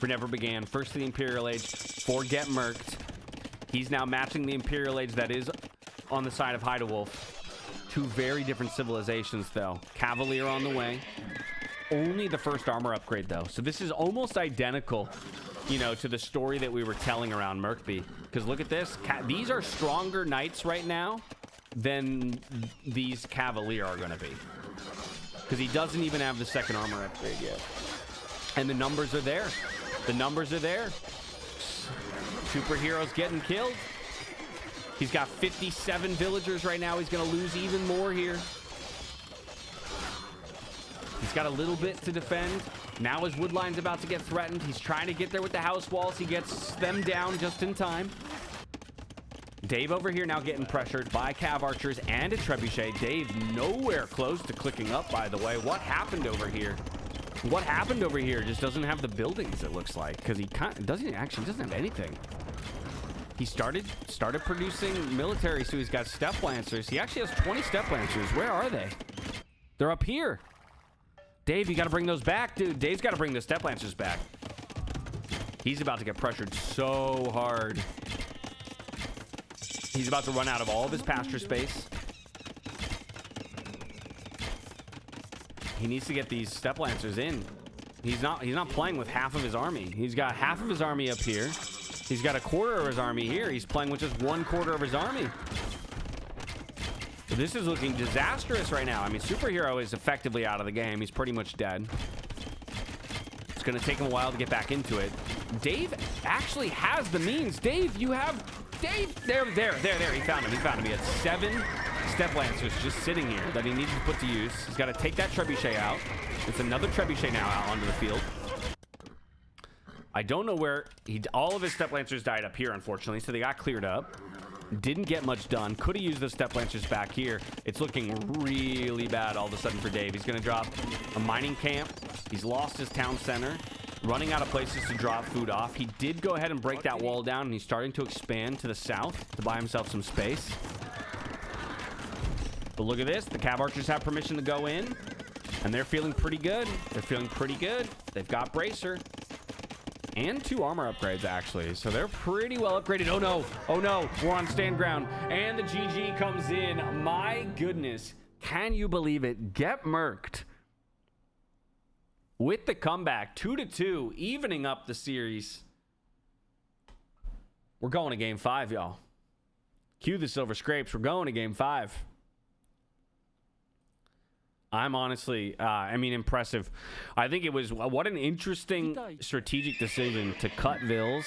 for Never Began. First to the Imperial Age for GetMurked. He's now matching the Imperial Age that is on the side of Hydewolf. 2 very different civilizations, though. Cavalier on the way. Only the first armor upgrade, though. So this is almost identical, you know, to the story that we were telling around Merkby. Because look at this. These are stronger knights right now than these Cavalier are going to be. because he doesn't even have the second armor upgrade yet. And the numbers are there. The numbers are there. Superhero's getting killed. He's got 57 villagers right now. He's going to lose even more here. He's got a little bit to defend. Now his wood line's about to get threatened. He's trying to get there with the house walls. He gets them down just in time. Dave over here now getting pressured by cav archers and a trebuchet. Dave nowhere close to clicking up, by the way. What happened over here? What happened over here? Just doesn't have the buildings, it looks like, because he doesn't have anything. He started producing military, so he's got step lancers. He actually has 20 step lancers. Where are they? They're up here. Dave, you got to bring those back, dude. Dave's got to bring the step lancers back. He's about to get pressured so hard. He's about to run out of all of his pasture space. He needs to get these step lancers in. He's not playing with half of his army. He's got half of his army up here. He's got a quarter of his army here. He's playing with just 1/4 of his army. So this is looking disastrous right now. I mean, Superhero is effectively out of the game. He's pretty much dead. It's going to take him a while to get back into it. Dave actually has the means. Dave, you have... Dave, there. He found him. He had 7 step lancers just sitting here that he needed to put to use. He's got to take that trebuchet out. It's another trebuchet now out onto the field. I don't know where all of his step lancers died up here, unfortunately, so they got cleared up. Didn't get much done. Could have used the step lancers back here. It's looking really bad all of a sudden for Dave. He's going to drop a mining camp. He's lost his town center. Running out of places to drop food off. He did go ahead and break that wall down, and he's starting to expand to the south to buy himself some space. But look at this. The cav archers have permission to go in, and they're feeling pretty good. They've got bracer and 2 armor upgrades, actually. So they're pretty well upgraded. Oh, no. We're on stand ground. And the GG comes in. My goodness. Can you believe it? GetMurked with the comeback, 2-2, evening up the series. We're going to game 5, y'all. Cue the silver scrapes. We're going to game 5. I'm honestly, impressive. I think it was, what an interesting strategic decision to cut Vills.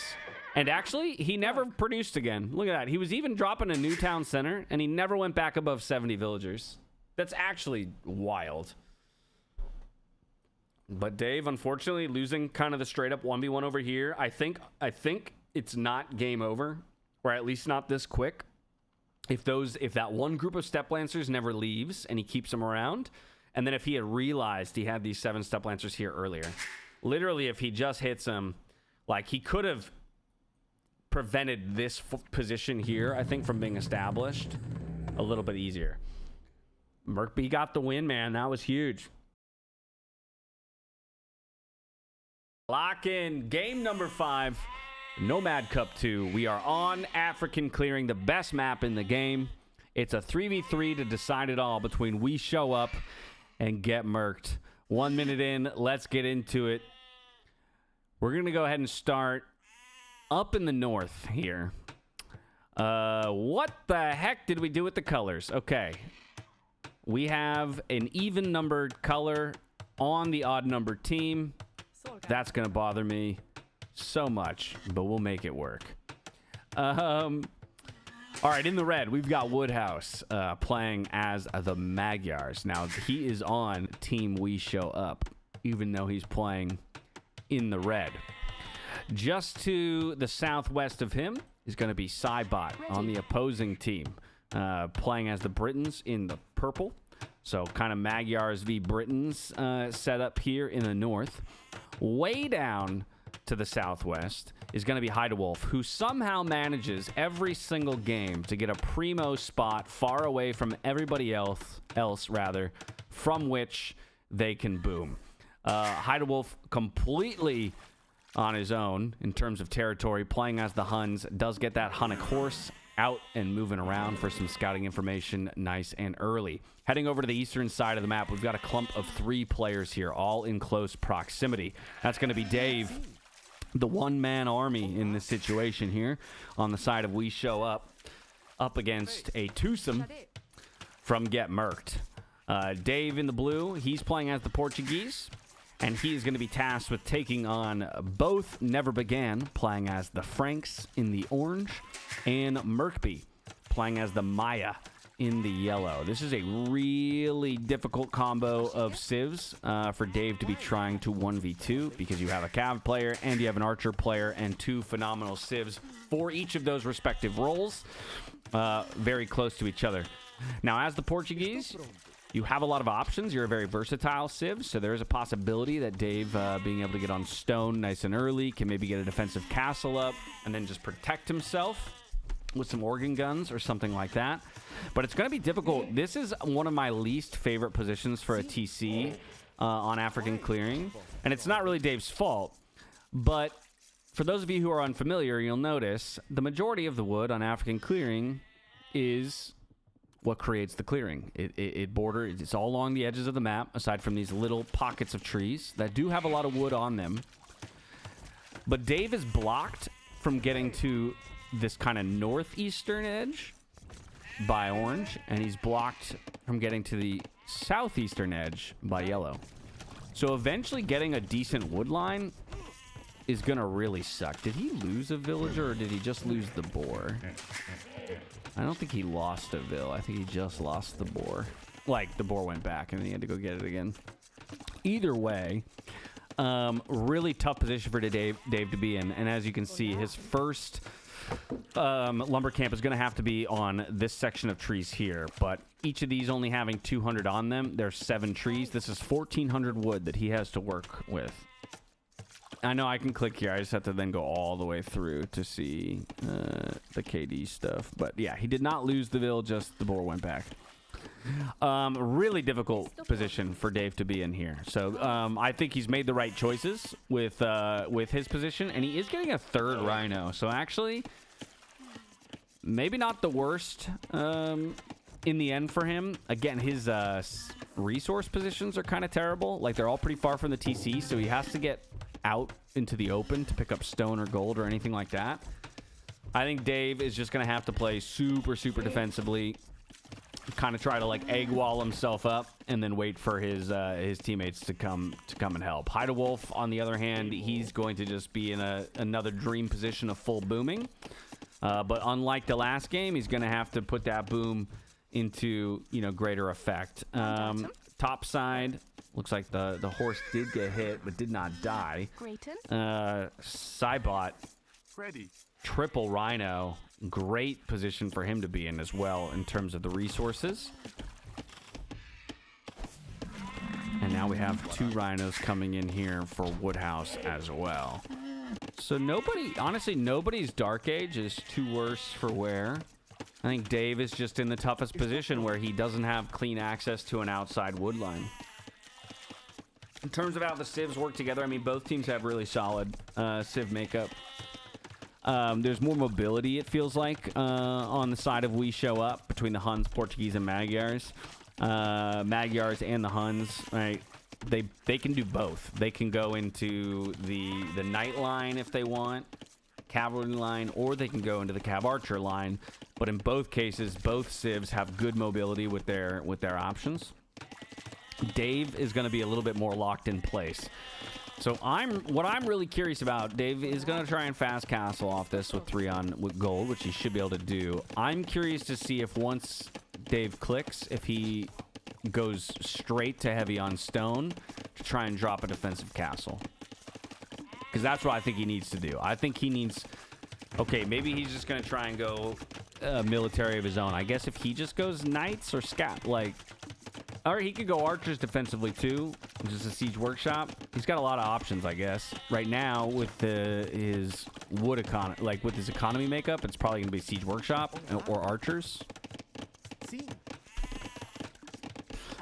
And actually, he never produced again. Look at that. He was even dropping a new town center, and he never went back above 70 villagers. That's actually wild. But Dave, unfortunately, losing kind of the straight up 1v1 over here. I think it's not game over, or at least not this quick. If that one group of step lancers never leaves and he keeps them around, and then if he had realized he had these 7 step lancers here earlier, literally if he just hits them, like, he could have prevented this position here, I think, from being established a little bit easier. Merkby got the win, man. That was huge. Lock in game number 5, Nomad Cup 2. We are on African Clearing, the best map in the game. It's a 3v3 to decide it all between WeShowUp and GetMurked. 1 minute in, let's get into it. We're going to go ahead and start up in the north here. What the heck did we do with the colors? Okay. We have an even numbered color on the odd numbered team. That's going to bother me so much, but we'll make it work. All right, in the red, we've got Woodhouse playing as the Magyars. Now, he is on Team WeShowUp, even though he's playing in the red. Just to the southwest of him is going to be Cybot on the opposing team, playing as the Britons in the purple. So kind of Magyars v Britons set up here in the north. Way down to the southwest is going to be Hydewolf, who somehow manages every single game to get a primo spot far away from everybody else, from which they can boom. Hydewolf completely on his own in terms of territory, playing as the Huns, does get that Hunnic horse out and moving around for some scouting information nice and early. Heading over to the eastern side of the map, we've got a clump of 3 players here, all in close proximity. That's going to be Dave, the one-man army in this situation here, on the side of WeShowUp, up against a twosome from GetMurked. Dave in the blue, he's playing as the Portuguese, and he is going to be tasked with taking on both Never Began, playing as the Franks in the orange, and Merkby, playing as the Maya in the yellow. This is a really difficult combo of civs for Dave to be trying to 1v2 because you have a cav player and you have an archer player and two phenomenal civs for each of those respective roles, very close to each other. Now, as the Portuguese, you have a lot of options. You're a very versatile civ, so there is a possibility that Dave, being able to get on stone nice and early, can maybe get a defensive castle up and then just protect himself with some organ guns or something like that. But it's going to be difficult. This is one of my least favorite positions for a TC on African Clearing. And it's not really Dave's fault. But for those of you who are unfamiliar, you'll notice the majority of the wood on African Clearing is what creates the clearing. It's all along the edges of the map, aside from these little pockets of trees that do have a lot of wood on them. But Dave is blocked from getting to this kind of northeastern edge by orange, and he's blocked from getting to the southeastern edge by yellow. So eventually getting a decent wood line is gonna really suck. Did he lose a villager, or did he just lose the boar? I don't think he lost a vill. I think he just lost the boar. Like, the boar went back and he had to go get it again. Either way, really tough position for Dave to be in. And as you can see, his first lumber camp is going to have to be on this section of trees here. But each of these only having 200 on them, there's 7 trees. This is 1,400 wood that he has to work with. I know I can click here. I just have to then go all the way through to see the KD stuff. But yeah, he did not lose the vill, just the boar went back. Really difficult position for Dave to be in here. So I think he's made the right choices with his position, and he is getting a 3rd rhino. So actually, maybe not the worst in the end for him. Again, his resource positions are kind of terrible. Like, they're all pretty far from the TC, so he has to get out into the open to pick up stone or gold or anything like that. I think Dave is just going to have to play super defensively, kind of try to like egg wall himself up, and then wait for his teammates to come and help. Wolf, on the other hand, he's going to just be in another dream position of full booming. But unlike the last game, he's going to have to put that boom into, greater effect. Top side, looks like the horse did get hit but did not die. Cybot, ready. Triple rhino, great position for him to be in as well in terms of the resources. And now we have 2 rhinos coming in here for Woodhouse as well. So honestly, nobody's Dark Age is too worse for wear. I think Dave is just in the toughest position where he doesn't have clean access to an outside wood line. In terms of how the civs work together, I mean, both teams have really solid civ makeup. There's more mobility, it feels like, on the side of WeShowUp between the Huns, Portuguese, and Magyars. Magyars and the Huns, right? They can do both. They can go into the Knight line if they want, Cavalry line, or they can go into the Cav Archer line. But in both cases, both civs have good mobility with their options. Dave is going to be a little bit more locked in place. So what I'm really curious about, Dave is going to try and fast castle off this with 3 with gold, which he should be able to do. I'm curious to see if once Dave clicks, if he goes straight to heavy on stone to try and drop a defensive castle. Because that's what I think he needs to do. I think he needs... Okay, maybe he's just going to try and go military of his own. I guess if he just goes knights or scat, like... Or he could go archers defensively too, which is a siege workshop. He's got a lot of options, I guess. Right now, with his wood economy, like with his economy makeup, it's probably going to be siege workshop or archers.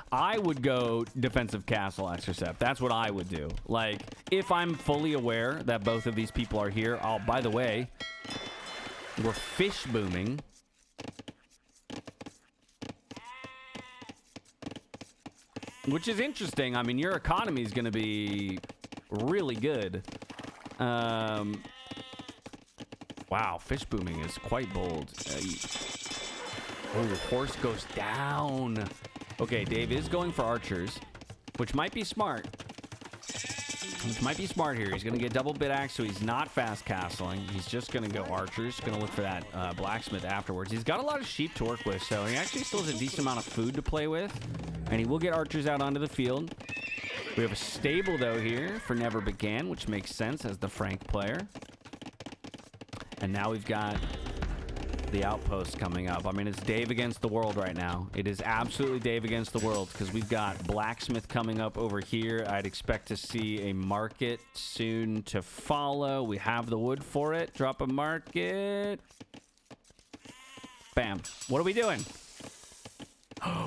I would go defensive castle exercept. That's what I would do. Like, if I'm fully aware that both of these people are here, by the way, we're fish booming. Which is interesting. I mean, your economy is going to be really good. Wow, fish booming is quite bold. Oh, the horse goes down. Okay, Dave is going for archers, which might be smart. Which might be smart here. He's going to get double bit axe, so he's not fast castling. He's just going to go archers. Going to look for that blacksmith afterwards. He's got a lot of sheep to work with, so he actually still has a decent amount of food to play with. And he will get archers out onto the field. We have a stable, though, here for Never Began, which makes sense as the Frank player. And now we've got the outpost coming up. I mean, it's Dave against the world right now. It is absolutely Dave against the world because we've got blacksmith coming up over here. I'd expect to see a market soon to follow. We have the wood for it. Drop a market. Bam. What are we doing?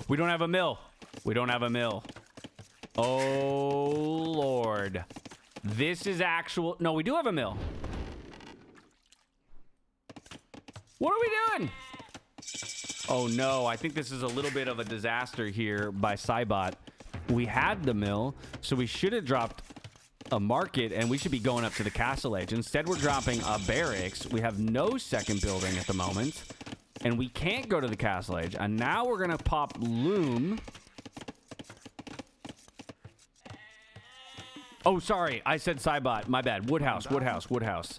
We don't have a mill. We don't have a mill. Oh, Lord. This is actual... No, we do have a mill. What are we doing? Oh, no. I think this is a little bit of a disaster here by Cybot. We had the mill, so we should have dropped a market, and we should be going up to the castle age. Instead, we're dropping a barracks. We have no second building at the moment, and we can't go to the castle age. And now we're going to pop loom. Oh, sorry. I said Cybot. My bad. Woodhouse, Woodhouse, Woodhouse.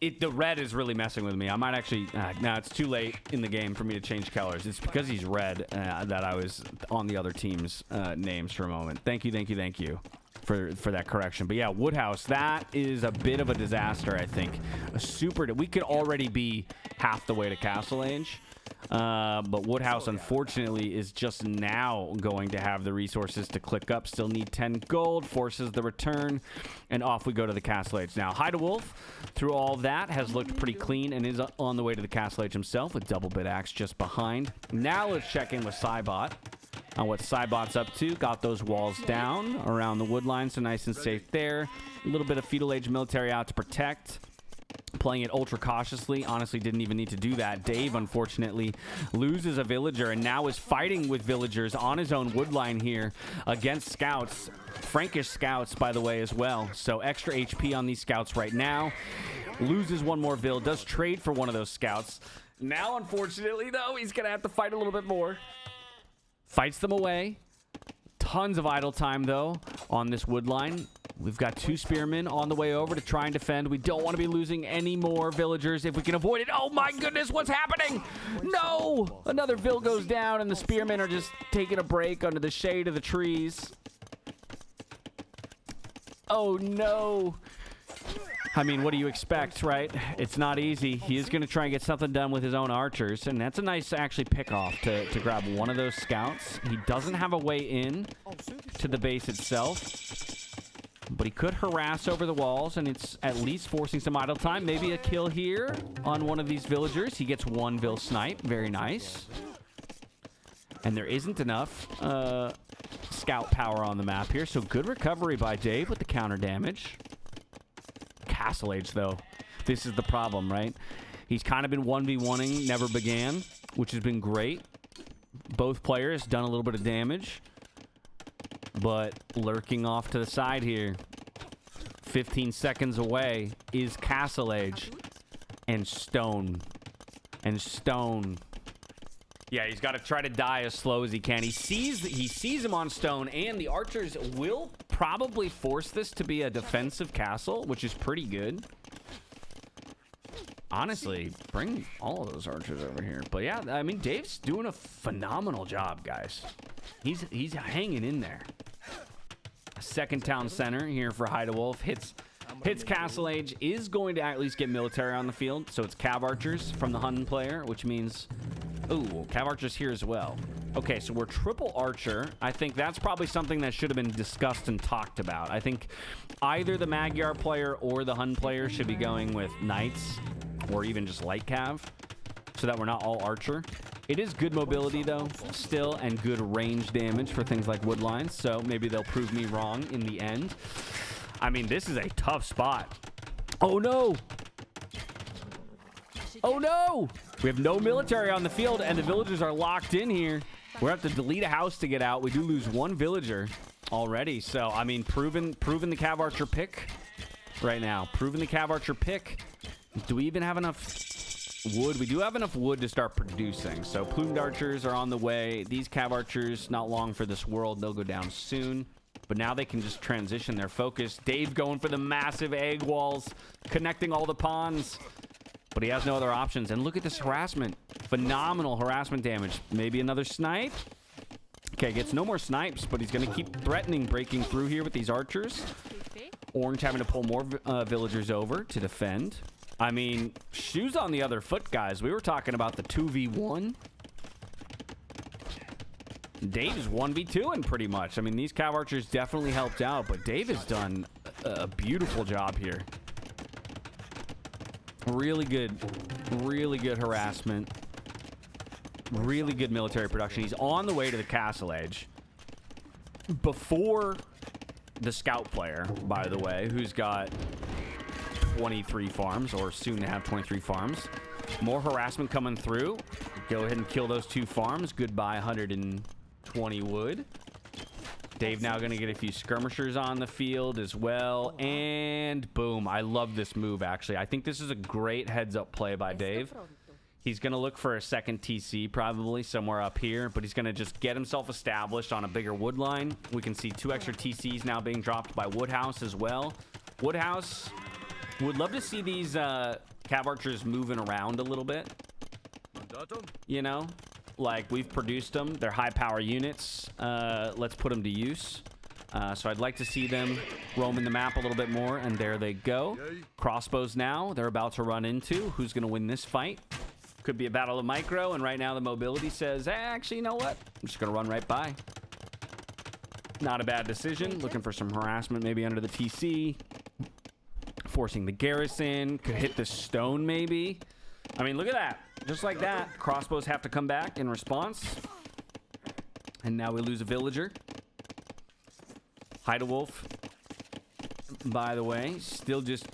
The red is really messing with me. I might actually... no, it's too late in the game for me to change colors. It's because he's red that I was on the other team's names for a moment. Thank you for that correction. But yeah, Woodhouse, that is a bit of a disaster, I think. We could already be half the way to Castle Age. But Woodhouse, unfortunately, is just now going to have the resources to click up. Still need 10 gold, forces the return, and off we go to the Castle Age. Now, Hide a Wolf, through all that, has looked pretty clean and is on the way to the Castle Age himself with double bit axe just behind. Now let's check in with Cybot on what Cybot's up to. Got those walls down around the wood line, so nice and safe there. A little bit of Feudal Age military out to protect. Playing it ultra cautiously. Honestly, didn't even need to do that. Dave, unfortunately, loses a villager and now is fighting with villagers on his own wood line here against scouts. Frankish scouts, by the way, as well. So extra HP on these scouts right now. Loses one more vill. Does trade for one of those scouts. Now, unfortunately, though, he's going to have to fight a little bit more. Fights them away. Tons of idle time, though, on this wood line. We've got 2 spearmen on the way over to try and defend. We don't want to be losing any more villagers if we can avoid it. Oh, my goodness, what's happening? No! Another vill goes down, and the spearmen are just taking a break under the shade of the trees. Oh, no. I mean, what do you expect, right? It's not easy. He is going to try and get something done with his own archers, and that's a nice, actually, pick-off to grab one of those scouts. He doesn't have a way in to the base itself. But he could harass over the walls, and it's at least forcing some idle time. Maybe a kill here on one of these villagers. He gets 1 vill snipe. Very nice. And there isn't enough scout power on the map here, so good recovery by Dave with the counter damage. Castle Age, though. This is the problem, right? He's kind of been 1v1ing Never Began, which has been great. Both players done a little bit of damage. But lurking off to the side here, 15 seconds away, is Castle Age and Stone. And Stone. Yeah, he's got to try to die as slow as he can. He sees him on Stone, and the archers will probably force this to be a defensive castle, which is pretty good. Honestly, bring all of those archers over here. But yeah, I mean, Dave's doing a phenomenal job, guys. He's hanging in there. Second town center here for Hide a Wolf. Hits Castle Age. Is going to at least get military on the field. So it's Cav Archers from the Hun player, which means... Ooh, Cav Archers here as well. Okay, so we're triple Archer. I think that's probably something that should have been discussed and talked about. I think either the Magyar player or the Hun player should be going with Knights or even just Light Cav so that we're not all Archer. It is good mobility, though, still, and good range damage for things like wood lines, so maybe they'll prove me wrong in the end. I mean, this is a tough spot. Oh, no! Oh, no! We have no military on the field, and the villagers are locked in here. We're going to have to delete a house to get out. We do lose 1 villager already, so, I mean, proving the Cav Archer pick right now. Proving the Cav Archer pick. Do we even have enough wood. We do have enough wood to start producing. So plumed archers are on the way. These cav archers, not long for this world. They'll go down soon. But now they can just transition their focus. Dave going for the massive egg walls, connecting all the pawns. But he has no other options. And look at this harassment. Phenomenal harassment damage. Maybe another snipe. Okay, gets no more snipes, but he's going to keep threatening breaking through here with these archers. Orange having to pull more villagers over to defend. I mean, shoes on the other foot, guys. We were talking about the 2v1. Dave's 1v2 pretty much. I mean, these cav archers definitely helped out, but Dave has done a beautiful job here. Really good harassment. Really good military production. He's on the way to the castle edge. Before the scout player, by the way, who's got 23 farms, or soon to have 23 farms. More harassment coming through. Go ahead and kill those 2 farms. Goodbye, 120 wood. Dave now going to get a few skirmishers on the field as well. And boom. I love this move, actually. I think this is a great heads-up play by Dave. He's going to look for a second TC probably somewhere up here, but he's going to just get himself established on a bigger wood line. We can see 2 extra TCs now being dropped by Woodhouse as well. Woodhouse, would love to see these cav archers moving around a little bit. You know, like we've produced them. They're high power units. Let's put them to use. So I'd like to see them roaming the map a little bit more, and there they go. Crossbows now. They're about to run into. Who's going to win this fight? Could be a battle of micro, and right now the mobility says, hey, actually, you know what? I'm just going to run right by. Not a bad decision. Looking for some harassment maybe under the TC. Forcing the garrison. Could hit the stone maybe. I mean, look at that. Just like that. Crossbows have to come back in response. And now we lose a villager. Hide a wolf. By the way, still just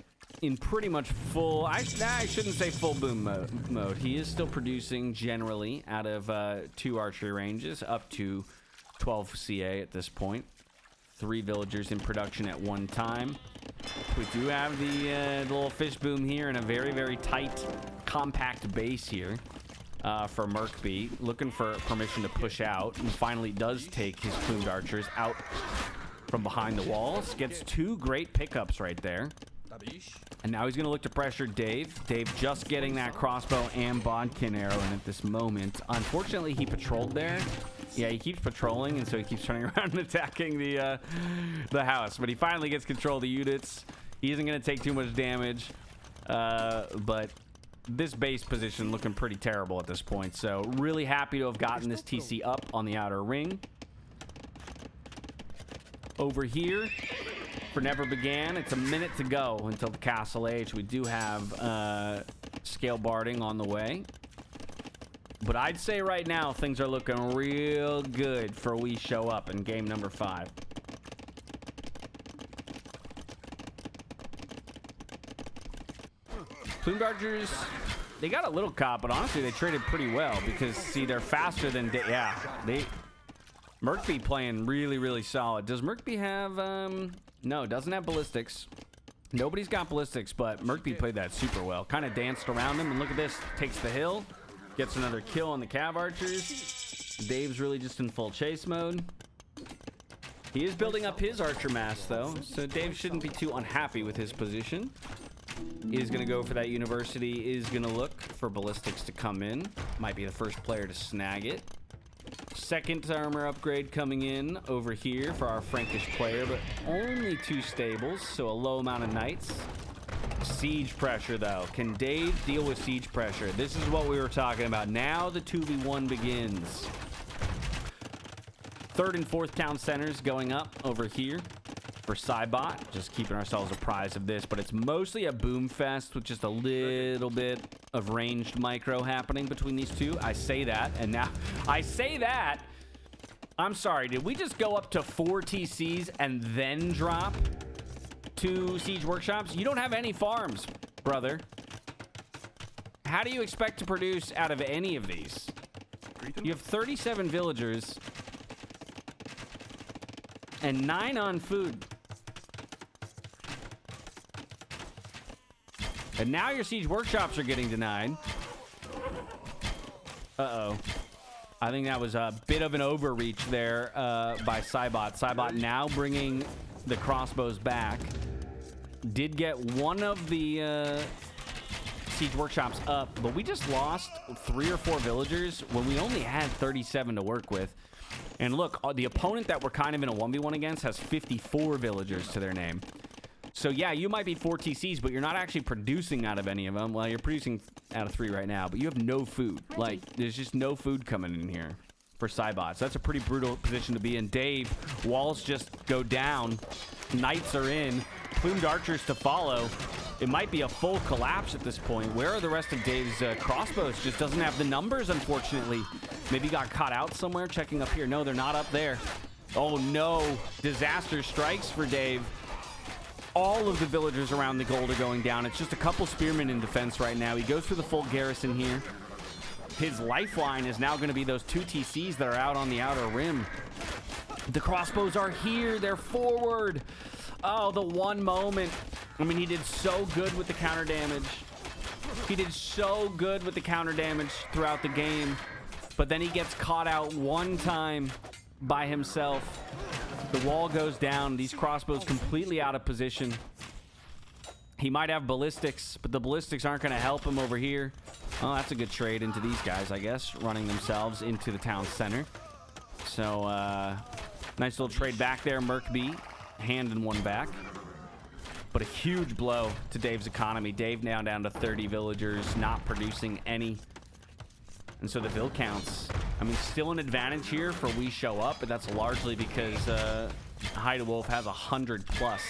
in pretty much full, I shouldn't say full boom mode. He is still producing generally out of 2 archery ranges up to 12 CA at this point. 3 villagers in production at one time. We do have the little fish boom here in a very, very tight, compact base here for Merkby. Looking for permission to push out, and finally does take his plumed archers out from behind the walls. Gets 2 great pickups right there. And now he's going to look to pressure Dave. Dave just getting that crossbow and bodkin arrow in at this moment. Unfortunately, he patrolled there. Yeah, he keeps patrolling, and so he keeps turning around and attacking the house. But he finally gets control of the units. He isn't going to take too much damage. But this base position looking pretty terrible at this point. So really happy to have gotten this TC up on the outer ring. Over here for Never Began, it's a minute to go until the castle age. We do have scale barding on the way. But I'd say right now things are looking real good for WeShowUp in game number 5. Plumed Archers, they got a little caught, but honestly they traded pretty well because, see, they're faster than... Merkby playing really, really solid. Does Merkby have... No, doesn't have ballistics. Nobody's got ballistics, but Merkby played that super well. Kind of danced around him, and look at this. Takes the hill. Gets another kill on the cav archers. Dave's really just in full chase mode. He is building up his archer mass, though, so Dave shouldn't be too unhappy with his position. Is going to go for that university. Is going to look for ballistics to come in. Might be the first player to snag it. Second armor upgrade coming in over here for our Frankish player, but only 2 stables, so a low amount of knights. Siege pressure, though. Can Dave deal with siege pressure? This is what we were talking about. Now the 2v1 begins. 3rd and 4th town centers going up over here for Cybot. Just keeping ourselves apprised of this, but it's mostly a boom fest with just a little bit of ranged micro happening between these two. I say that, and now I say that. I'm sorry, did we just go up to 4 TCs and then drop 2 siege workshops? You don't have any farms, brother. How do you expect to produce out of any of these? You have 37 villagers and 9 on food. And now your siege workshops are getting denied. Uh-oh. I think that was a bit of an overreach there by Cybot. Cybot now bringing the crossbows back. Did get one of the siege workshops up, but we just lost 3 or 4 villagers when we only had 37 to work with. And look, the opponent that we're kind of in a 1v1 against has 54 villagers to their name. So yeah, you might be 4 TCs, but you're not actually producing out of any of them. Well, you're producing out of 3 right now, but you have no food. Like, there's just no food coming in here for Cybot. So that's a pretty brutal position to be in. Dave, walls just go down. Knights are in. Plumed archers to follow. It might be a full collapse at this point. Where are the rest of Dave's crossbows? Just doesn't have the numbers, unfortunately. Maybe got caught out somewhere. Checking up here. No, they're not up there. Oh, no. Disaster strikes for Dave. All of the villagers around the gold are going down. It's just a couple spearmen in defense right now. He goes for the full garrison here. His lifeline is now going to be those 2 TCs that are out on the outer rim. The crossbows are here. They're forward. Oh, the one moment. I mean, he did so good with the counter damage. He did so good with the counter damage throughout the game. But then he gets caught out one time by himself. The wall goes down. These crossbows completely out of position. He might have ballistics, but the ballistics aren't going to help him over here. Oh, that's a good trade into these guys, I guess, running themselves into the town center. So, nice little trade back there. Merc B, handing one back. But a huge blow to Dave's economy. Dave now down to 30 villagers, not producing any. And so the vill counts, I mean, still an advantage here for WeShowUp, but that's largely because Hidewolf has 100 plus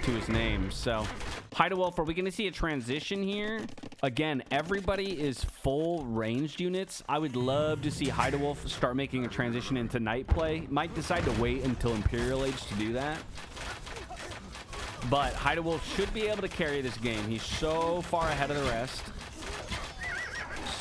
to his name. So Hidewolf, are we going to see a transition here? Again, everybody is full ranged units. I would love to see Hidewolf start making a transition into night play. Might decide to wait until Imperial Age to do that. But Hidewolf should be able to carry this game. He's so far ahead of the rest.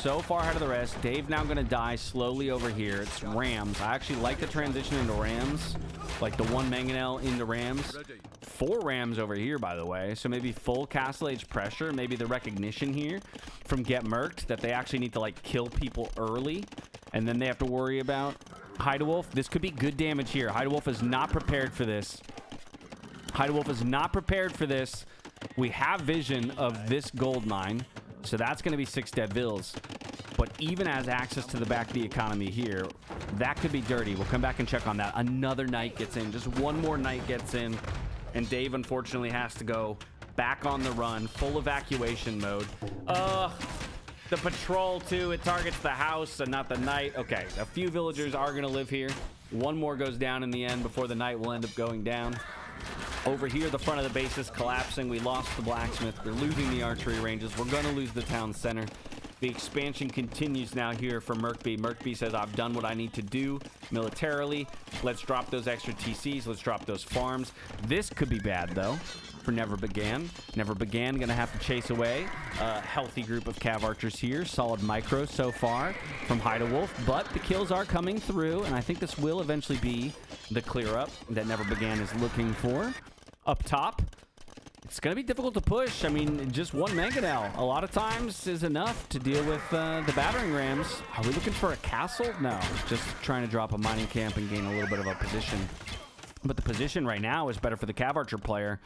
So far ahead of the rest. Dave now going to die slowly over here. It's Rams. I actually like the transition into Rams. Like the 1 Mangonel into Rams. 4 Rams over here, by the way. So maybe full Castle Age pressure. Maybe the recognition here from GetMurked that they actually need to like kill people early. And then they have to worry about Hidewolf. This could be good damage here. Hidewolf is not prepared for this. Hidewolf is not prepared for this. We have vision of this gold mine. So that's going to be 6 dead vills. But even as access to the back of the economy here, that could be dirty. We'll come back and check on that. Another knight gets in. Just one more knight gets in. And Dave, unfortunately, has to go back on the run. Full evacuation mode. The patrol, too. It targets the house and not the knight. Okay, a few villagers are going to live here. One more goes down in the end before the knight will end up going down. Over here, the front of the base is collapsing. We lost the blacksmith. We're losing the archery ranges. We're going to lose the town center. The expansion continues now here for Merc B. Merc B says, I've done what I need to do militarily. Let's drop those extra TCs. Let's drop those farms. This could be bad, though, for Never Began. Never Began going to have to chase away a healthy group of Cav archers here. Solid micro so far from Hidewolf, but the kills are coming through, and I think this will eventually be the clear up that Never Began is looking for. Up top, it's going to be difficult to push. I mean, just 1 Mangonel a lot of times is enough to deal with the battering rams. Are we looking for a castle? No, just trying to drop a mining camp and gain a little bit of a position. But the position right now is better for the Cav Archer player.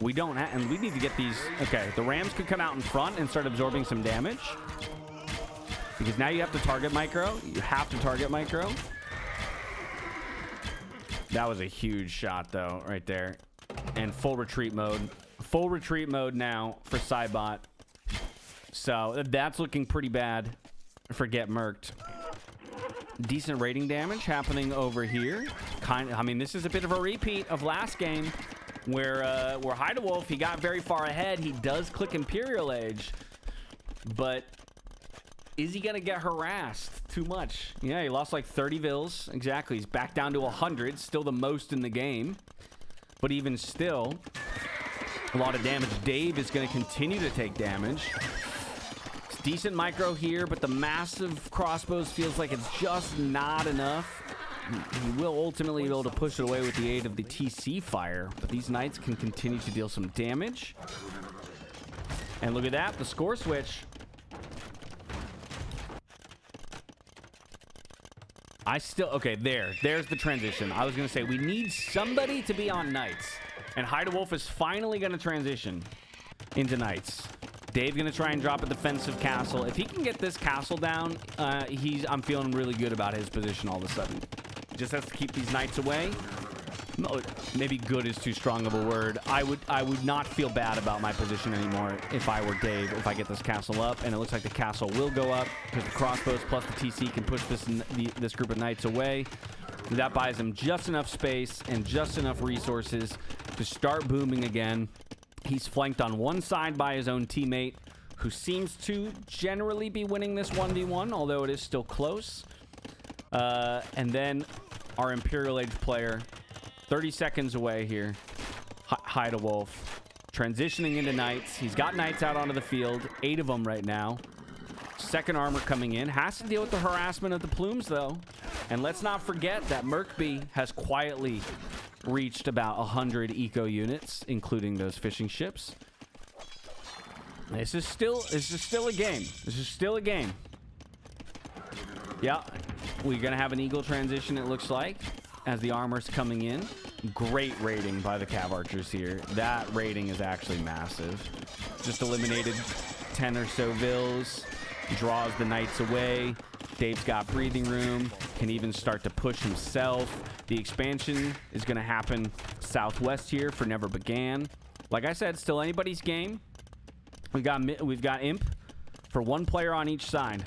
We don't have, and we need to get these. Okay, the rams could come out in front and start absorbing some damage. Because now you have to target micro. You have to target micro. That was a huge shot, though, right there. And full retreat mode. Full retreat mode now for Cybot. So that's looking pretty bad for GetMurked. Decent rating damage happening over here. I mean, this is a bit of a repeat of last game where Hidewolf, he got very far ahead. He does click Imperial Age, but is he gonna get harassed too much? Yeah, he lost like 30 vills. Exactly. He's back down to 100. Still the most in the game. But even still, a lot of damage. Dave is going to continue to take damage. It's decent micro here, but the massive crossbows feels like it's just not enough. He will ultimately be able to push it away with the aid of the TC fire, but these knights can continue to deal some damage. And look at that, the score switch. Okay, there's the transition. I was going to say, we need somebody to be on Knights. And Hide-A-Wolf is finally going to transition into Knights. Dave going to try and drop a defensive castle. If he can get this castle down, I'm feeling really good about his position all of a sudden. He just has to keep these Knights away. Maybe good is too strong of a word. I would not feel bad about my position anymore if I were Dave, if I get this castle up. And it looks like the castle will go up because the crossbows plus the TC can push this group of Knights away. That buys him just enough space and just enough resources to start booming again. He's flanked on one side by his own teammate, who seems to generally be winning this 1v1, although it is still close. And then our Imperial Age player, 30 seconds away here, Hide-A-Wolf, transitioning into Knights. He's got Knights out onto the field, 8 of them right now. Second armor coming in. Has to deal with the harassment of the plumes, though. And let's not forget that Merkby has quietly reached about 100 eco units, including those fishing ships. This is still a game. This is still a game. Yeah, we're gonna have an eagle transition, it looks like, as the armor's coming in. Great rating by the Cav Archers here. That rating is actually massive. Just eliminated 10 or so vills. Draws the Knights away. Dave's got breathing room. Can even start to push himself. The expansion is going to happen southwest here for Never Began. Like I said, still anybody's game. We've got Imp for one player on each side.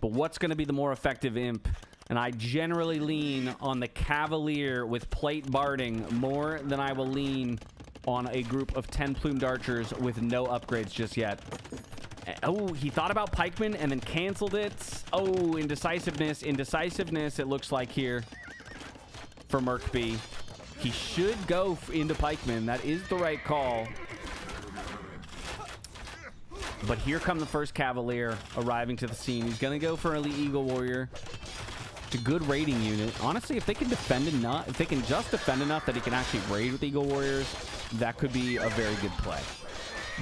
But what's going to be the more effective Imp? And I generally lean on the Cavalier with plate barding more than I will lean on a group of 10 plumed archers with no upgrades just yet. Oh, he thought about pikemen and then canceled it. Oh, indecisiveness. Indecisiveness, it looks like here for Merkby. He should go into pikemen. That is the right call. But here come the first Cavalier arriving to the scene. He's going to go for Elite Eagle Warrior. It's a good raiding unit. Honestly, if they can defend enough, if they can just defend enough that he can actually raid with Eagle Warriors, that could be a very good play.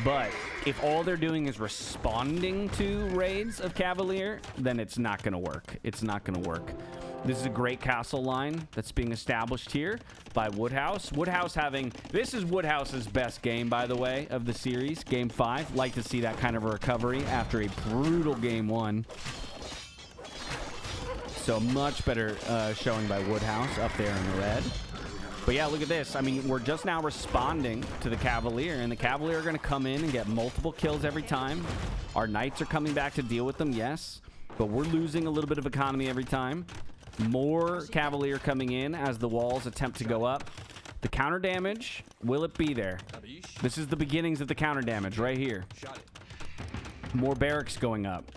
But if all they're doing is responding to raids of Cavalier, then it's not going to work. It's not going to work. This is a great castle line that's being established here by Woodhouse. This is Woodhouse's best game, by the way, of the series. Game 5. Like to see that kind of a recovery after a brutal game 1. So much better showing by Woodhouse up there in the red. But yeah, look at this. I mean, we're just now responding to the Cavalier, and the Cavalier are going to come in and get multiple kills every time. Our Knights are coming back to deal with them, yes, but we're losing a little bit of economy every time. More Cavalier coming in as the walls attempt to go up. The counter damage, will it be there? This is the beginnings of the counter damage right here. More barracks going up.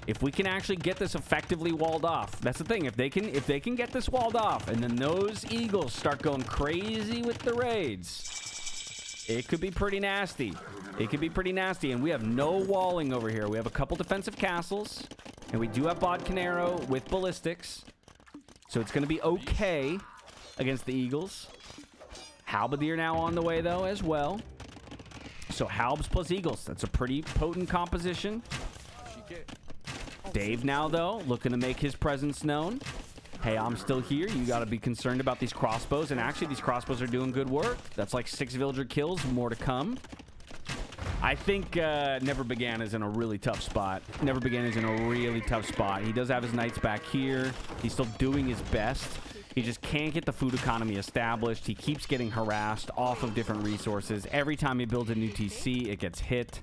If we can actually get this effectively walled off, that's the thing. If they can get this walled off, and then those eagles start going crazy with the raids, it could be pretty nasty. It could be pretty nasty, and we have no walling over here. We have a couple defensive castles, and we do have Bodcanero with ballistics, so it's going to be okay against the eagles. Halberdier now on the way though as well. So Halbs plus eagles, that's a pretty potent composition. Dave now, though, looking to make his presence known. Hey, I'm still here. You got to be concerned about these crossbows. And actually, these crossbows are doing good work. That's like 6 villager kills. More to come. I think Never Began is in a really tough spot. Never Began is in a really tough spot. He does have his Knights back here. He's still doing his best. He just can't get the food economy established. He keeps getting harassed off of different resources. Every time he builds a new TC, it gets hit.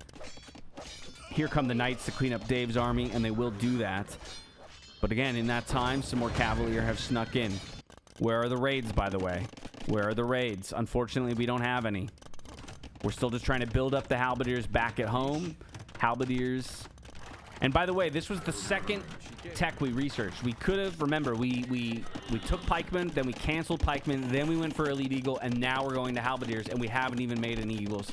Here come the Knights to clean up Dave's army, and they will do that. But again, in that time, some more Cavalier have snuck in. Where are the raids, by the way? Where are the raids? Unfortunately, we don't have any. We're still just trying to build up the Halberdiers back at home. Halberdiers. And by the way, this was the second tech we researched. We could have, remember, we took pikemen, then we canceled pikemen, then we went for Elite Eagle, and now we're going to Halberdiers, and we haven't even made any Eagles.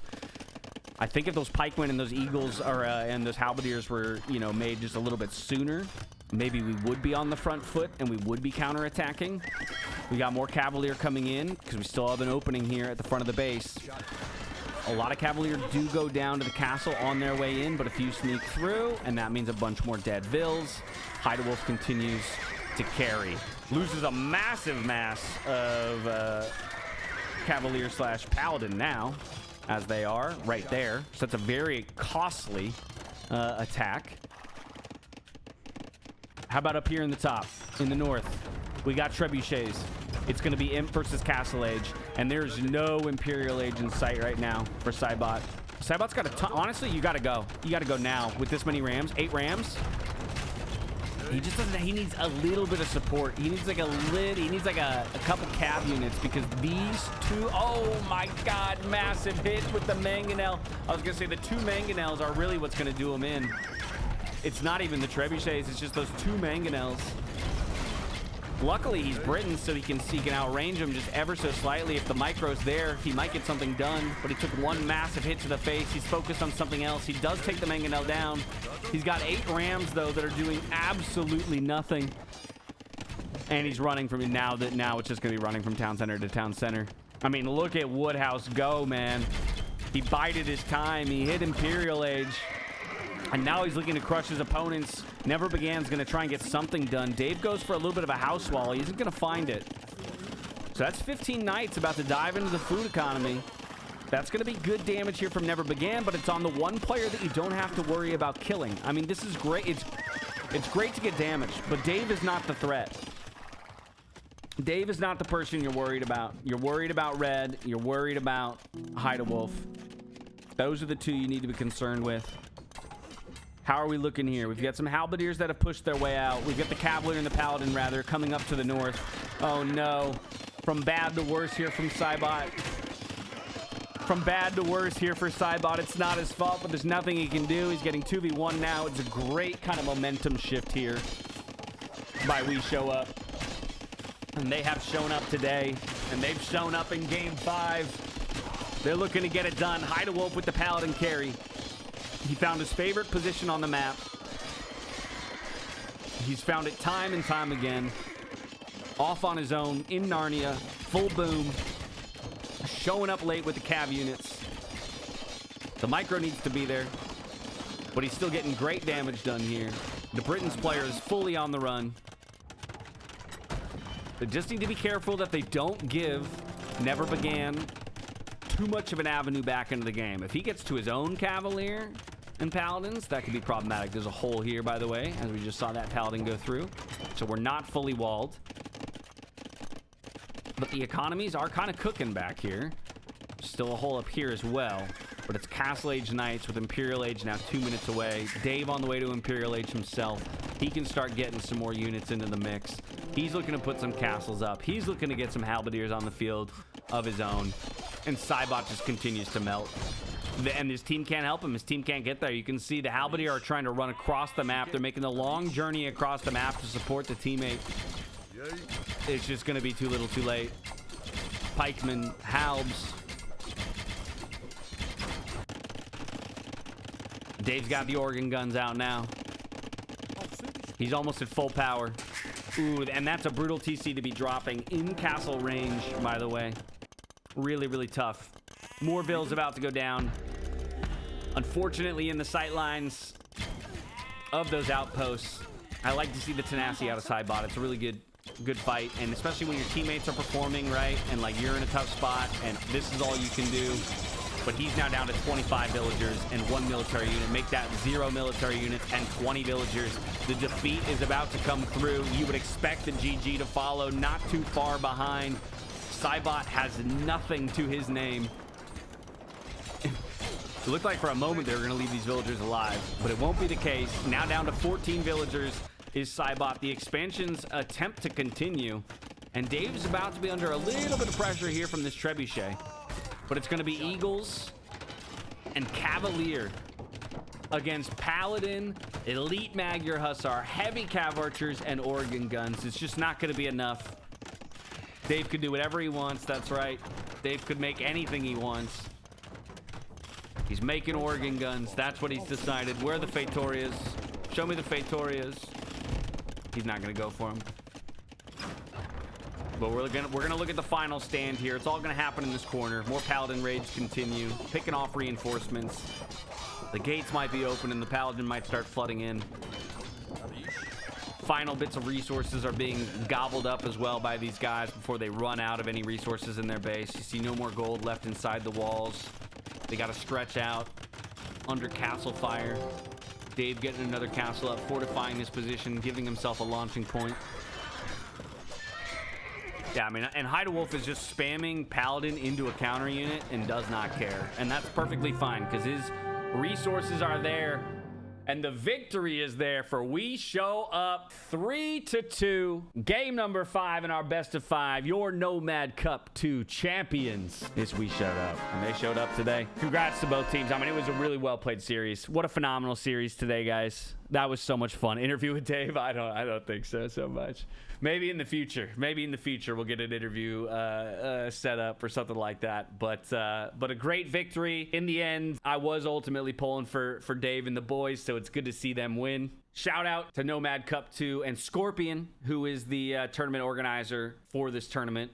I think if those pikemen and those eagles are and those halberdiers were, you know, made just a little bit sooner, maybe we would be on the front foot and we would be counterattacking. We got more Cavalier coming in because we still have an opening here at the front of the base. A lot of Cavalier do go down to the castle on their way in, but a few sneak through, and that means a bunch more dead vills. Wolf continues to carry. Loses a massive mass of Cavalier / Paladin now, as they are right there. So that's a very costly attack. How about up here in the top, in the north? We got trebuchets. It's going to be Imp versus Castle Age, and there's no Imperial Age in sight right now for Cybot. Cybot's got a ton. Honestly, you got to go. You got to go now with this many Rams. 8 Rams. He just doesn't. He needs a little bit of support. He needs like a couple cav units, because these two. Oh my God! Massive hit with the mangonel. I was gonna say the 2 mangonels are really what's gonna do him in. It's not even the trebuchets. It's just those 2 mangonels. Luckily, he's Britain, so he can outrange him just ever so slightly. If the micro's there, he might get something done. But he took 1 massive hit to the face. He's focused on something else. He does take the mangonel down. He's got 8 Rams, though, that are doing absolutely nothing. And he's running from now it's just going to be running from town center to town center. I mean, look at Woodhouse go, man. He bided his time. He hit Imperial Age. And now he's looking to crush his opponents. Never Began's going to try and get something done. Dave goes for a little bit of a house wall. He isn't going to find it. So that's 15 Knights about to dive into the food economy. That's going to be good damage here from Never Began, but it's on the one player that you don't have to worry about killing. I mean, this is great. It's great to get damage, but Dave is not the threat. Dave is not the person you're worried about. You're worried about Red. You're worried about Wolf. Those are the 2 you need to be concerned with. How are we looking here? We've got some Halberdiers that have pushed their way out. We've got the Cavalier and the Paladin, rather, coming up to the north. Oh, no. From bad to worse here from Cybot. From bad to worse here for Cybot. It's not his fault, but there's nothing he can do. He's getting 2v1 now. It's a great kind of momentum shift here by WeShowUp. And they have shown up today, and they've shown up in Game 5. They're looking to get it done. Wolf with the Paladin carry. He found his favorite position on the map. He's found it time and time again. Off on his own, in Narnia, full boom. Showing up late with the cav units. The micro needs to be there, but he's still getting great damage done here. The Britain's player is fully on the run. They just need to be careful that they don't give Never Began too much of an avenue back into the game. If he gets to his own Cavalier and Paladins, that could be problematic. There's a hole here, by the way, as we just saw that Paladin go through. So we're not fully walled. But the economies are kind of cooking back here. Still a hole up here as well. But it's Castle Age Knights with Imperial Age now 2 minutes away. Dave on the way to Imperial Age himself. He can start getting some more units into the mix. He's looking to put some castles up. He's looking to get some Halberdiers on the field of his own. And Cybot just continues to melt. And his team can't help him. His team can't get there. You can see the Halberdier are trying to run across the map. They're making the long journey across the map to support the teammate. It's just going to be too little too late. Pikemen, Halbs. Dave's got the organ guns out now. He's almost at full power. Ooh, and that's a brutal TC to be dropping in castle range, by the way. Really, really tough. More vills about to go down. Unfortunately, in the sight lines of those outposts, I like to see the tenacity out of Cybot. It's a really good fight, and especially when your teammates are performing, right? And like you're in a tough spot, and this is all you can do. But he's now down to 25 villagers and 1 military unit. Make that 0 military units and 20 villagers. The defeat is about to come through. You would expect the GG to follow, not too far behind. Cybot has nothing to his name. It looked like for a moment they were going to leave these villagers alive, but it won't be the case. Now down to 14 villagers is Cybot. The expansion's attempt to continue, and Dave's about to be under a little bit of pressure here from this trebuchet. But it's going to be Eagles and Cavalier against Paladin, Elite Magyar Hussar, Heavy Cav Archers, and Organ Guns. It's just not going to be enough. Dave could do whatever he wants, that's right. Dave could make anything he wants. He's making Organ Guns, that's what he's decided. Where are the Fatorias? Show me the Fatorias. He's not going to go for him. But we're gonna look at the final stand here. It's all gonna happen in this corner. More Paladin raids continue, picking off reinforcements. The gates might be open and the Paladin might start flooding in. Final bits of resources are being gobbled up as well by these guys before they run out of any resources in their base. You see no more gold left inside the walls. They got to stretch out under castle fire. Dave getting another castle up, fortifying his position, giving himself a launching point. Yeah, I mean, and Haida Wolf is just spamming Paladin into a counter unit and does not care. And that's perfectly fine because his resources are there. And the victory is there for We Show Up 3-2. Game number 5 in our best of 5. Your Nomad Cup 2 champions. It's We Showed Up. And they showed up today. Congrats to both teams. I mean, it was a really well played series. What a phenomenal series today, guys. That was so much fun. Interview with Dave? I don't think so much. Maybe in the future. Maybe in the future we'll get an interview set up or something like that. But a great victory. In the end, I was ultimately pulling for Dave and the boys, so it's good to see them win. Shout out to Nomad Cup 2 and Scorpion, who is the tournament organizer for this tournament.